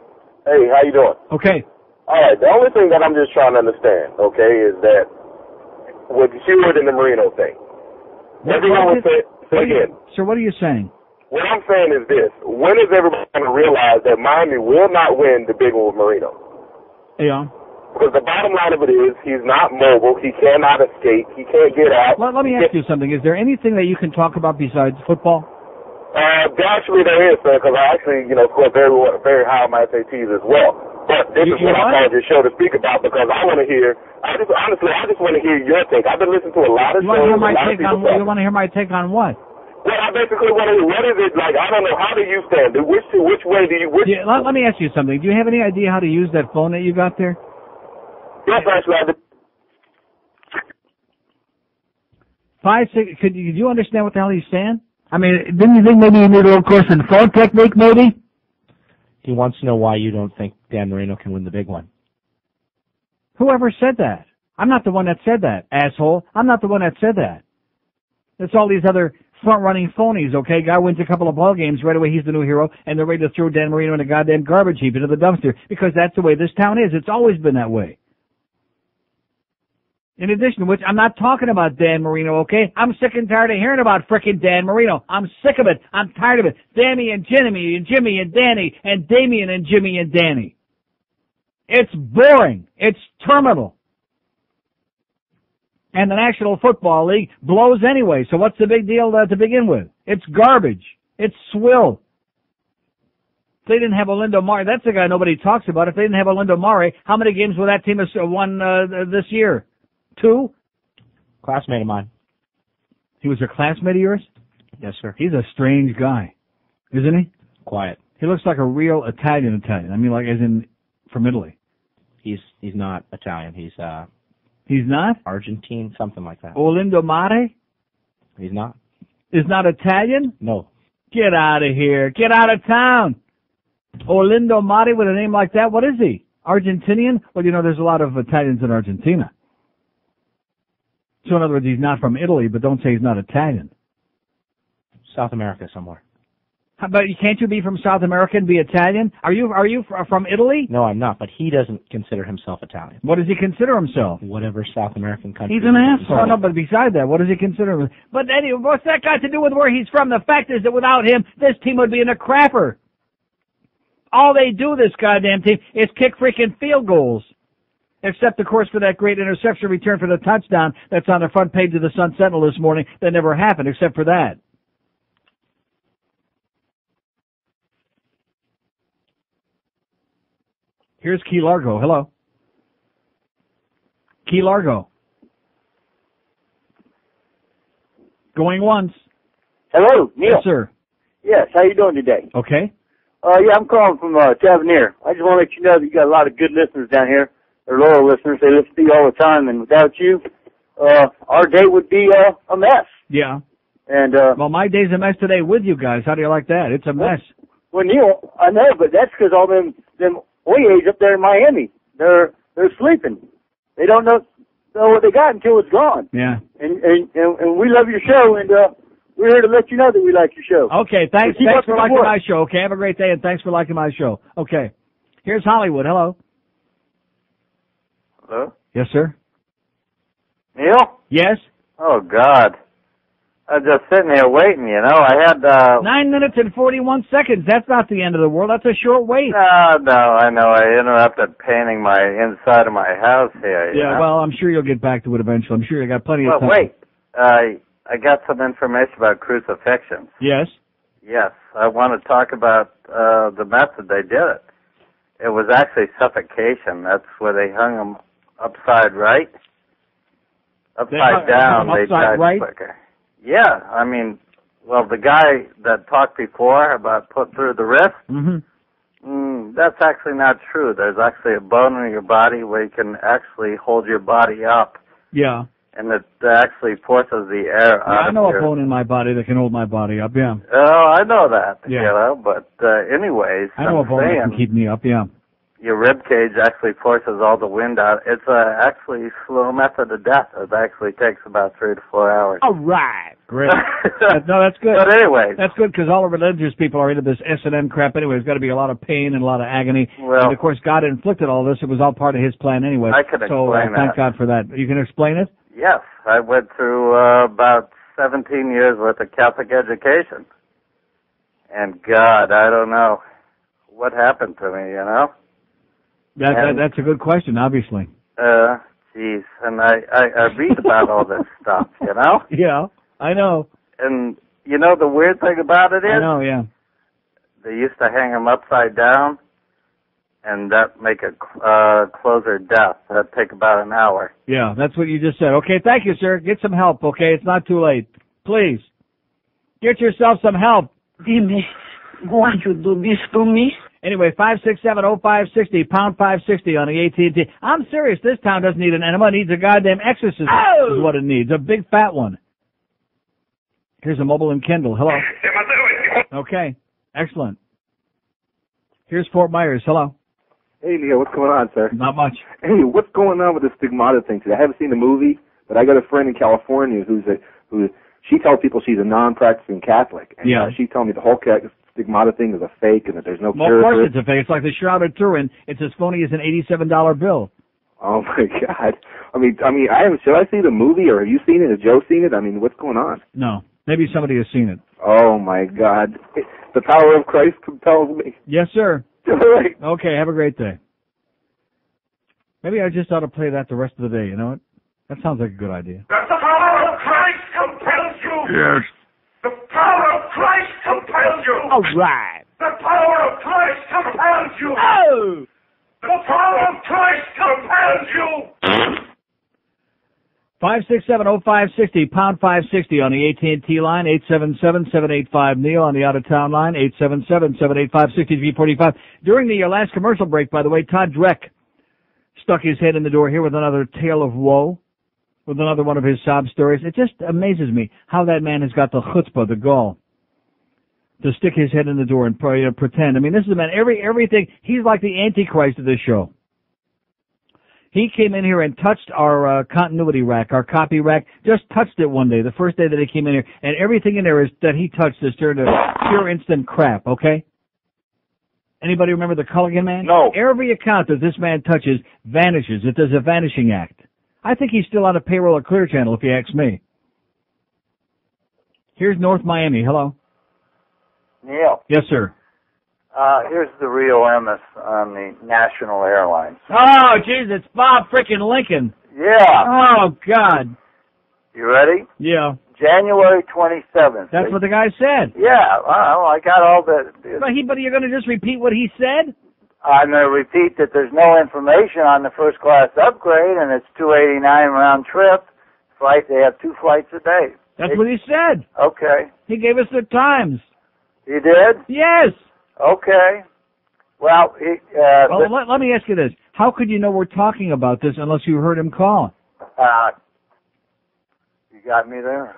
Hey, how you doing? Okay. All right. The only thing that I'm just trying to understand, okay, is that with Hewitt and the Marino thing, everyone would say again. Sir, what are you saying? What I'm saying is this: when is everybody going to realize that Miami will not win the big one with Marino? Yeah. Because the bottom line of it is, he's not mobile. He cannot escape. He can't get out. Let me ask you something. Is there anything that you can talk about besides football? Actually, there is, sir, because I actually, scored very high on my SATs as well. But this is what I called your show to speak about because I want to hear, I just want to hear your take. I've been listening to a lot of shows. You want to hear my take on what? Well, I basically want to hear, what is it, like, I don't know, how do you stand? Which way do you, let me ask you something. Do you have any idea how to use that phone that you got there? Yes, actually, I do. 5, 6, could you understand what the hell he's saying? I mean, didn't you think maybe you need a little course in phone technique, maybe? He wants to know why you don't think Dan Marino can win the big one. Whoever said that? I'm not the one that said that, asshole. I'm not the one that said that. It's all these other front-running phonies, okay? Guy wins a couple of ball games, right away he's the new hero, and they're ready to throw Dan Marino in a goddamn garbage heap into the dumpster, because that's the way this town is. It's always been that way. In addition to which, I'm not talking about Dan Marino, okay? I'm sick and tired of hearing about frickin' Dan Marino. I'm sick of it. I'm tired of it. Dammy and Jimmy and Jimmy and Danny and Damien and Jimmy and Danny. It's boring. It's terminal. And the National Football League blows anyway, so what's the big deal to begin with? It's garbage. It's swill. If they didn't have Olindo Mare, that's the guy nobody talks about. If they didn't have Olindo Mare, how many games would that team have won this year? 2? Classmate of mine. He was a classmate of yours? Yes, sir. He's a strange guy, isn't he? Quiet. He looks like a real Italian. I mean, like as in from Italy. He's not Italian. He's not? Argentine, something like that. Olindo Mare? He's not. Is not Italian? No. Get out of here. Get out of town. Olindo Mare with a name like that? What is he? Argentinian? Well, there's a lot of Italians in Argentina. So in other words, he's not from Italy, but don't say he's not Italian. South America somewhere. But can't you be from South America and be Italian? Are you from Italy? No, I'm not, but he doesn't consider himself Italian. What does he consider himself? Whatever South American country. He's an asshole. Oh, no, but beside that, what does he consider himself? But anyway, what's that got to do with where he's from? The fact is that without him, this team would be in a crapper. All they do, this goddamn team, is kick freaking field goals. Except, of course, for that great interception return for the touchdown that's on the front page of the Sun Sentinel this morning. That never happened, except for that. Here's Key Largo. Hello. Key Largo. Going once. Hello, Neil. Yes, sir. Yes, how you doing today? Okay. Yeah, I'm calling from Tavernier. I just want to let you know that you got a lot of good listeners down here. They're loyal listeners. They listen to you all the time, and without you, our day would be a mess. Yeah. And well, my day's a mess today with you guys. How do you like that? It's a mess. Well, Neil, I know, but that's because all them Oyes up there in Miami, they're sleeping. They don't know what they got until it's gone. Yeah. And we love your show, and we're here to let you know that we like your show. Okay, thanks. So Thanks for liking my show. Okay, have a great day, and thanks for liking my show. Okay. Here's Hollywood. Hello. Hello? Yes, sir. Neil? Yes? Oh, God. I'm just sitting here waiting, you know. I had, 9 minutes and 41 seconds. That's not the end of the world. That's a short wait. No, I know. I interrupted painting my inside of my house here. You know? Well, I'm sure you'll get back to it eventually. I'm sure you got plenty of time. Wait. I got some information about crucifixions. Yes? Yes. I want to talk about the method they did it. It was actually suffocation. That's where they hung them upside right. Upside down. They died right? quicker. Yeah, I mean, well, the guy that talked before about put through the wrist, that's actually not true. There's actually a bone in your body where you can actually hold your body up. Yeah. And it actually forces the air out I know a bone in my body that can hold my body up, yeah. Oh, I know that, Yeah. you know, but anyways, I know a bone that can keep me up, yeah. Your rib cage actually forces all the wind out. It's actually slow method of death. It actually takes about 3 to 4 hours. All right. Great. No, that's good. But anyway. That's good because all the religious people are into this S&M crap anyway. There's got to be a lot of pain and a lot of agony. Well, and, of course, God inflicted all this. It was all part of his plan anyway. I can explain that. Thank God for that. You can explain it? Yes. I went through about 17 years worth of Catholic education. And God, I don't know what happened to me, you know? That's a good question, obviously. Geez. And I read about all this stuff, you know? Yeah, I know. And, you know, the weird thing about it is? I know, yeah. They used to hang them upside down, and that make a closer death. That'd take about an hour. Yeah, that's what you just said. Okay, thank you, sir. Get some help, okay? It's not too late. Please. Get yourself some help. Jimmy, won't you do this for me? Anyway, 567-0560, pound 560 on the AT&T. I'm serious. This town doesn't need an enema. It needs a goddamn exorcism is what it needs. A big fat one. Here's a mobile in Kendall. Hello. Okay. Excellent. Here's Fort Myers. Hello. Hey, Leo. What's going on, sir? Not much. Hey, what's going on with the stigmata thing today? I haven't seen the movie, but I got a friend in California who she tells people she's a non-practicing Catholic. And, yeah. She told me the whole stigmata thing is a fake and that there's no Well, cure of course for it. it's a fake. It's like the Shroud of Turin. It's as phony as an $87 bill. Oh my God! I mean, I haven't. Should I see the movie, or have you seen it? Has Joe seen it? I mean, what's going on? No, maybe somebody has seen it. Oh my God! The power of Christ compels me. Yes, sir. All right. Okay, have a great day. Maybe I just ought to play that the rest of the day. You know what? That sounds like a good idea. The power of Christ compels you. Yes. The power of Christ compels you. All right. The power of Christ compels you. Oh. The power of Christ compels you. 567-0560, pound 560 on the AT&T line, 877-785-NEIL on the out-of-town line, 877-785-6345. During the last commercial break, by the way, Todd Dreck stuck his head in the door here with another tale of woe, with another one of his sob stories. It just amazes me how that man has got the chutzpah, the gall, to stick his head in the door and pretend. I mean, this is a man, everything, he's like the Antichrist of this show. He came in here and touched our continuity rack, our copy rack, just touched it one day, the first day that he came in here, and everything in there is that he touched is turned to pure instant crap, okay? Anybody remember the Culligan man? No. Every account that this man touches vanishes. It does a vanishing act. I think he's still on a payroll at Clear Channel, if you ask me. Here's North Miami. Hello. Neil, Yes, sir. here's the real MS on the National Airlines. Oh, jeez, it's Bob frickin' Lincoln. Yeah. Oh, God. You ready? Yeah. January 27th. That's what the guy said. Yeah, well, I got all the... But you're going to just repeat what he said? I'm going to repeat that there's no information on the first class upgrade, and it's $289 round trip. They have 2 flights a day. That's what he said. Okay. He gave us the times. You did? Yes. Okay. Well, let me ask you this. How could you know we're talking about this unless you heard him call? You got me there.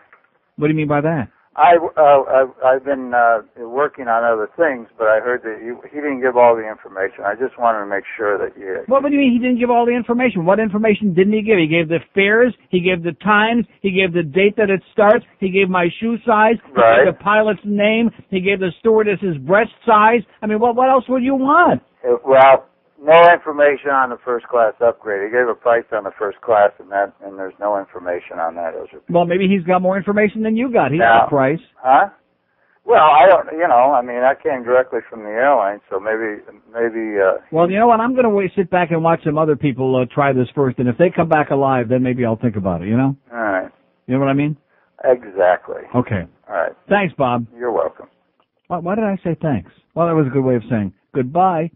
What do you mean by that? I've been working on other things, but I heard that he didn't give all the information. I just wanted to make sure that you... What do you mean he didn't give all the information? What information didn't he give? He gave the fares, he gave the times, he gave the date that it starts, he gave my shoe size, he gave the pilot's name, he gave the stewardess's breast size. I mean, what else would you want? Well, No information on the first class upgrade. He gave a price on the first class, and there's no information on that. Well, maybe he's got more information than you got. He got a price. Huh? Well, I don't. I mean, that came directly from the airline, so maybe. Well, you know what? I'm going to sit back and watch some other people try this first, and if they come back alive, then maybe I'll think about it. All right. You know what I mean? Exactly. Okay. All right. Thanks, Bob. You're welcome. Why did I say thanks? Well, that was a good way of saying goodbye.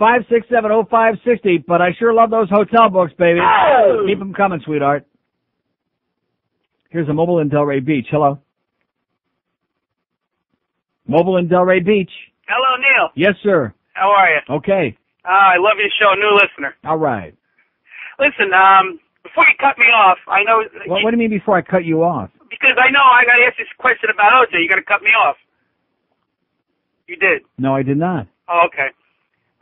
5670560, but I sure love those hotel books, baby. Oh! Keep them coming, sweetheart. Here's a mobile in Delray Beach. Hello. Mobile in Delray Beach. Hello, Neil. Yes, sir. How are you? Okay. I love your show, new listener. All right. Listen, before you cut me off, I know... What do you mean before I cut you off? Because I know I got to ask this question about OJ. You got to cut me off. You did. No, I did not. Oh, okay.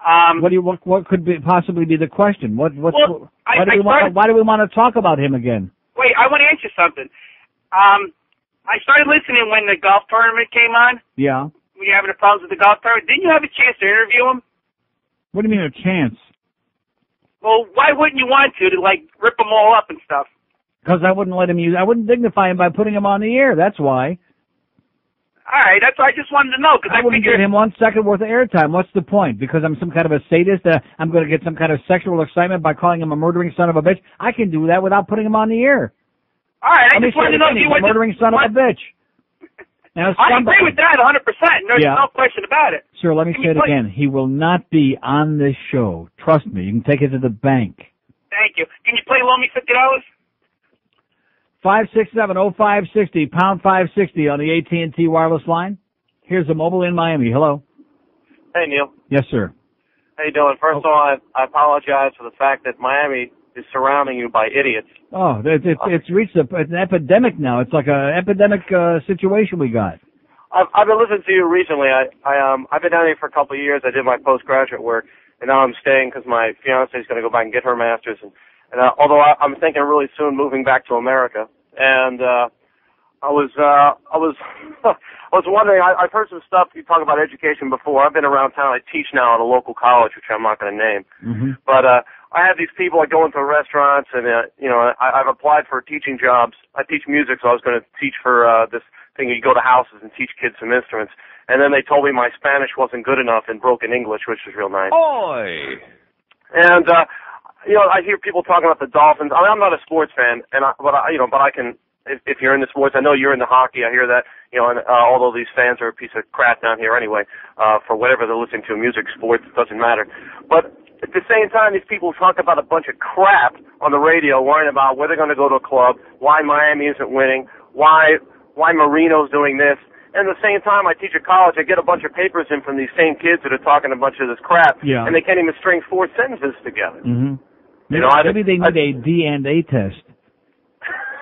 What could possibly be the question? Why do we want to talk about him again? Wait, I want to answer something. I started listening when the golf tournament came on. Yeah. When you're having the problems with the golf tournament. Didn't you have a chance to interview him? What do you mean a chance? Well, why wouldn't you want to rip them all up and stuff? Because I wouldn't let him I wouldn't dignify him by putting him on the air. That's why. All right, that's what I just wanted to know. Cause I wouldn't give him 1 second worth of airtime. What's the point? Because I'm some kind of a sadist? I'm going to get some kind of sexual excitement by calling him a murdering son of a bitch? I can do that without putting him on the air. All right, I just wanted to know if you were a murdering son of a bitch. Now, I agree with that 100%. There's no question about it. Sir, let me say it again. He will not be on this show. Trust me. You can take it to the bank. Thank you. Can you play loan me $50? 5670560, pound 560 on the AT&T wireless line. Here's a mobile in Miami. Hello. Hey, Neil. Yes, sir. How you doing? First of all, I apologize for the fact that Miami is surrounding you by idiots. Oh, it's reached an epidemic now. It's like an epidemic situation we got. I've been listening to you recently. I've been down here for a couple of years. I did my postgraduate work, and now I'm staying because my fiance is going to go back and get her master's. And although I'm thinking really soon moving back to America, and I was wondering. I've heard some stuff you talk about education before. I've been around town. I teach now at a local college, which I'm not going to name. Mm-hmm. But I have these people. I go into restaurants, and I've applied for teaching jobs. I teach music, so I was going to teach for this thing. You go to houses and teach kids some instruments. And then they told me my Spanish wasn't good enough in broken English, which was real nice. Oy! And I hear people talking about the Dolphins. I mean, I'm not a sports fan, but I can. If you're into sports, I know you're into hockey. I hear that, and although these fans are a piece of crap down here anyway, for whatever they're listening to, music, sports, it doesn't matter. But at the same time, these people talk about a bunch of crap on the radio, worrying about where they're going to go to a club, why Miami isn't winning, why Marino's doing this. And at the same time, I teach at college. I get a bunch of papers in from these same kids that are talking a bunch of this crap, and they can't even string 4 sentences together. Mm-hmm. Maybe they need a D&A test.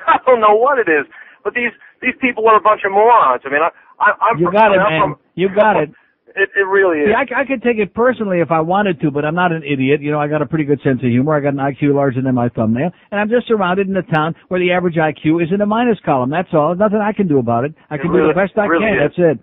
I don't know what it is, but these people are a bunch of morons. I mean, I'm you got it, man. You got it. It really is. See, I could take it personally if I wanted to, but I'm not an idiot. I got a pretty good sense of humor. I got an IQ larger than my thumbnail, and I'm just surrounded in a town where the average IQ is in a minus column. That's all. There's nothing I can do about it. I can do the best I can. That's it.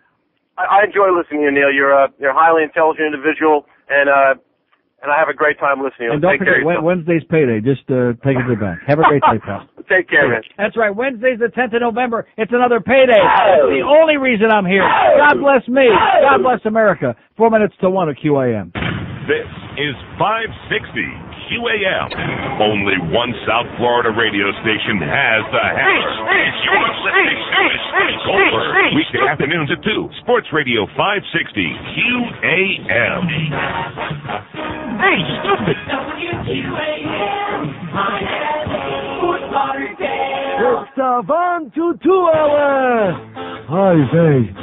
I enjoy listening to you, Neil. You're a highly intelligent individual, and I have a great time listening to you. And don't forget, Wednesday's payday. Just take it to the bank. Have a great day, pal. Take care, man. That's right. Wednesday's the 10th of November. It's another payday. That's the only reason I'm here. God bless me. God bless America. 4 minutes to 1 at QAM. This is 560 QAM. Only one South Florida radio station has the You're listening to Goldberg. Weekday afternoons at 2. Sports Radio 560 QAM. Hey, stupid! WQAM, It's the 1 to 2 hour. Hi, babe.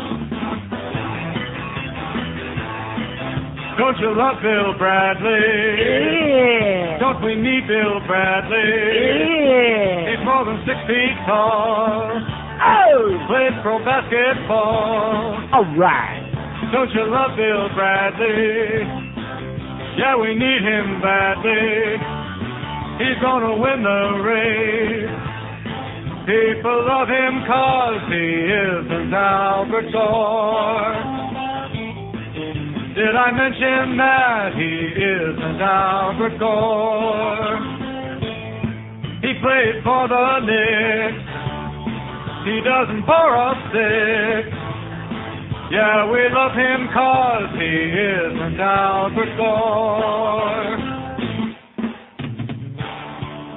Don't you love Bill Bradley? Yeah. Don't we need Bill Bradley? Yeah. He's more than 6 feet tall. Oh! Played pro basketball. All right. Don't you love Bill Bradley? Yeah, we need him badly. He's gonna win the race. People love him 'cause he isn't Albert Gore. Did I mention that he isn't Albert Gore? He played for the Knicks. He doesn't bore us sick. Yeah, we love him 'cause he isn't Albert Gore.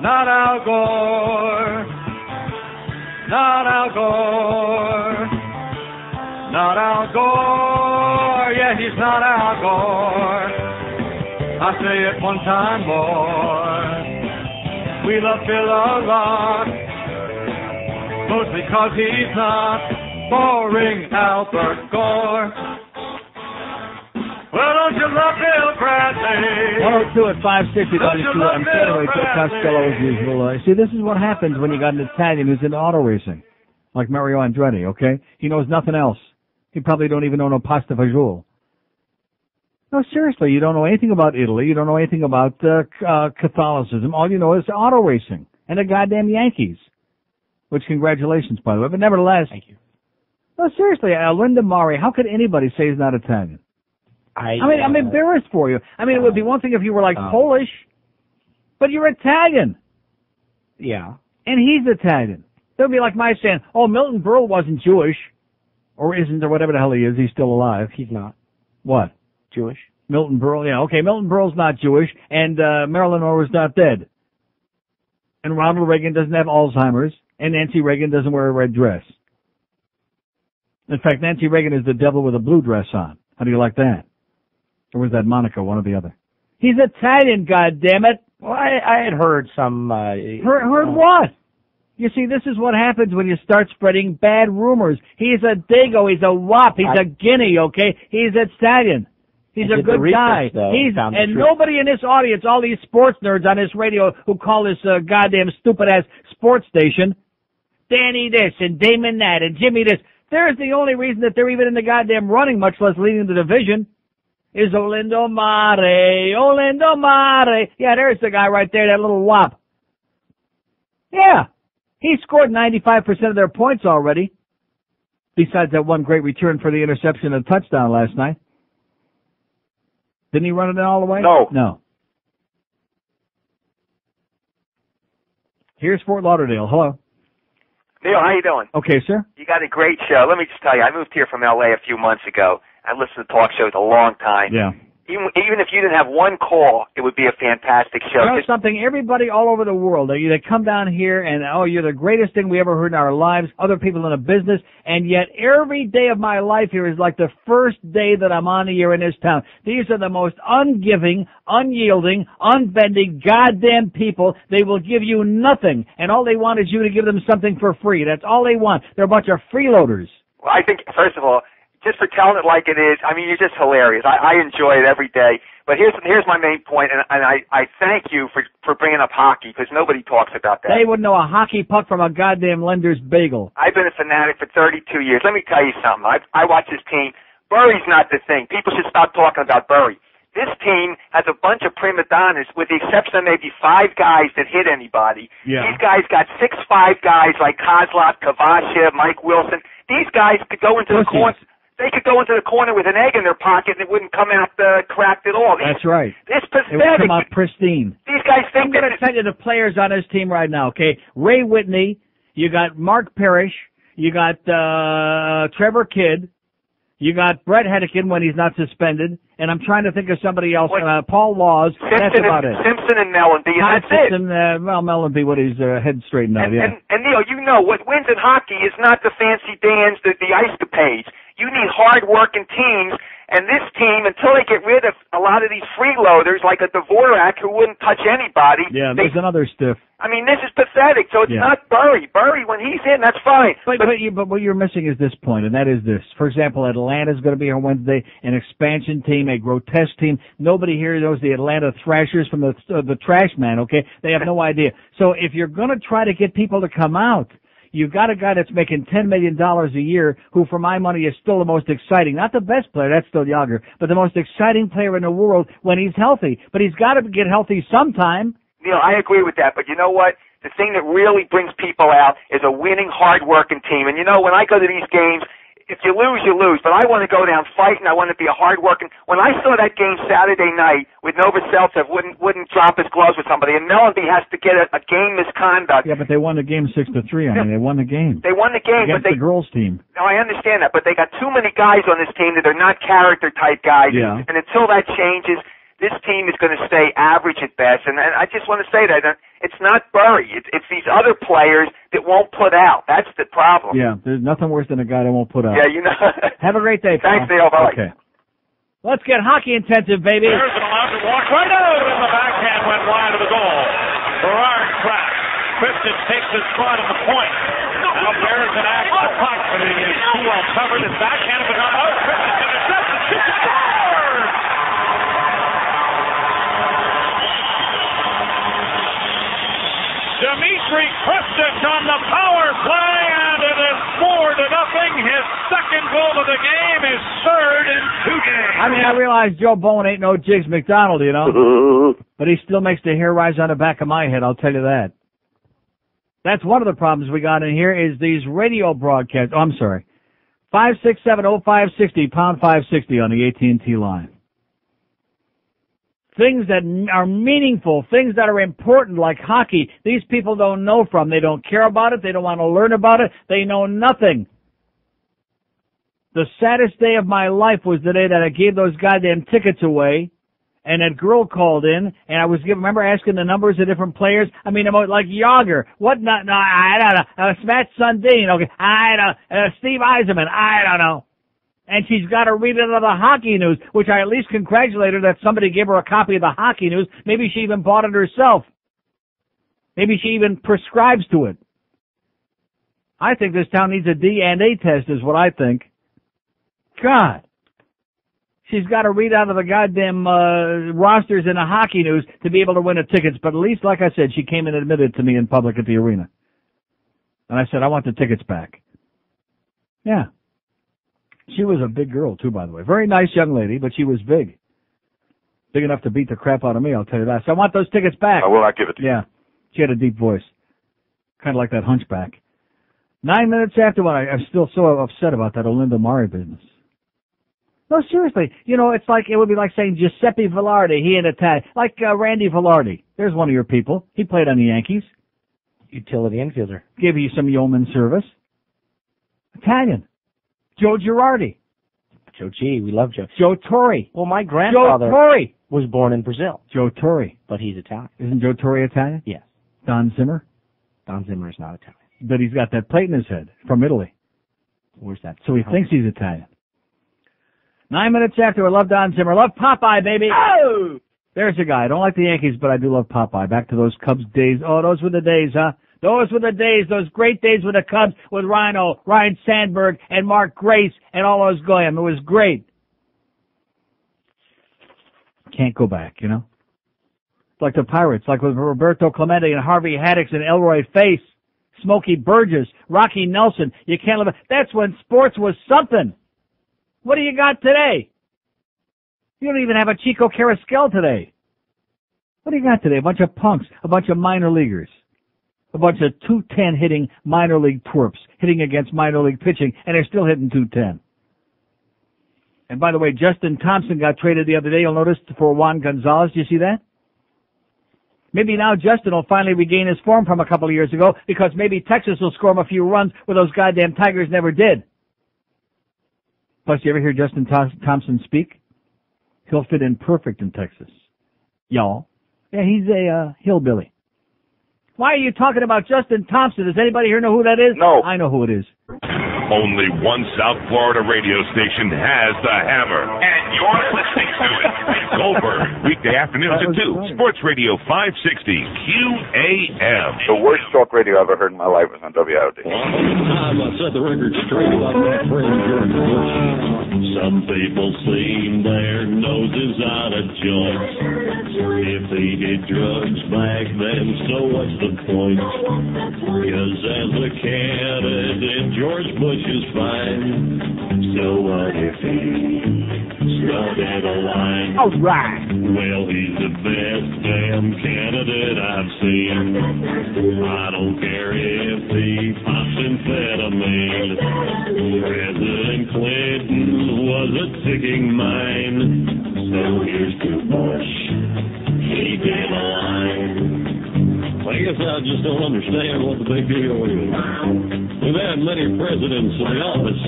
Not Al Gore. Not Al Gore. Not Al Gore. Yeah, he's not Al Gore. I say it one time more. We love Phil a lot, mostly 'cause he's not boring Albert Gore. Well, don't you love Bill Bradley? 102 at 560 WQ. I'm anyway, Joe Costello as usual. See, this is what happens when you got an Italian who's into auto racing, like Mario Andretti, okay? He knows nothing else. He probably don't even know pasta fagioli. No, seriously, you don't know anything about Italy. You don't know anything about Catholicism. All you know is auto racing and the goddamn Yankees. Which, congratulations, by the way. But nevertheless. Thank you. No, seriously, Linda Mari, how could anybody say he's not Italian? I'm embarrassed for you. I mean, it would be one thing if you were like Polish, but you're Italian. Yeah. And he's Italian. It would be like my saying, oh, Milton Berle wasn't Jewish, or isn't, or whatever the hell he is. He's still alive. He's not. What? Jewish. Milton Berle, yeah, okay. Milton Berle's not Jewish, and Marilyn Monroe's not dead. And Ronald Reagan doesn't have Alzheimer's, and Nancy Reagan doesn't wear a red dress. In fact, Nancy Reagan is the devil with a blue dress on. How do you like that? Or was that Monica, one or the other? He's Italian, goddammit. Well, I had heard some... Heard what? You see, this is what happens when you start spreading bad rumors. He's a dago, he's a wop, he's a guinea, okay? He's Italian. He's a good guy. And nobody in this audience, all these sports nerds on this radio who call this goddamn stupid-ass sports station, Danny this and Damon that and Jimmy this, there's the only reason that they're even in the goddamn running, much less leading the division, is Olindo Mare, Olindo Mare. Yeah, there's the guy right there, that little wop. Yeah, he scored 95% of their points already, besides that one great return for the interception and touchdown last night. Didn't he run it all the way? No. Here's Fort Lauderdale. Hello. Neil, how you doing? Okay, sir. You got a great show. Let me just tell you, I moved here from L.A. a few months ago. I listened to talk shows a long time. Yeah. Even if you didn't have one call, it would be a fantastic show. You know something? Everybody all over the world, they come down here and, oh, you're the greatest thing we ever heard in our lives, other people in the business, and yet every day of my life here is like the first day that I'm on the air in this town. These are the most ungiving, unyielding, unbending, goddamn people. They will give you nothing, and all they want is you to give them something for free. That's all they want. They're a bunch of freeloaders. Well, I think, first of all, just for telling it like it is, I mean, you're just hilarious. I enjoy it every day. But here's my main point, and I thank you for bringing up hockey, because nobody talks about that. They wouldn't know a hockey puck from a goddamn Lender's bagel. I've been a fanatic for 32 years. Let me tell you something. I watch this team. Bury's not the thing. People should stop talking about Bury. This team has a bunch of prima donnas, with the exception of maybe 5 guys that hit anybody. Yeah. These guys got 6'5" guys like Kozlov, Kavashev, Mike Wilson. These guys could go into the corner. They could go into the corner with an egg in their pocket and it wouldn't come out cracked at all. That's right. It's pathetic. It would come out pristine. These guys think I'm going to tell you the players on this team right now, okay? Ray Whitney, you got Mark Parrish, you got Trevor Kidd, you got Brett Hedican when he's not suspended, and I'm trying to think of somebody else, Paul Laws. That's about it. Simpson and Mellenby, and that's Simpson, Mellenby with his head straightened out, yeah. And Neil, you know, what wins in hockey is not the fancy bands, the ice capades. You need hard-working teams, and this team, until they get rid of a lot of these freeloaders, like a Dvorak who wouldn't touch anybody. Yeah, there's another stiff. I mean, this is pathetic. So it's not Bury. Bury, when he's in, that's fine. But what you're missing is this point, and that is this. For example, Atlanta's going to be here Wednesday, an expansion team, a grotesque team. Nobody here knows the Atlanta Thrashers from the Trash Man, okay? They have no idea. So if you're going to try to get people to come out, you've got a guy that's making $10 million a year who, for my money, is still the most exciting. Not the best player, that's still Yager, but the most exciting player in the world when he's healthy. But he's got to get healthy sometime. Neil, I agree with that, but you know what? The thing that really brings people out is a winning, hard-working team. And, you know, when I go to these games, if you lose, you lose. But I want to go down fighting. I want to be a hard-working. When I saw that game Saturday night with Novoselicev wouldn't drop his gloves with somebody, and Melody has to get a game misconduct. Yeah, but they won the game 6-3. I mean, they won the game. They won the game, against but the girls' team. No, I understand that, but they got too many guys on this team that are not character-type guys. Yeah. And until that changes, this team is going to stay average at best. And I just want to say that it's not Burry. It's these other players that won't put out. That's the problem. Yeah, there's nothing worse than a guy that won't put out. Yeah, you know. Have a great day, pal. Thanks, Dale. Bye. Okay. Let's get hockey intensive, baby. There's an allowed to walk right out, and the backhand went wide of the goal. Berard cracks. Christian takes his spot at the point. Now there's an act of the puck, but he is too well covered. His backhand is out. Christian intercepts and shoots a score! Dmitry Kristich on the power play, and it is 4-0. His second goal of the game, his third in 2 games. I mean, I realize Joe Bowen ain't no Jiggs McDonald, you know, but he still makes the hair rise on the back of my head, I'll tell you that. That's one of the problems we got in here is these radio broadcasts. Oh, I'm sorry. 567-0560, pound 560 on the AT&T line. Things that are meaningful, things that are important like hockey, these people don't know from. They don't care about it. They don't want to learn about it. They know nothing. The saddest day of my life was the day that I gave those goddamn tickets away, and that girl called in, and I was remember asking the numbers of different players. I mean, about like Yager, what not? No, I don't know. Matt Sundin, okay, I don't. Steve Eisenman, I don't know. And she's got to read it out of the Hockey News, which I at least congratulate her that somebody gave her a copy of the Hockey News. Maybe she even bought it herself. Maybe she even prescribes to it. I think this town needs a DNA test is what I think. God. She's got to read out of the goddamn rosters in the Hockey News to be able to win the tickets. But at least, like I said, she came and admitted to me in public at the arena. And I said, I want the tickets back. Yeah. She was a big girl, too, by the way. Very nice young lady, but she was big. Big enough to beat the crap out of me, I'll tell you that. So I want those tickets back. I will not give it to you. Yeah. She had a deep voice. Kind of like that hunchback. 9 minutes after when I'm still so upset about that Olinda Mari business. No, seriously. You know, it's like, it would be like saying Giuseppe Velarde, he in Italian. Like Randy Velarde. There's one of your people. He played on the Yankees. Utility infielder. Gave you some yeoman service. Italian. Joe Girardi. Joe G. We love Joe. Joe Torre. Well, my grandfather Joe Torre was born in Brazil. Joe Torre. But he's Italian. Isn't Joe Torre Italian? Yes. Don Zimmer? Don Zimmer is not Italian. But he's got that plate in his head from Italy. Where's that? So he thinks he's Italian. 9 minutes after, I love Don Zimmer. Love Popeye, baby. Oh! There's a guy. I don't like the Yankees, but I do love Popeye. Back to those Cubs days. Oh, those were the days, huh? Those were the days, those great days with the Cubs, with Ryan Sandberg, and Mark Grace, and all those Goyam. It was great. Can't go back, you know? It's like the Pirates, like with Roberto Clemente and Harvey Haddix and Elroy Face, Smokey Burgess, Rocky Nelson. You can't live. That's when sports was something. What do you got today? You don't even have a Chico Carrasquel today. What do you got today? A bunch of punks, a bunch of minor leaguers. A bunch of 210 hitting minor league twerps, hitting against minor league pitching, and they're still hitting 210. And by the way, Justin Thompson got traded the other day, you'll notice, for Juan Gonzalez. Do you see that? Maybe now Justin will finally regain his form from a couple of years ago, because maybe Texas will score him a few runs where those goddamn Tigers never did. Plus, you ever hear Justin Thompson speak? He'll fit in perfect in Texas. Y'all. Yeah, he's a hillbilly. Why are you talking about Justin Thompson? Does anybody here know who that is? No. I know who it is. Only one South Florida radio station has the hammer, and you're listening to it. Goldberg, weekday afternoons at 2, Sports Radio 560, QAM. The worst talk radio I've ever heard in my life was on WIOD. Time I set the record straight about my friend George Bush. Some people seem their noses out of joint. If they did drugs back then, so what's the point? Because as a candidate, George Bush is fine. So what if he started a line? All right. Well, he's the best damn candidate I've seen. I don't care if he pops amphetamine. President ticking mine. So here's to Bush. Keep him alive. I guess I just don't understand what the big deal is. We've had many presidents in the office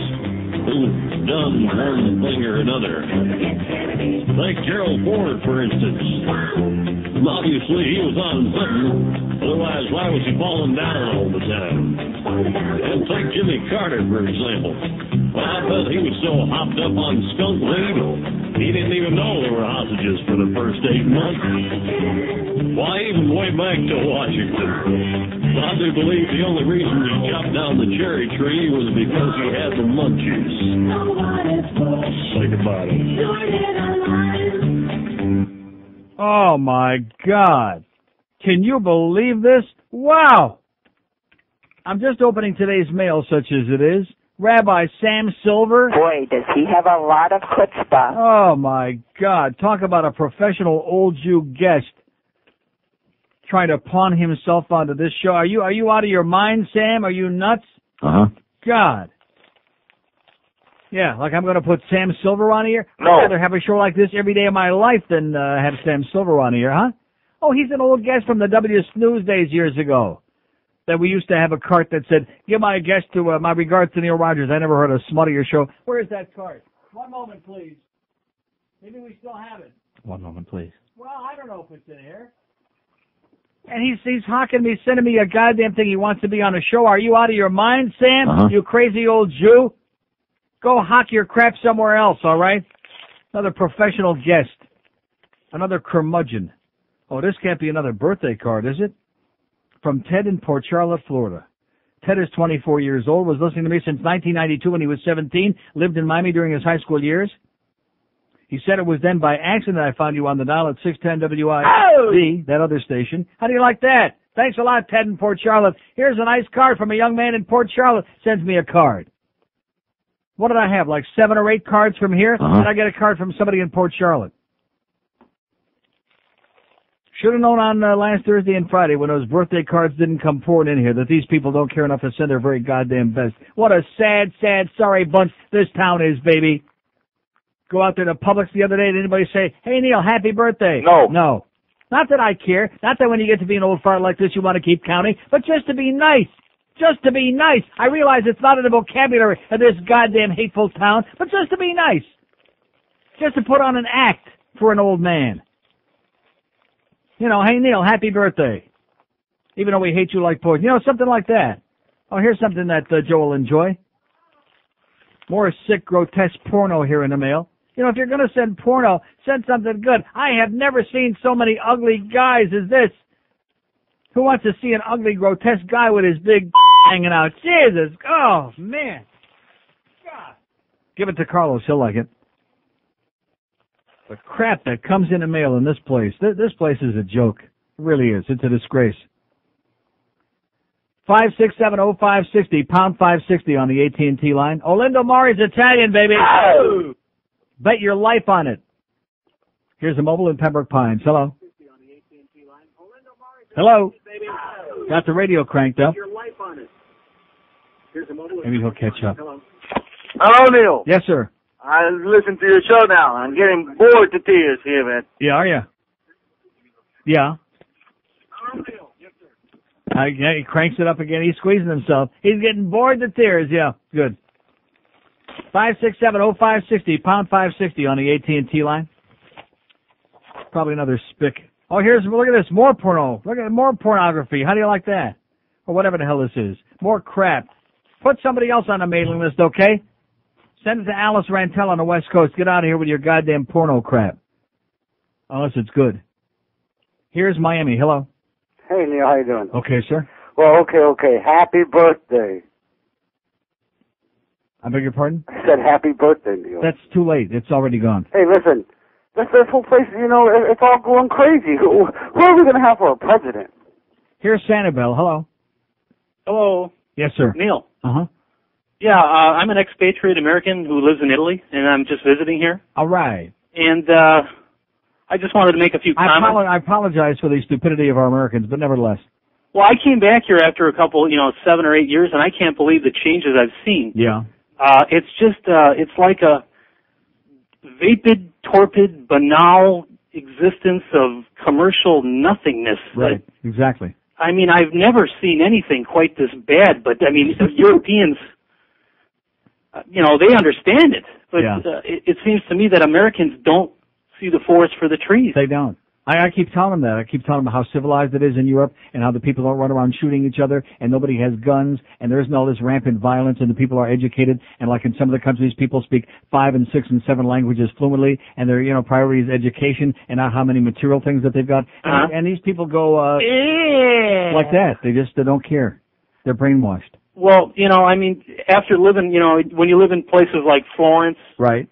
who've done one thing or another. Like Gerald Ford, for instance. Obviously, he was on something. Otherwise, why was he falling down all the time? And take Jimmy Carter, for example. Well, I bet he was so hopped up on skunk weed, he didn't even know there were hostages for the first 8 months. Why, even way back to Washington. I do believe the only reason he chopped down the cherry tree was because he had the munchies. Think about it. Oh, my God. Can you believe this? Wow. I'm just opening today's mail, such as it is. Rabbi Sam Silver. Boy, does he have a lot of chutzpah. Oh, my God. Talk about a professional old Jew guest trying to pawn himself onto this show. Are you out of your mind, Sam? Are you nuts? Uh-huh. God. Yeah, like I'm going to put Sam Silver on here? No. I'd rather have a show like this every day of my life than have Sam Silver on here, huh? Oh, he's an old guest from the W Snooze days years ago. That we used to have a cart that said, give my guest to, my regards to Neil Rogers. I never heard a smut of your show. Where is that cart? One moment, please. Maybe we still have it. One moment, please. Well, I don't know if it's in here. And he's hawking me, sending me a goddamn thing. He wants to be on a show. Are you out of your mind, Sam? Uh-huh. You crazy old Jew? Go hawk your crap somewhere else, all right? Another professional guest. Another curmudgeon. Oh, this can't be another birthday card, is it? From Ted in Port Charlotte, Florida. Ted is 24 years old, was listening to me since 1992 when he was 17, lived in Miami during his high school years. He said it was then by accident I found you on the dial at 610 WIZ, that other station. How do you like that? Thanks a lot, Ted in Port Charlotte. Here's a nice card from a young man in Port Charlotte. Sends me a card. What did I have, like 7 or 8 cards from here? Uh-huh. And I get a card from somebody in Port Charlotte. Should have known on last Thursday and Friday when those birthday cards didn't come pouring in here that these people don't care enough to send their very goddamn best. What a sad, sad, sorry bunch this town is, baby. Go out there to Publix the other day, did anybody say, hey, Neil, happy birthday? No. No. Not that I care. Not that when you get to be an old fart like this you want to keep counting, but just to be nice. Just to be nice. I realize it's not in the vocabulary of this goddamn hateful town, but just to be nice. Just to put on an act for an old man. You know, hey, Neil, happy birthday. Even though we hate you like poison. You know, something like that. Oh, here's something that Joe will enjoy. More sick, grotesque porno here in the mail. You know, if you're going to send porno, send something good. I have never seen so many ugly guys as this. Who wants to see an ugly, grotesque guy with his big hanging out? Jesus. Oh, man. God. Give it to Carlos. He'll like it. The crap that comes in the mail in this place. This place is a joke. It really is. It's a disgrace. 5670560, pound 560 on the AT&T line. Olindo Mari's Italian, baby. Oh! Bet your life on it. Here's the mobile in Pembroke Pines. Hello. Hello. Got the radio cranked up. Maybe he'll catch up. Hello, Neil. Yes, sir. I listen to your show now. I'm getting bored to tears here, man. Yeah, are you? Yeah. He cranks it up again. He's squeezing himself. He's getting bored to tears. Yeah, good. 5670560, pound 560 on the AT&T line. Probably another spick. Oh, look at this, more porno. Look at more pornography. How do you like that? Or whatever the hell this is. More crap. Put somebody else on the mailing list, okay? Send it to Alice Rantel on the West Coast. Get out of here with your goddamn porno crap. Unless it's good. Here's Miami. Hello. Hey, Neil, how you doing? Okay, sir. Well, okay. Happy birthday. I beg your pardon? I said happy birthday, Neil. That's too late. It's already gone. Hey, listen. This whole place, you know, it's all going crazy. Who are we going to have for a president? Here's Sanibel. Hello. Hello. Yes, sir. Neil. Uh-huh. Yeah, I'm an expatriate American who lives in Italy, and I'm just visiting here. All right. And I just wanted to make a few comments. I apologize for the stupidity of our Americans, but nevertheless. Well, I came back here after a couple, 7 or 8 years, and I can't believe the changes I've seen. Yeah. It's just, it's like a vapid, torpid, banal existence of commercial nothingness. Right, exactly. I mean, I've never seen anything quite this bad, but I mean, the Europeans, they understand it. But it seems to me that Americans don't see the forest for the trees. They don't. I keep telling them that. I keep telling them how civilized it is in Europe and how the people don't run around shooting each other and nobody has guns and there isn't all this rampant violence and the people are educated and like in some of the countries people speak 5 and 6 and 7 languages fluently and their priority is education and not how many material things that they've got. And these people go like that. They don't care. They're brainwashed. Well, I mean, after living, when you live in places like Florence, right,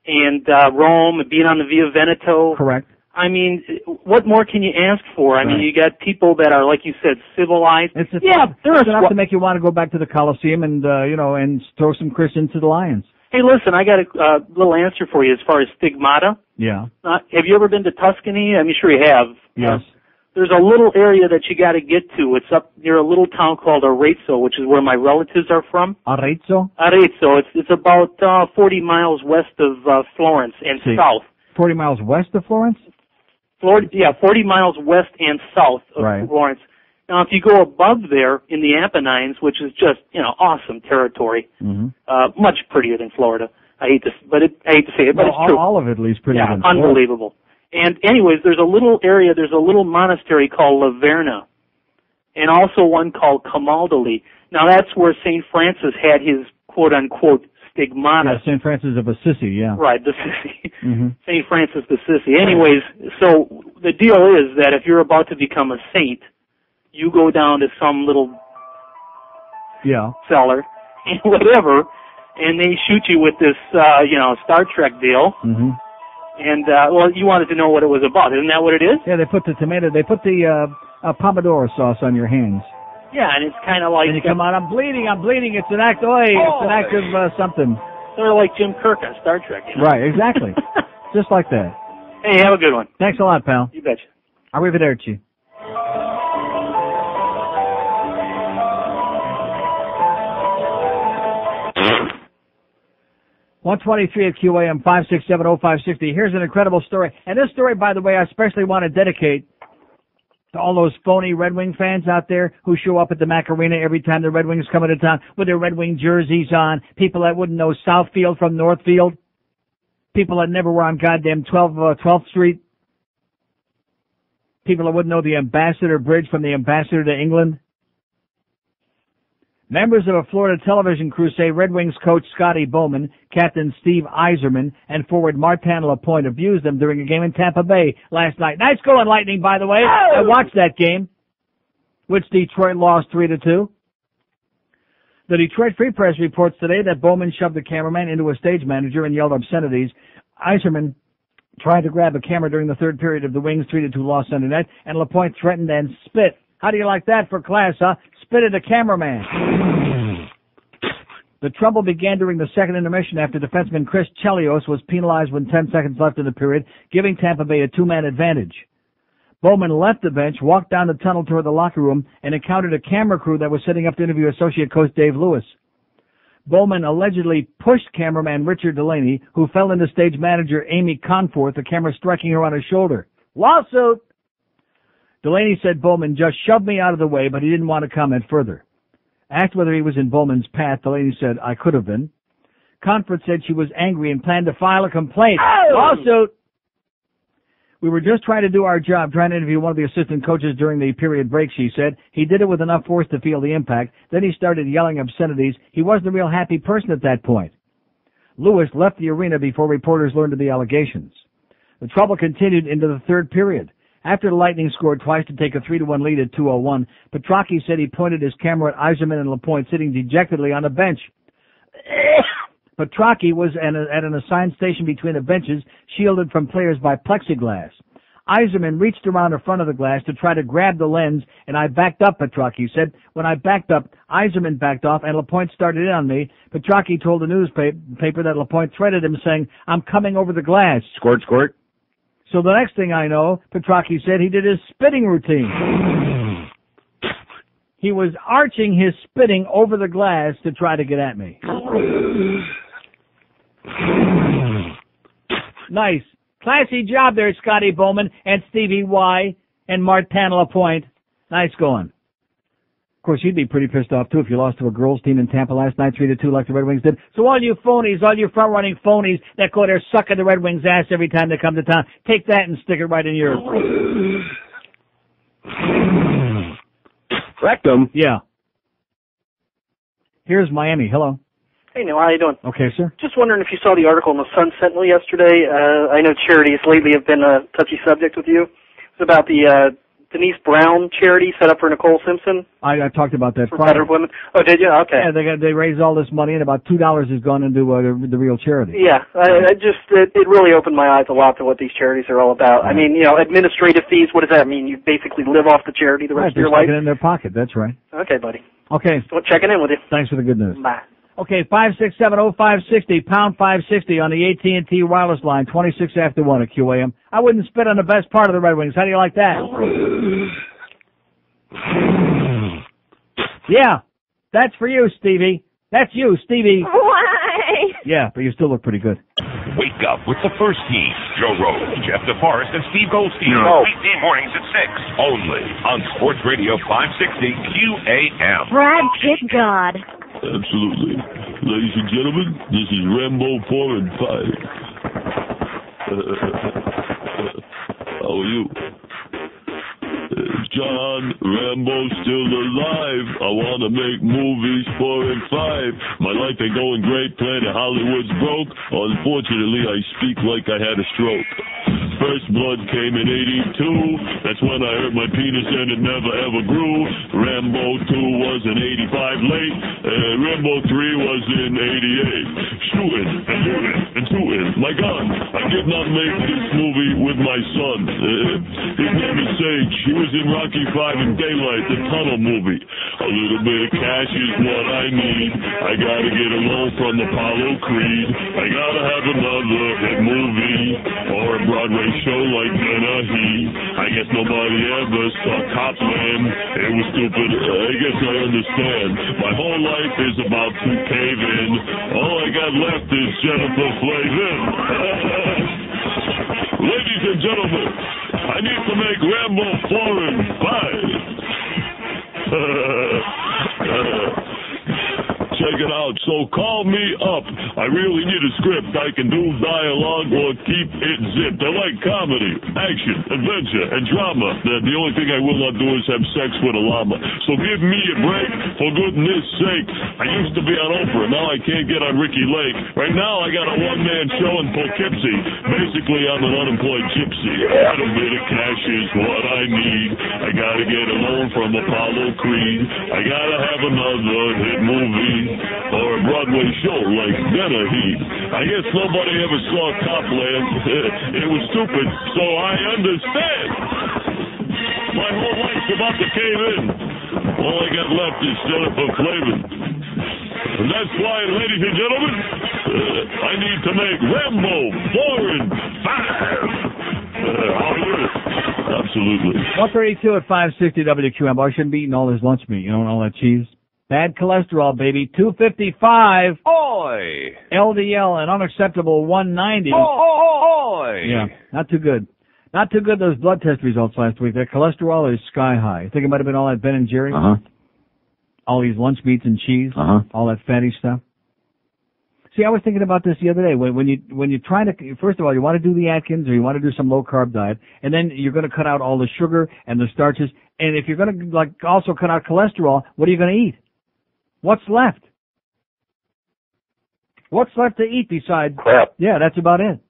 and Rome, and being on the Via Veneto, correct. I mean, what more can you ask for? I mean, you got people that are, like you said, civilized. It's enough to make you want to go back to the Colosseum and and throw some Christians to the lions. Hey, listen, I got a little answer for you as far as stigmata. Yeah. Have you ever been to Tuscany? I'm sure you have. Yes. There's a little area that you got to get to. It's up near a little town called Arezzo, which is where my relatives are from. Arezzo? Arezzo. It's about 40 miles west of Florence and south. 40 miles west of Florence? 40 miles west and south of Florence. Now, if you go above there in the Apennines, which is just, awesome territory, much prettier than Florida. I hate to say it, but it's true. All of it at least prettier than Florida. Unbelievable. And anyways, there's a little monastery called La Verna, and also one called Camaldoli. Now, that's where St. Francis had his quote-unquote stigmata. Yeah, St. Francis of Assisi, yeah. Right, the Sissy. St. Francis the Sissy. Anyways, so the deal is that if you're about to become a saint, you go down to some little cellar and whatever, and they shoot you with this, Star Trek deal. And, you wanted to know what it was about. Isn't that what it is? Yeah, they put the pomodoro sauce on your hands. Yeah, and it's kind of like... And you come out, I'm bleeding. It's an act, it's an act of something. Sort of like Jim Kirk on Star Trek, Right, exactly. Just like that. Hey, have a good one. Thanks a lot, pal. You betcha. Arrivederci. .123 at QAM 5670560. Here's an incredible story. And this story, by the way, I especially want to dedicate to all those phony Red Wing fans out there who show up at the Mac Arena every time the Red Wings come into town with their Red Wing jerseys on. People that wouldn't know Southfield from Northfield. People that never were on goddamn 12th Street. People that wouldn't know the Ambassador Bridge from the Ambassador to England. Members of a Florida television crew say Red Wings coach Scotty Bowman, captain Steve Yzerman, and forward Martin Lapointe abused them during a game in Tampa Bay last night. Nice going, Lightning, by the way. I watched that game, which Detroit lost 3-2. The Detroit Free Press reports today that Bowman shoved the cameraman into a stage manager and yelled obscenities. Yzerman tried to grab a camera during the third period of the Wings' 3-2 loss Sunday night, and Lapointe threatened and spit. How do you like that for class, huh? Spit at the cameraman. The trouble began during the second intermission after defenseman Chris Chelios was penalized with 10 seconds left in the period, giving Tampa Bay a 2-man advantage. Bowman left the bench, walked down the tunnel toward the locker room, and encountered a camera crew that was setting up to interview associate coach Dave Lewis. Bowman allegedly pushed cameraman Richard Delaney, who fell into stage manager Amy Conforth, the camera striking her on her shoulder. Lawsuit! Delaney said Bowman just shoved me out of the way, but he didn't want to comment further. Asked whether he was in Bowman's path, Delaney said, I could have been. Conforth said she was angry and planned to file a complaint. Lawsuit! We were just trying to do our job, trying to interview one of the assistant coaches during the period break, she said. He did it with enough force to feel the impact. Then he started yelling obscenities. He wasn't a real happy person at that point. Lewis left the arena before reporters learned of the allegations. The trouble continued into the third period. After the Lightning scored twice to take a 3-1 lead at 2:01, Petrocchi said he pointed his camera at Yzerman and Lapointe sitting dejectedly on the bench. Petrocchi was at an assigned station between the benches, shielded from players by plexiglass. Yzerman reached around the front of the glass to try to grab the lens, and I backed up, Petrocchi said. When I backed up, Yzerman backed off, and Lapointe started in on me. Petrocchi told the newspaper that Lapointe threatened him, saying, I'm coming over the glass. Squirt, squirt. So the next thing I know, Petrocchi said he did his spitting routine. He was arching his spitting over the glass to try to get at me. Nice. Classy job there, Scotty Bowman and Stevie Y and Martin Lapointe. Nice going. Of course, you'd be pretty pissed off, too, if you lost to a girls' team in Tampa last night, 3-2, like the Red Wings did. So all you phonies, all you front-running phonies that go there sucking the Red Wings' ass every time they come to town, take that and stick it right in your... Rectum? Yeah. Here's Miami. Hello. Hey, Neil, how you doing? Okay, sir. Just wondering if you saw the article in the Sun Sentinel yesterday. I know charities lately have been a touchy subject with you. It's about the Denise Brown charity set up for Nicole Simpson. I talked about that for Friday. better women. Oh, did you? Okay. Yeah, they raised all this money, and about $2 has gone into the real charity. Yeah, it really opened my eyes a lot to what these charities are all about. I mean, administrative fees. What does that mean? You basically live off the charity the rest of your life. They're sticking it in their pocket. That's right. Okay, buddy. Okay. So checking in with you. Thanks for the good news. Bye. Okay, 5670560, pound 560 on the AT&T wireless line, 26 after 1 at QAM. I wouldn't spit on the best part of the Red Wings. How do you like that? Yeah, that's for you, Stevie. That's you, Stevie. Why? Yeah, but you still look pretty good. Wake up with the first team. Joe Rose, Jeff DeForest, and Steve Goldstein. Weekday mornings at 6. Only on Sports Radio 560 QAM. Brad Pitt God. Absolutely. Ladies and gentlemen, this is Rambo 4 and 5. How are you? Is John Rambo still alive? I want to make movies 4 and 5. My life ain't going great, Planet Hollywood's broke. Unfortunately, I speak like I had a stroke. First blood came in 82. That's when I hurt my penis and it never ever grew. Rambo 2 was in 85 late. Rambo 3 was in 88. Shooting and shooting and shooting. My God, I did not make this movie with my son. His name is Sage. He was in Rocky 5 and Daylight, the tunnel movie. A little bit of cash is what I need. I gotta get a loan from Apollo Creed. I gotta have another hit movie or a Broadway show like Dennehy. I guess nobody ever saw Copland. It was stupid. I guess I understand. My whole life is about to cave in. All I got left is Jennifer Flavin. Ladies and gentlemen, I need to make Rambo 4 and 5. Check it out. So call me up. I really need a script. I can do dialogue or keep it zipped. I like comedy, action, adventure, and drama. The only thing I will not do is have sex with a llama. So give me a break, for goodness sake. I used to be on Oprah. Now I can't get on Ricky Lake. Right now I got a one-man show in Poughkeepsie. Basically, I'm an unemployed gypsy. A little bit of cash is what I need. I gotta get a loan from Apollo Creed. I gotta have another hit movie or a Broadway show like Dennehy. I guess nobody ever saw Copland. It was stupid, so I understand. My whole life's about to cave in. All I got left is Jennifer Flavin. And that's why, ladies and gentlemen, I need to make Rambo 4 and 5. Absolutely. 132 at 560 WQM. I shouldn't be eating all this lunch meat, and all that cheese. Bad cholesterol, baby. 255. Oi! LDL, an unacceptable 190. Oi! Yeah, not too good. Not too good, those blood test results last week. Their cholesterol is sky high. I think it might have been all that Ben and Jerry's. All these lunch meats and cheese. All that fatty stuff. See, I was thinking about this the other day. When you're trying to, first of all, you want to do the Atkins or you want to do some low-carb diet, and then you're going to cut out all the sugar and the starches. And if you're going to also cut out cholesterol, what are you going to eat? What's left? What's left to eat besides crap? Yeah, that's about it.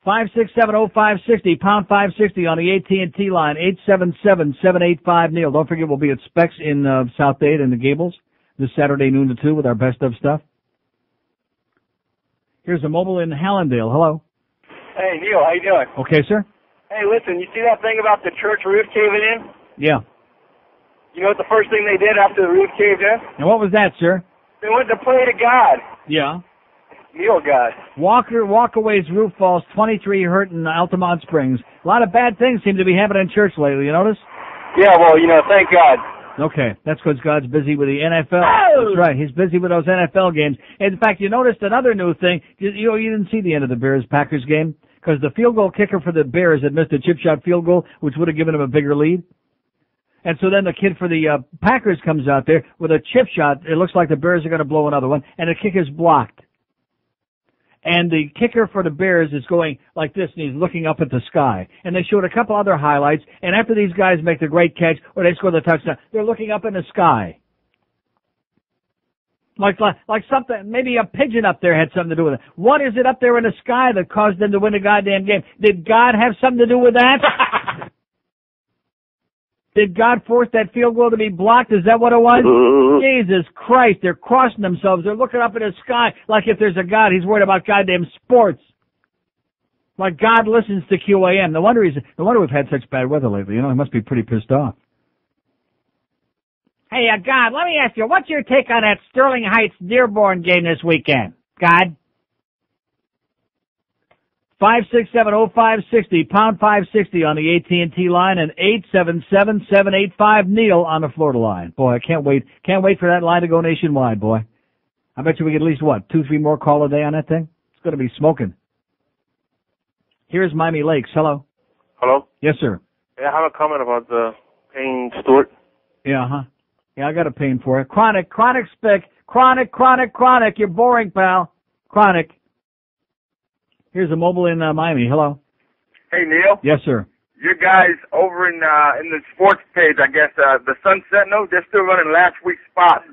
5670560, pound 560 on the AT&T line, 877-785-NEIL. Don't forget we'll be at Specs in South Dade and the Gables this Saturday noon to 2 with our best of stuff. Here's a mobile in Hallandale. Hello. Hey, Neil, how you doing? Okay, sir. Hey, listen, you see that thing about the church roof caving in? Yeah. You know what the first thing they did after the roof caved in? And what was that, sir? They went to pray to God. Yeah. Neil God. Walkaway's roof falls, 23 hurt in Altamont Springs. A lot of bad things seem to be happening in church lately, you notice? Yeah, well, thank God. Okay, that's because God's busy with the NFL. Oh! That's right, he's busy with those NFL games. In fact, you noticed another new thing. You didn't see the end of the Bears-Packers game because the field goal kicker for the Bears had missed a chip shot field goal, which would have given him a bigger lead. And so then the kid for the Packers comes out there with a chip shot. It looks like the Bears are going to blow another one, and the kick is blocked. And the kicker for the Bears is going like this, and he's looking up at the sky. And they showed a couple other highlights, and after these guys make the great catch or they score the touchdown, they're looking up in the sky. Like something, maybe a pigeon up there had something to do with it. What is it up there in the sky that caused them to win the goddamn game? Did God have something to do with that? Did God force that field goal to be blocked? Is that what it was? Jesus Christ, they're crossing themselves. They're looking up in the sky like if there's a God, he's worried about goddamn sports. Like God listens to QAM. No wonder we've had such bad weather lately. You know, he must be pretty pissed off. Hey, God, let me ask you, what's your take on that Sterling Heights Dearborn game this weekend? God? 567-0560, pound 560 on the AT&T line, and 877-785-NEIL on the Florida line. Boy, I can't wait for that line to go nationwide, boy. I bet you we get at least, 2-3 more call a day on that thing? It's going to be smoking. Here's Miami Lakes. Hello. Hello? Yes, sir. Yeah, I have a comment about the Payne Stewart. Yeah, Yeah, I got a pain for it. Chronic spick. Chronic. You're boring, pal. Chronic. Here's a mobile in Miami. Hello. Hey, Neil. Yes, sir. Your guys over in the sports page, I guess, the Sun Sentinel, they're still running last week's spot.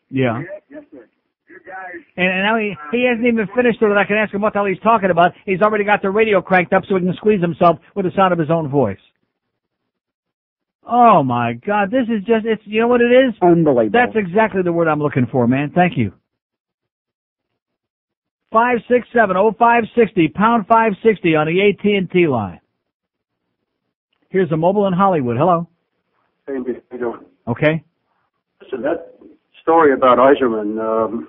Yeah. Yes, sir. Your guys. And now he hasn't even finished so that I can ask him what the hell he's talking about. He's already got the radio cranked up so he can squeeze himself with the sound of his own voice. Oh, my God. This is just, you know what it is? Unbelievable. That's exactly the word I'm looking for, man. Thank you. 567-0560, pound 560 on the AT&T line. Here's a mobile in Hollywood. Hello. Hey, how you doing? Okay. Listen, that story about Iserman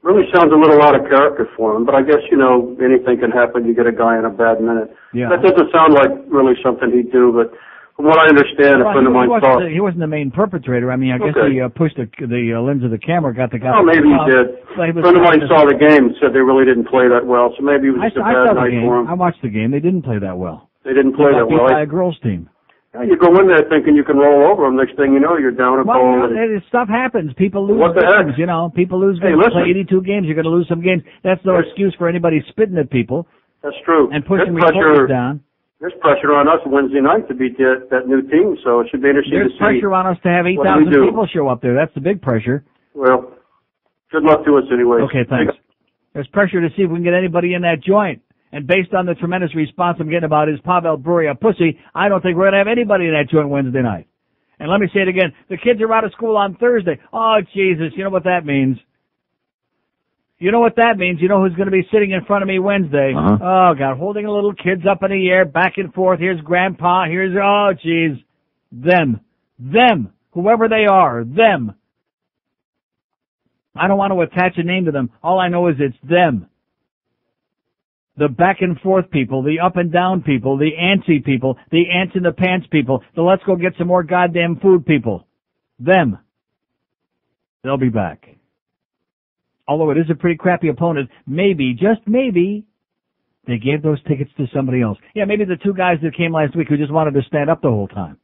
really sounds a little out of character for him, but I guess, anything can happen. You get a guy in a bad minute. Yeah. That doesn't sound like really something he'd do, but from what I understand, a friend of mine saw... He wasn't the main perpetrator. I mean, I guess he pushed the lens of the camera, got the guy... Oh, maybe he did. A friend of mine saw the game and said they really didn't play that well, so maybe it was just a bad night for him. I watched the game. They didn't play that well. They didn't play that well. By a girls' team. Yeah, you go in there thinking you can roll over them. Next thing you know, you're down a goal. Stuff happens. People lose games, People lose games. You play 82 games, you're going to lose some games. That's no excuse for anybody spitting at people. That's true. And pushing reporters down. There's pressure on us Wednesday night to beat that new team, so it should be interesting to see. There's pressure on us to have 8,000 people show up there. That's the big pressure. Well, good luck to us anyway. Okay, thanks. There's pressure to see if we can get anybody in that joint. And based on the tremendous response I'm getting about is Pavel Bure a pussy, I don't think we're going to have anybody in that joint Wednesday night. And let me say it again. The kids are out of school on Thursday. Oh, Jesus, you know what that means. You know what that means. You know who's going to be sitting in front of me Wednesday. Oh, God, holding little kids up in the air, back and forth. Here's Grandpa. Here's, oh, jeez. Them. Whoever they are. Them. I don't want to attach a name to them. All I know is it's them. The back and forth people, the up and down people, the antsy people, the ants in the pants people, the let's go get some more goddamn food people. Them. They'll be back. Although it is a pretty crappy opponent, maybe, just maybe, they gave those tickets to somebody else. Yeah, maybe the two guys that came last week who just wanted to stand up the whole time.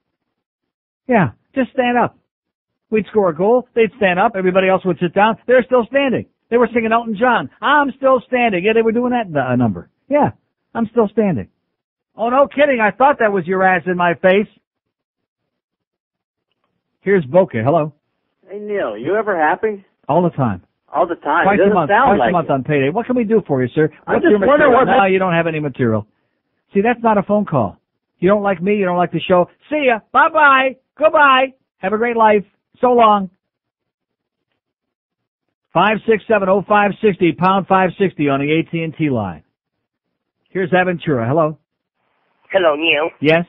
Yeah, just stand up. We'd score a goal, they'd stand up, everybody else would sit down, they're still standing. They were singing Elton John, I'm still standing. Yeah, they were doing that number. Yeah, I'm still standing. Oh, no kidding, I thought that was your ass in my face. Here's Boca, hello. Hey, Neil, you ever happy? All the time. All the time. Twice it doesn't a month, sound twice like a month on payday. What can we do for you, sir? I What's just your wonder material? what... No, you don't have any material. See, that's not a phone call. You don't like me, you don't like the show. See ya. Bye-bye. Goodbye. Have a great life. So long. 567-0560, pound 560 on the AT&T line. Here's Aventura. Hello. Hello, Neil. Yes?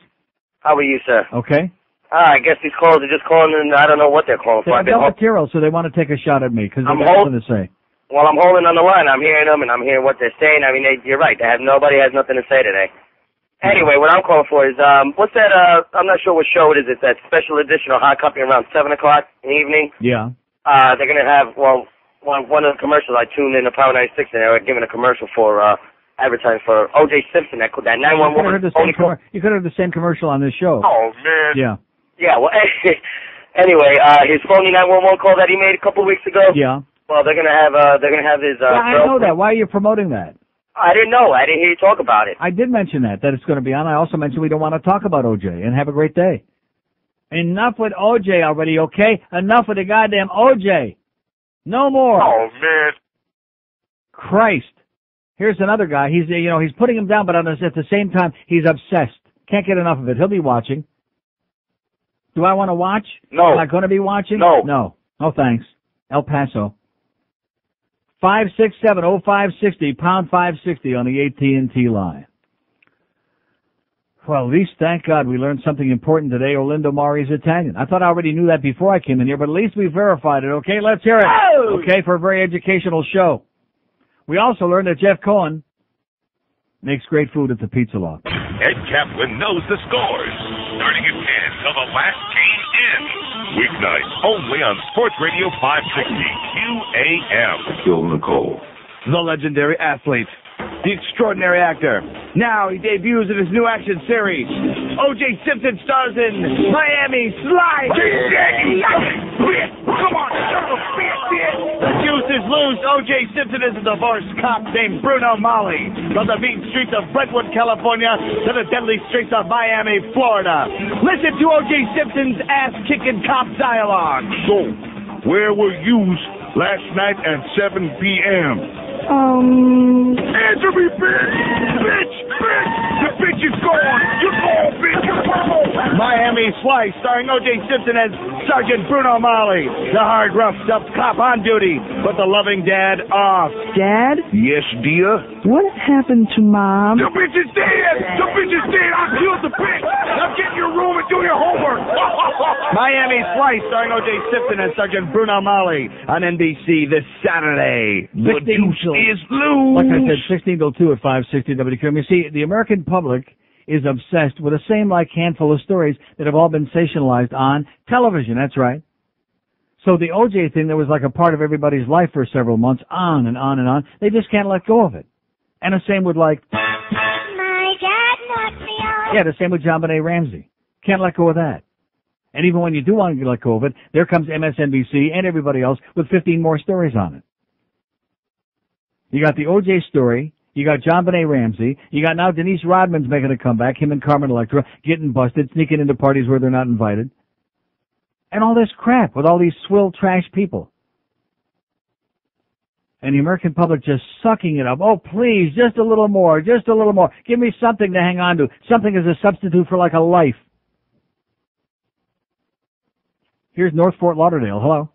How are you, sir? Okay. I guess these calls are just calling, and I don't know what they're calling They for. have no material, so they want to take a shot at me because they I'm got nothing to say. Well, I'm holding on the line. I'm hearing them, and I'm hearing what they're saying. I mean, you're right. Nobody has nothing to say today. Anyway, what I'm calling for is, what's that, I'm not sure what show it is. It's that special edition of Hot Company around 7 o'clock in the evening. Yeah. They're going to have, well, one of the commercials I tuned in to Power 96, and they were giving a commercial for, advertising for O.J. Simpson, that 911. You could have heard the same commercial on this show. Oh, man. Yeah. Yeah, well, anyway, his phony 911 call that he made a couple of weeks ago. Yeah. Well, they're going to have his, I know that. Why are you promoting that? I didn't know. I didn't hear you talk about it. I did mention that it's going to be on. I also mentioned we don't want to talk about O.J. and have a great day. Enough with O.J. already, okay? Enough with the goddamn O.J. No more. Oh, man. Christ. Here's another guy. He's putting him down, but at the same time, he's obsessed. Can't get enough of it. He'll be watching. Do I want to watch? No. Am I going to be watching? No. No. Oh, thanks. El Paso. 567-0560, pound 560 on the AT&T line. Well, at least, thank God, we learned something important today. Orlando Mari's Italian. I thought I already knew that before I came in here, but at least we verified it, okay? Let's hear it. Oh! Okay, for a very educational show. We also learned that Jeff Cohen makes great food at the Pizza Loft. Ed Kaplan knows the scores. Starting at 10 till the last team ends. Weeknights only on Sports Radio 560 QAM. Kill Nicole. The legendary athlete. The extraordinary actor. Now he debuts in his new action series. O.J. Simpson stars in Miami Slice. Come on, son of a bitch. The juice is loose. O.J. Simpson is a divorced cop named Bruno Mali. From the mean streets of Brentwood, California to the deadly streets of Miami, Florida. Listen to O.J. Simpson's ass-kicking cop dialogue. So, where were you last night at 7 p.m.? Answer me, bitch! Bitch! The bitch is gone! You're gone, bitch! You're gone! Miami Slice, starring O.J. Simpson as Sergeant Bruno Mali, the hard, rough-stuffed cop on duty, but the loving dad off. Dad? Yes, dear? What happened to Mom? The bitch is dead! The bitch is dead! I killed the bitch! Now get in your room and do your homework! Miami Slice, starring O.J. Simpson as Sergeant Bruno Mali on NBC this Saturday. The juice is loose! Like I said, 16 till 2 at 560 WQM. You see, the American public is obsessed with the same handful of stories that have all been sensationalized on television. That's right. So the O.J. thing that was like a part of everybody's life for several months, on and on and on, they just can't let go of it. And the same with My dad knocked me off. the same with JonBenet Ramsey. Can't let go of that. And even when you do want to let go of it, there comes MSNBC and everybody else with 15 more stories on it. You got the O.J. story. You got JonBenet Ramsey. You got now Denise Rodman's making a comeback, him and Carmen Electra getting busted, sneaking into parties where they're not invited. And all this crap with all these swill trash people. And the American public just sucking it up. Oh, please, just a little more, just a little more. Give me something to hang on to. Something as a substitute for like a life. Here's North Fort Lauderdale. Hello.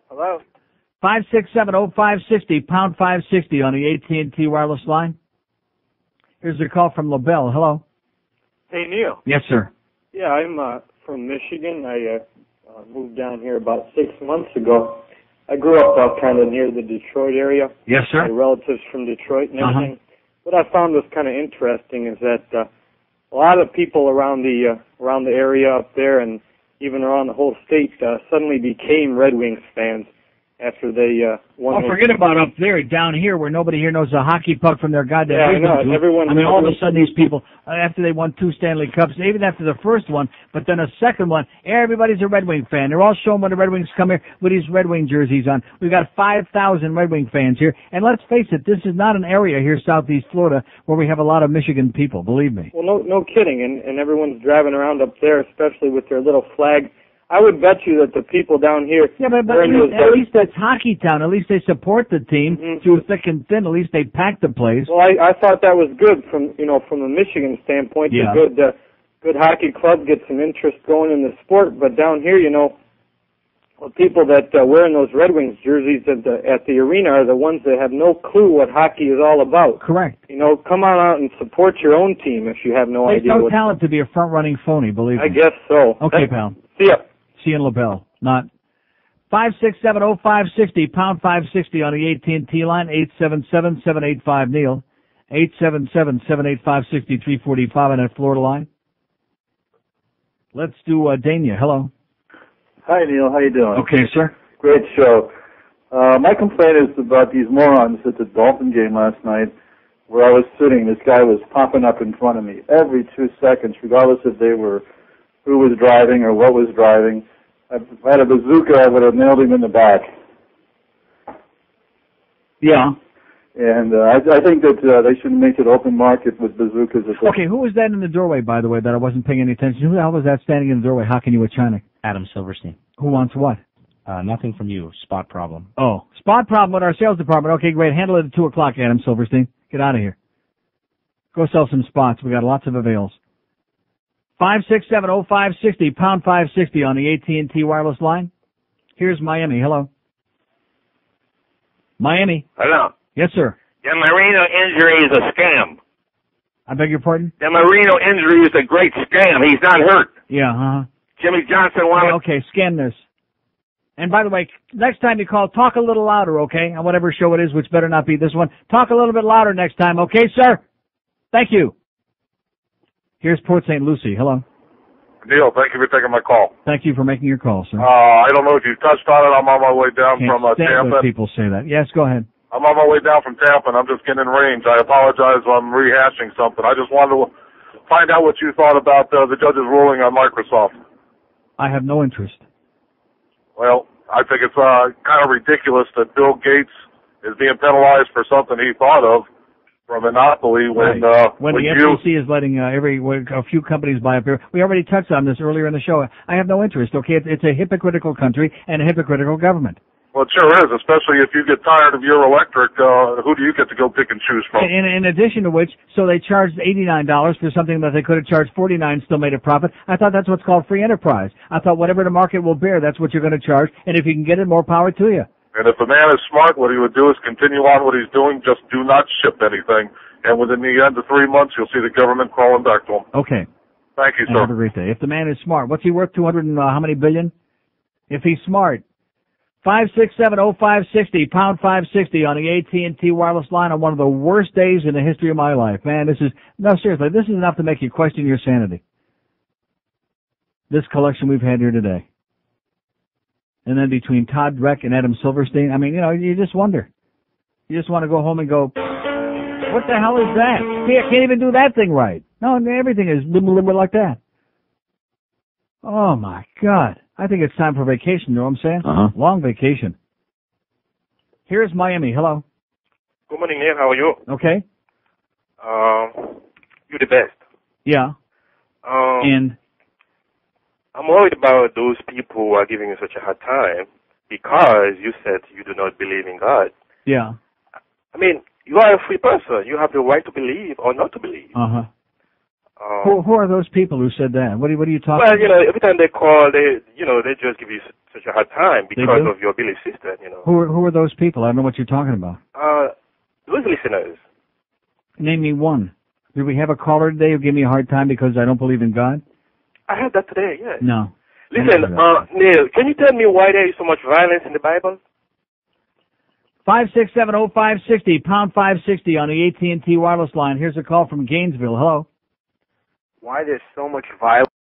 Hello. 567-0560, pound 560 on the AT&T wireless line. Here's a call from LaBelle. Hello. Hey, Neil. Yes, sir. Yeah, I'm from Michigan. I moved down here about 6 months ago. I grew up kind of near the Detroit area. Yes, sir. My relatives from Detroit and everything. What I found was kind of interesting is that a lot of people around the area up there and even around the whole state suddenly became Red Wings fans after they won. Oh, forget about up there. Down here, where nobody here knows a hockey puck from their goddamn. Yeah, I know. Everyone. I mean, all of a sudden, these people, after they won 2 Stanley Cups, even after the first one, but then a second one, everybody's a Red Wing fan. They're all showing when the Red Wings come here with these Red Wing jerseys on. We've got 5,000 Red Wing fans here, and let's face it, this is not an area here, southeast Florida, where we have a lot of Michigan people. Believe me. Well, no kidding, and everyone's driving around up there, especially with their little flag. I would bet you that the people down here... Yeah, but at least that's Hockey Town. At least they support the team through thick and thin. At least they pack the place. Well, I thought that was good from a Michigan standpoint. Yeah. A good hockey club gets some interest going in the sport. But down here, the people that wearing those Red Wings jerseys at the arena are the ones that have no clue what hockey is all about. Correct. Come on out and support your own team if you have no idea. There's no talent to be a front-running phony, believe me. I guess so. Okay, pal. See ya. See you in LaBelle. Not 567-0560, pound 560 on the AT&T line, 877-785-NEIL. 877-785-6345 on that Florida line. Let's do Dania. Hello. Hi, Neil. How you doing? Okay, sir. Great show. My complaint is about these morons at the Dolphin game last night where I was sitting. This guy was popping up in front of me every 2 seconds, regardless if they were who was driving or what was driving. If I had a bazooka, I would have nailed him in the back. Yeah. And I think that they should make it open market with bazookas. Okay, who was that in the doorway, by the way, that I wasn't paying any attention to? Who the hell was that standing in the doorway hocking you with China? Adam Silverstein. Who wants what? Nothing from you. Spot problem. Oh, spot problem with our sales department. Okay, great. Handle it at 2 o'clock, Adam Silverstein. Get out of here. Go sell some spots. We got lots of avails. 5670560, pound 560 on the AT&T wireless line. Here's Miami. Hello. Miami. Hello. Yes, sir. The Marino injury is a scam. I beg your pardon? The Marino injury is a great scam. He's not hurt. Yeah, uh-huh. Jimmy Johnson wanted... Okay, scan this. And by the way, next time you call, talk a little louder, okay? On whatever show it is, which better not be this one. Talk a little bit louder next time, okay, sir? Thank you. Here's Port St. Lucie. Hello. Neil, thank you for taking my call. Thank you for making your call, sir. I don't know if you touched on it. I'm on my way down from Stand Tampa. when people say that. Yes, go ahead. I'm on my way down from Tampa, and I'm just getting in range. I apologize if I'm rehashing something. I just wanted to find out what you thought about the judge's ruling on Microsoft. I have no interest. Well, I think it's kind of ridiculous that Bill Gates is being penalized for something he thought of for a monopoly when the you... FCC is letting a few companies buy up here. We already touched on this earlier in the show. I have no interest, okay? It's a hypocritical country and a hypocritical government. Well, it sure is, especially if you get tired of your electric. Who do you get to go pick and choose from? In addition to which, so they charged $89 for something that they could have charged $49, still made a profit. I thought that's what's called free enterprise. I thought whatever the market will bear, that's what you're going to charge, and if you can get it, more power to you. And if the man is smart, what he would do is continue on what he's doing, just do not ship anything. And within the end of 3 months, you'll see the government crawling back to him. Okay. Thank you, And sir. have a great day. If the man is smart, what's he worth? 200 and how many billion? If he's smart. 5670560, pound 560 on the AT&T wireless line on one of the worst days in the history of my life. Man, seriously, this is enough to make you question your sanity. This collection we've had here today. And then between Todd Dreck and Adam Silverstein, I mean, you just wonder. You just want to go home and go, what the hell is that? I can't even do that thing right. No, everything is limber like that. Oh, my God. I think it's time for vacation, you know what I'm saying? Uh-huh. Long vacation. Here's Miami. Hello. Good morning, Neil. How are you? Okay. You're the best. Yeah. And? I'm worried about those people who are giving you such a hard time because you said you do not believe in God. Yeah. I mean, you are a free person. You have the right to believe or not to believe. Uh-huh. Who are those people who said that? What are you talking about? Well, every time they call, they just give you such a hard time because of your belief system, Who are those people? I don't know what you're talking about. Those listeners. Name me one. Did we have a caller today who gave me a hard time because I don't believe in God? I had that today, yes. No. Listen, Neil, can you tell me why there is so much violence in the Bible? 5670560, pound 560 on the AT&T wireless line. Here's a call from Gainesville. Hello. Why there's so much violence